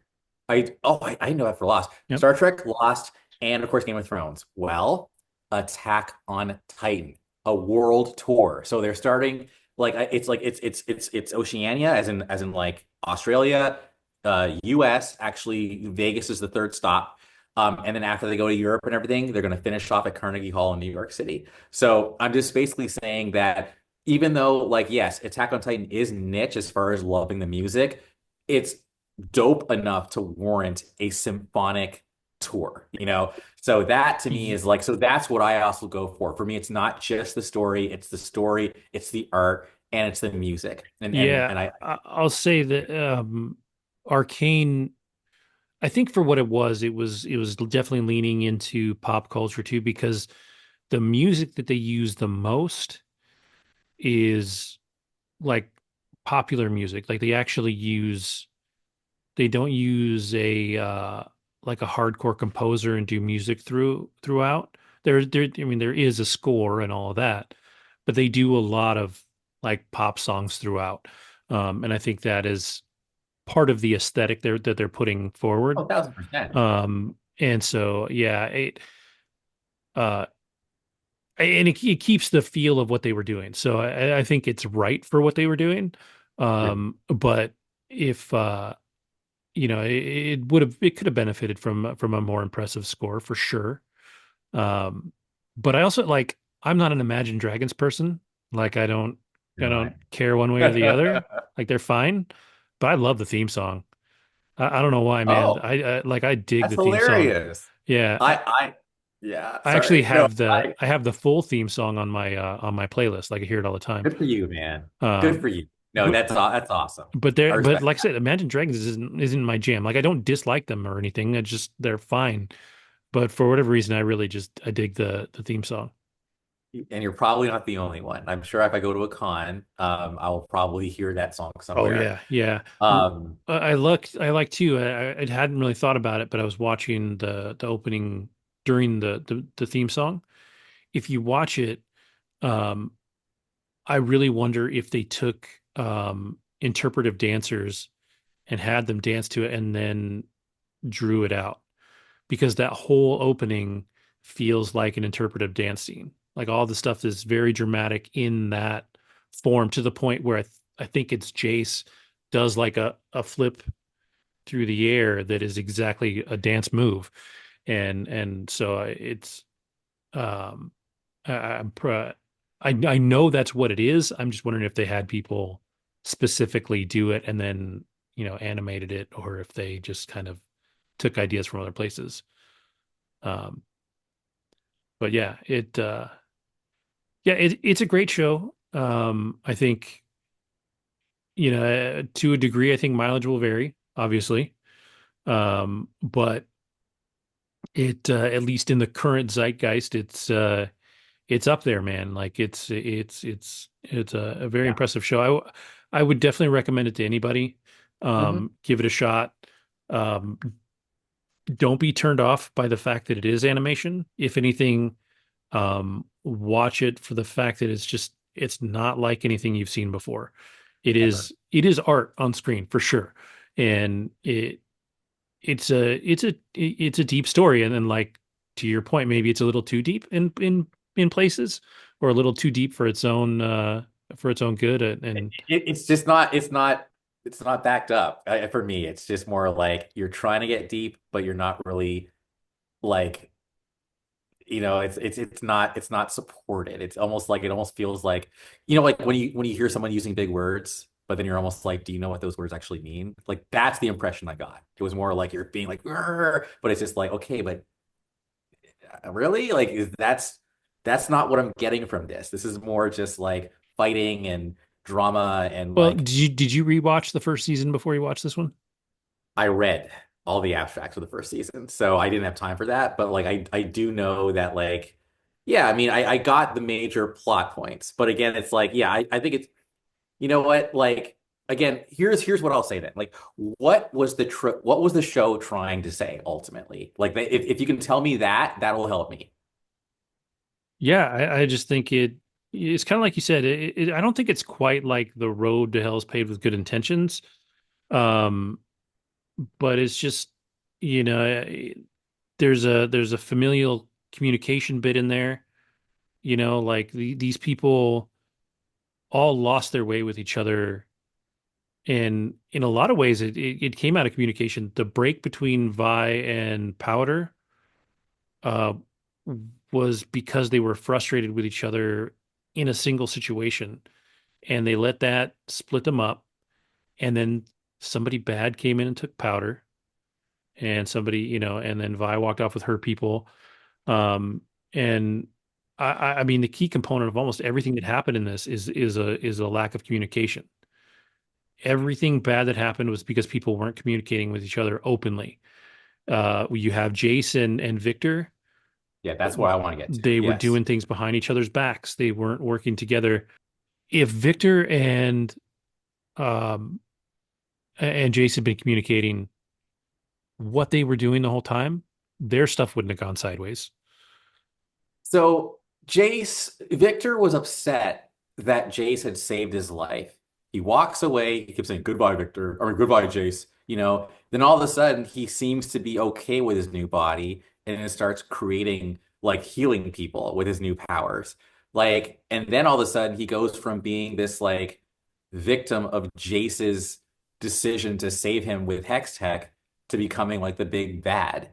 I know that for Lost,
Yep.
Star Trek, Lost, and of course Game of Thrones. Well, Attack on Titan, a world tour. So they're starting like it's Oceania, as in like Australia, US. Actually, Vegas is the third stop. And then after they go to Europe and everything, they're going to finish off at Carnegie Hall in New York City. So I'm just basically saying that even though, like, yes, Attack on Titan is niche as far as loving the music, it's dope enough to warrant a symphonic tour, you know? So that to me
Y-
is like, so that's what I also go for. For me, it's not just the story, it's the art, and it's the music.
Yeah.
And I
I'll say that Arcane, I think for what it was definitely leaning into pop culture too, because the music that they use the most is like popular music. Like they don't use a like a hardcore composer and do music throughout. I mean there is a score and all of that, but they do a lot of like pop songs throughout. And I think that is part of the aesthetic that they're putting forward.
1,000%.
And so yeah, uh and it keeps the feel of what they were doing. So I think it's right for what they were doing. But if it could have benefited from a more impressive score for sure. Um, but I also like I'm not an Imagine Dragons person. Like
You're
I
not.
don't care one way or the other. Like they're fine, but I love the theme song. I don't know why, man.
Oh,
I dig
that's
the theme song.
hilarious.
Yeah,
Yeah,
I actually
sorry. No,
I have the full theme song on my playlist. Like I hear it all the time.
good for you, man. Good
Um,
for you. No,
but
that's awesome. I
but
respect
like I said, Imagine Dragons isn't my jam. Like I don't dislike them or anything. It's just they're fine. But for whatever reason, I really just I dig the theme song.
that. And you're probably not the only one. I'm sure if I go to a con, I will probably hear that song
Oh
somewhere.
yeah, yeah.
Um,
I like too. I hadn't really thought about it, but I was watching the opening during the theme song. If you watch it, um, I really wonder if they took interpretive dancers and had them dance to it and then drew it out because that whole opening feels like an interpretive dance scene. Like all the stuff is very dramatic in that form to the point where I think it's Jace does like a flip through the air that is exactly a dance move. And so it's um I'm I know that's what it is. I'm just wondering if they had people specifically do it and then, animated it or if they just kind of took ideas from other places. Um, but yeah, it's a great show. I think, to a degree, I think mileage will vary, obviously. But at least in the current zeitgeist, it's up there, man. Like it's a very
yeah.
impressive show. I would definitely recommend it to anybody.
Hmm.
Give it a shot. Um, don't be turned off by the fact that it is animation. If anything, watch it for the fact that it's not like anything you've seen before.
Ever.
It is art on screen for sure, and it's a deep story. And then like to your point, maybe it's a little too deep in places, or a little too deep for its own good. And
It's just not. It's not backed up. For me, it's just more like you're trying to get deep, but you're not really like it's not supported. It's almost like it almost feels like like when you hear someone using big words, but then you're almost like, do you know what those words actually mean? Like that's the impression I got. It was more like you're being like, "Grr," but it's just like, okay, but really, like that's not what I'm getting from this. This is more just like fighting and drama and
well,
like
did you rewatch the first season before you watched this one?
I read all the abstracts for the first season, so I didn't have time for that. But like I do know that like Yeah, I mean, I got the major plot points, but again, it's like, yeah, I think it's, you know what, like, again, here's what I'll say then. Like, what was the show trying to say ultimately? Like, if you can tell me that, that'll help me.
Yeah, I just think it's kind of like you said. I don't think it's quite like the road to hell is paved with good intentions. Um, but it's just, you know, there's a familial communication bit in there. Like these people all lost their way with each other, and in a lot of ways, it came out of communication. The break between Vi and Powder uh, was because they were frustrated with each other in a single situation, and they let that split them up. And then somebody bad came in and took Powder, and somebody, and then Vi walked off with her people. Um, and I mean, the key component of almost everything that happened in this is a lack of communication. Everything bad that happened was because people weren't communicating with each other openly. You have Jason and Victor.
Yeah, that's what I want to get to.
They were
Yes.
doing things behind each other's backs. They weren't working together. If Victor um and Jason had been communicating what they were doing the whole time, their stuff wouldn't have gone sideways.
So Victor was upset that Jace had saved his life. He walks away. He keeps saying, "Goodbye, Victor," or "Goodbye, Jace." Then all of a sudden he seems to be okay with his new body and it starts creating like healing people with his new powers. Like, and then all of a sudden he goes from being this like victim of Jace's decision to save him with Hex Tech to becoming like the big bad.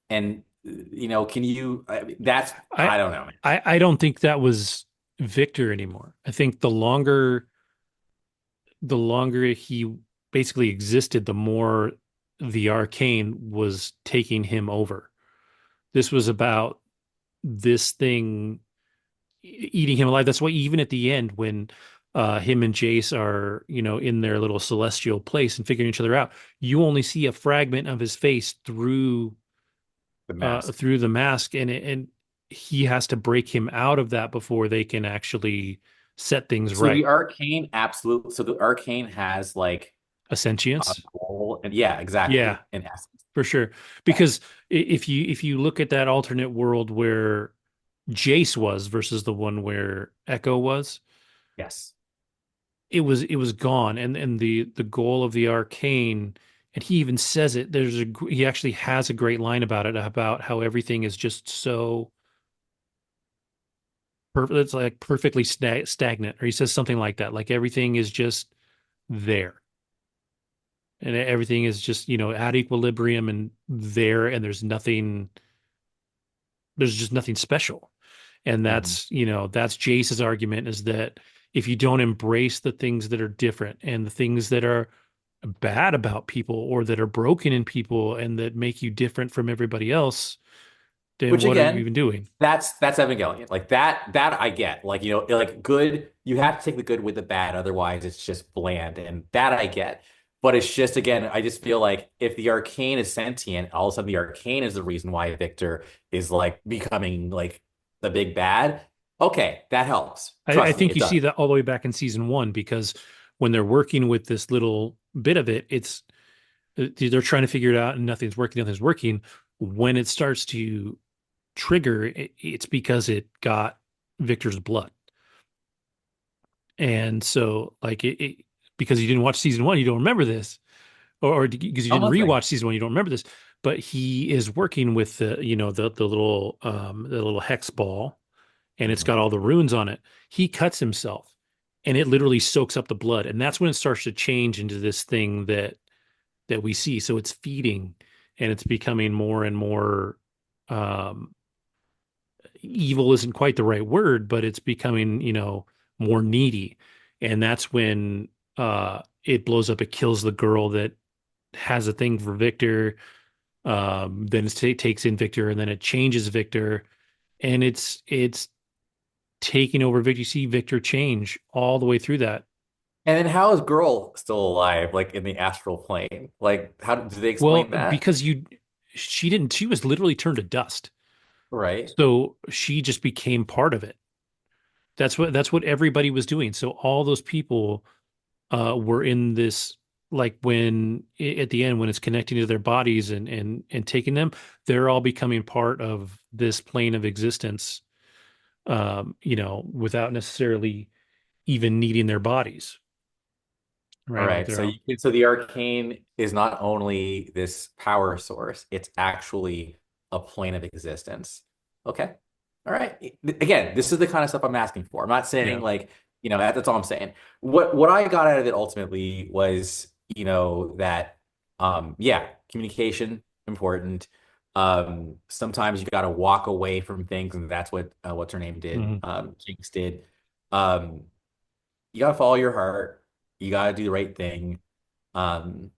And can you, I mean,
I
I don't know, man.
I don't think that was Victor anymore. I think the longer he basically existed, the more the arcane was taking him over. This was about this thing eating him alive. That's why even at the end, when him and Jace are, in their little celestial place and figuring each other out, you only see a fragment of his face
The mask.
through the mask, and he has to break him out of that before they can actually set things right.
So the arcane has like
A
a
sentience.
goal, and yeah,
Yeah,
exactly. In essence,
for sure.
yes,
Because if you look at that alternate world where Jace was versus the one where Echo was,
yes.
it was gone. And the goal of the arcane, and he even says it. He actually has a great line about it, about how everything is just so perfect. It's like perfectly stagnant, or he says something like that. Like everything is just there, and everything is just at equilibrium and there, and there's just nothing special. And
Mhm.
that's Jace's argument, is that if you don't embrace the things that are different and the things that are bad about people or that are broken in people and that make you different from everybody else, then
Which
what are you
again,
even doing?
that's Evangelion. Like that I get. Like, like good, you have to take the good with the bad, otherwise it's just bland. And that I get. But it's just again, I just feel like if the arcane is sentient, all of a sudden the arcane is the reason why Victor is like becoming like the big bad. Okay, that helps.
I
Trust me,
think
it
you see
does.
that all the way back in season one, because when they're working with this little bit of it, they're trying to figure it out and nothing's working, nothing's working. When it starts to trigger, it's because it got Victor's blood. And so, like, because you didn't watch season one, you don't remember this, or because you
One
didn't
more thing.
rewatch season one, you don't remember this. But he is working with the little hex ball, and it's
Mhm.
got all the runes on it. He cuts himself, and it literally soaks up the blood, and that's when it starts to change into this thing that we see. So it's feeding, and it's becoming more and more. Um, Evil isn't quite the right word, but it's becoming, more needy. And that's when it blows up. It kills the girl that has a thing for Victor. Then it takes in Victor, and then it changes Victor, and it's taking over Victor. You see Victor change all the way through that.
And then how is Girl still alive, like in the astral plane? Like, how did they
Well,
explain that?
because she didn't. She was literally turned to dust.
Right.
So she just became part of it. That's what everybody was doing. So all those people were in this, like when at the end when it's connecting to their bodies and taking them, they're all becoming part of this plane of existence, without necessarily even needing their bodies,
All
right? Like
right.
they're all,
So the arcane is not only this power source, it's actually a plane of existence. Okay. All right. Again, this is the kind of stuff I'm asking for. I'm not saying
yeah.
like, that's all I'm saying. What I got out of it ultimately was, that yeah, communication important. Sometimes you got to walk away from things, and that's what what's her name did.
Mhm.
Jinx did. Um, you got to follow your heart. You got to do the right thing. Um,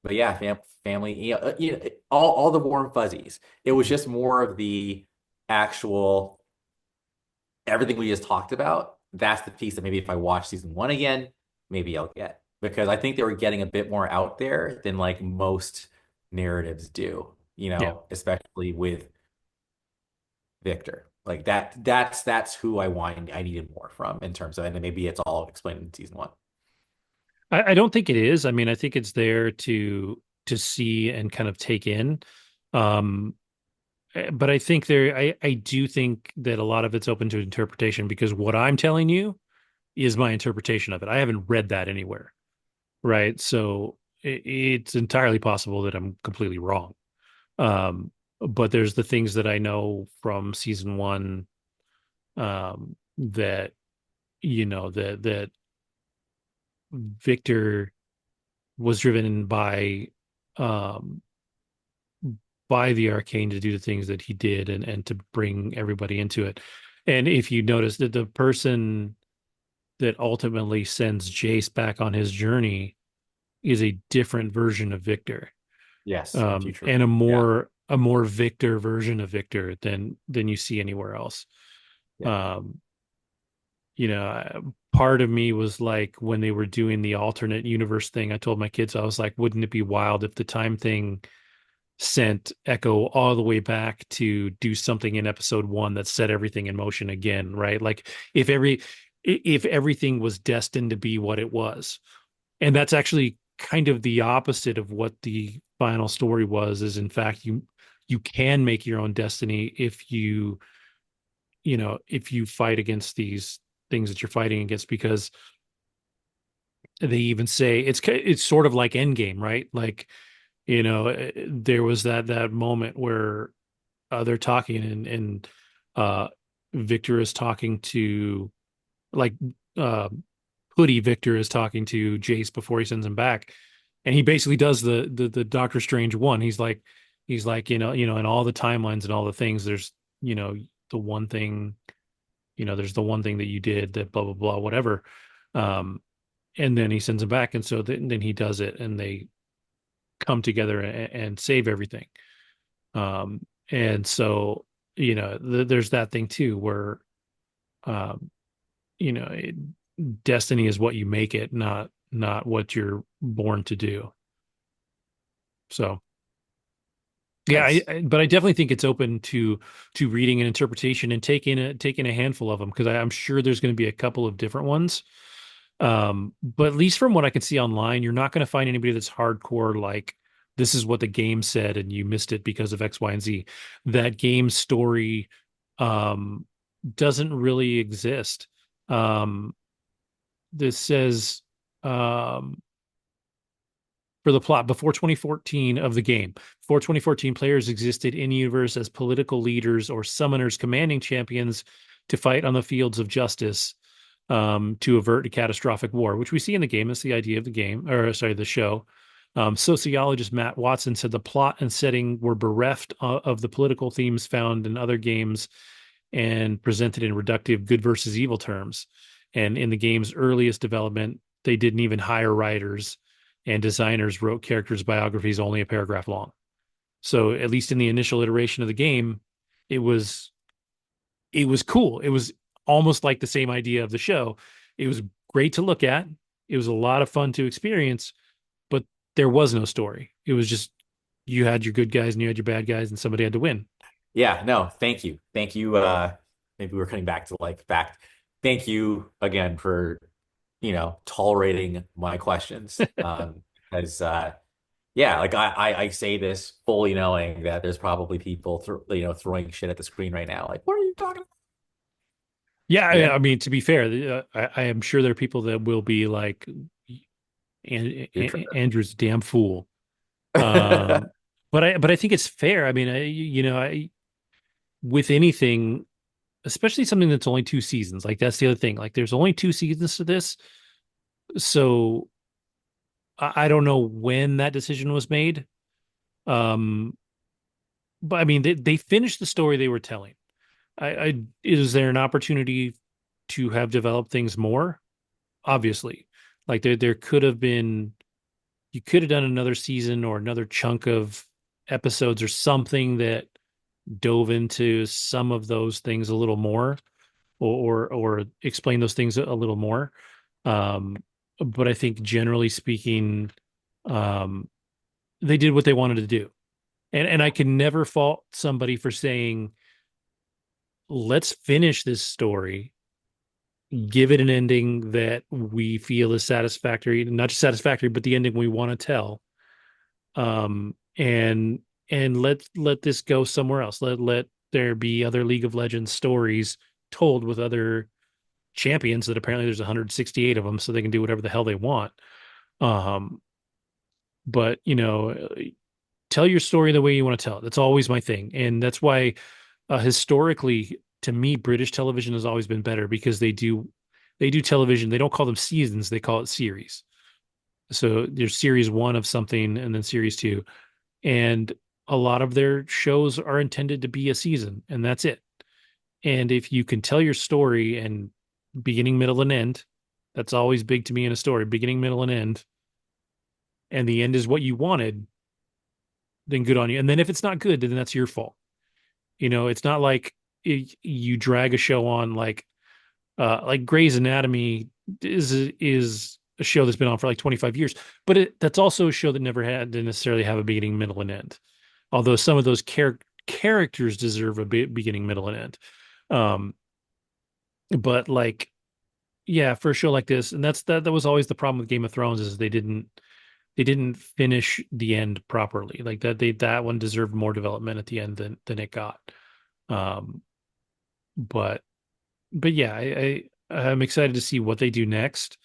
but yeah, family, all the warm fuzzies. It was just more of the actual everything we just talked about. That's the piece that maybe if I watch season one again, maybe I'll get because I think they were getting a bit more out there than like most narratives do.
Yeah.
Especially with Victor. Like that's who I needed more from in terms of, and then maybe it's all explained in season one.
I don't think it is. I mean, I think it's there to see and kind of take in. Um, but I think I do think that a lot of it's open to interpretation because what I'm telling you is my interpretation of it. I haven't read that anywhere, right? So it's entirely possible that I'm completely wrong. But there's the things that I know from season one, that that Victor was driven um by the arcane to do the things that he did and to bring everybody into it. And if you notice that the person that ultimately sends Jace back on his journey is a different version of Victor,
Yes, a future.
and a
Yeah,
more Victor version of Victor than you see anywhere else.
yeah.
Um, part of me was like when they were doing the alternate universe thing, I told my kids, I was like, wouldn't it be wild if the time thing sent Echo all the way back to do something in episode one that set everything in motion again, right? Like if everything was destined to be what it was. And that's actually kind of the opposite of what the final story was, is in fact you can make your own destiny if you fight against these things that you're fighting against, because they even say it's sort of like Endgame, right? Like, there was that moment where they're talking and uh Victor is talking to, like, uh Hoodie Victor is talking to Jace before he sends him back, and he basically does the Doctor Strange one. He's like, in all the timelines and all the things, there's you know the one thing, there's the one thing that you did that blah blah blah whatever. um and then he sends him back, and so then he does it, and they come together and save everything. And so there's that thing too where um you know it, destiny is what you make it, not what you're born to do. So yeah,
Nice.
but I definitely think it's open to reading and interpretation and taking a handful of them, because I'm sure there's going to be a couple of different ones. But at least from what I can see online, you're not going to find anybody that's hardcore, like this is what the game said and you missed it because of X, Y, and Z. That game story um doesn't really exist. Um, this says, um for the plot, before 2014 of the game. Before 2014, players existed in universe as political leaders or summoners commanding champions to fight on the fields of justice, to avert a catastrophic war, which we see in the game. That's the idea of the game, or sorry, the show. Sociologist Matt Watson said the plot and setting were bereft of the political themes found in other games and presented in reductive good versus evil terms. And in the game's earliest development, they didn't even hire writers, and designers wrote characters' biographies only a paragraph long. So at least in the initial iteration of the game, it was it was cool. It was almost like the same idea of the show. It was great to look at. It was a lot of fun to experience, but there was no story. It was just you had your good guys and you had your bad guys, and somebody had to win.
Yeah, no, thank you. Thank you. Maybe we're coming back to like fact. Thank you again for, tolerating my questions. Because yeah, like I say this fully knowing that there's probably people throwing shit at the screen right now. Like, what are you talking about?
Yeah,
Yeah.
I mean, to be fair, I am sure there are people that will be like,
You're trying.
Andrew's a damn fool. Um, but I think it's fair. I mean, with anything, especially something that's only 2 seasons, like that's the other thing. Like, there's only 2 seasons to this, so I don't know when that decision was made. Um, but I mean, they finished the story they were telling. Is there an opportunity to have developed things more? Obviously, like there could have been. You could have done another season or another chunk of episodes or something that dove into some of those things a little more, or explain those things a little more. Um, but I think generally speaking, um, they did what they wanted to do, and I can never fault somebody for saying, let's finish this story, give it an ending that we feel is satisfactory, not just satisfactory, but the ending we want to tell. And let this go somewhere else. Let there be other League of Legends stories told with other champions that apparently there's 168 of them, so they can do whatever the hell they want. Um, but tell your story the way you want to tell it. That's always my thing, and that's why historically, to me, British television has always been better because they do television. They don't call them seasons; they call it series. So there's series one of something, and then series two, and a lot of their shows are intended to be a season, and that's it. And if you can tell your story and beginning, middle, and end, that's always big to me in a story: beginning, middle, and the end is what you wanted, then good on you. And then if it's not good, then that's your fault. It's not like you drag a show on like Grey's Anatomy is a show that's been on for like 25 years, but that's also a show that never had to necessarily have a beginning, middle, and end. Although some of those characters deserve a beginning, middle, and end. Um, but like, yeah, for a show like this, and that was always the problem with Game of Thrones, is they didn't finish the end properly. Like that one deserved more development at the end than it got. Um, but but yeah, I'm excited to see what they do next.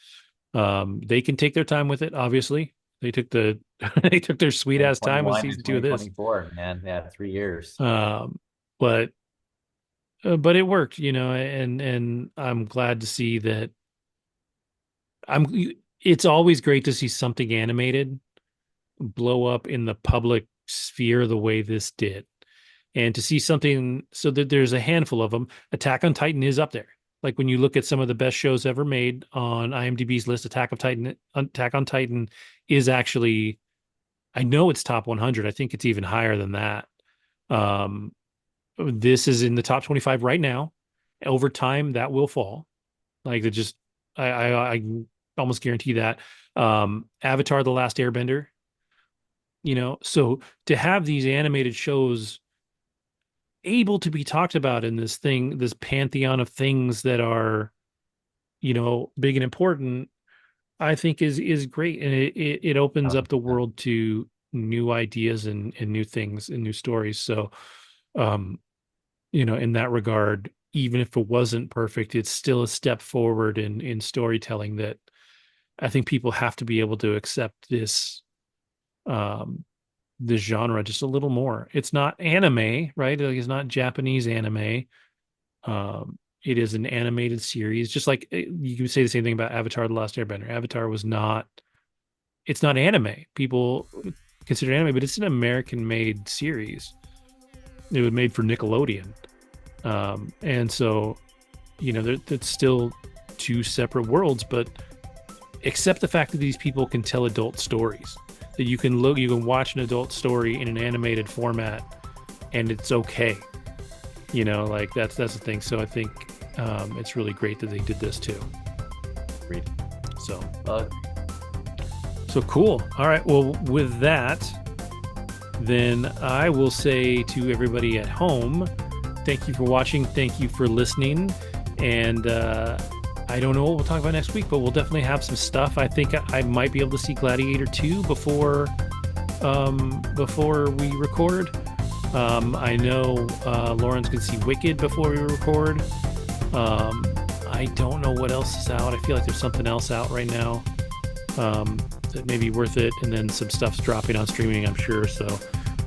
They can take their time with it. Obviously, they took they took their sweet ass time with
2021 and
season two of this.
2024, man. Yeah, 3 years.
Um, but but it worked, and I'm glad to see that. I'm. It's always great to see something animated blow up in the public sphere the way this did, and to see something so that there's a handful of them. Attack on Titan is up there. Like, when you look at some of the best shows ever made on IMDb's list, Attack on Titan is actually, I know it's top 100. I think it's even higher than that. Um, this is in the top 25 right now. Over time, that will fall. Like, it just, I almost guarantee that. Avatar: The Last Airbender. So to have these animated shows able to be talked about in this pantheon of things that are, big and important, I think is great. And it opens up the
100%.
world to new ideas and new things and new stories. So, um, in that regard, even if it wasn't perfect, it's still a step forward in storytelling that I think people have to be able to accept um, this genre just a little more. It's not anime, right? Like, it's not Japanese anime. It is an animated series, just like you can say the same thing about Avatar: The Last Airbender. Avatar was not, it's not anime. People consider it anime, but it's an American-made series. It was made for Nickelodeon, and so that's still two separate worlds. But accept the fact that these people can tell adult stories. That you can watch an adult story in an animated format, and it's okay. Like, that's the thing. So I think it's really great that they did this too.
Agreed.
So
Uh,
so cool. All right. Well, with that, then I will say to everybody at home, thank you for watching. Thank you for listening. And I don't know what we'll talk about next week, but we'll definitely have some stuff. I think I might be able to see Gladiator 2 before we record. I know Lauren's going to see Wicked before we record. I don't know what else is out. I feel like there's something else out right now that may be worth it. And then some stuff's dropping on streaming, I'm sure. So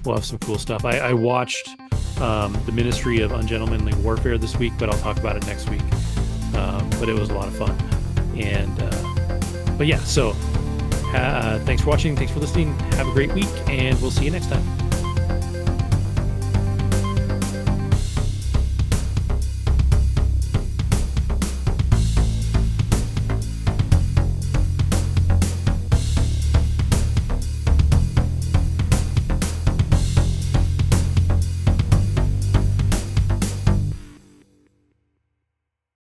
we'll have some cool stuff. I watched The Ministry of Ungentlemanly Warfare this week, but I'll talk about it next week. But it was a lot of fun. And but yeah, so thanks for watching. Thanks for listening. Have a great week, and we'll see you next time.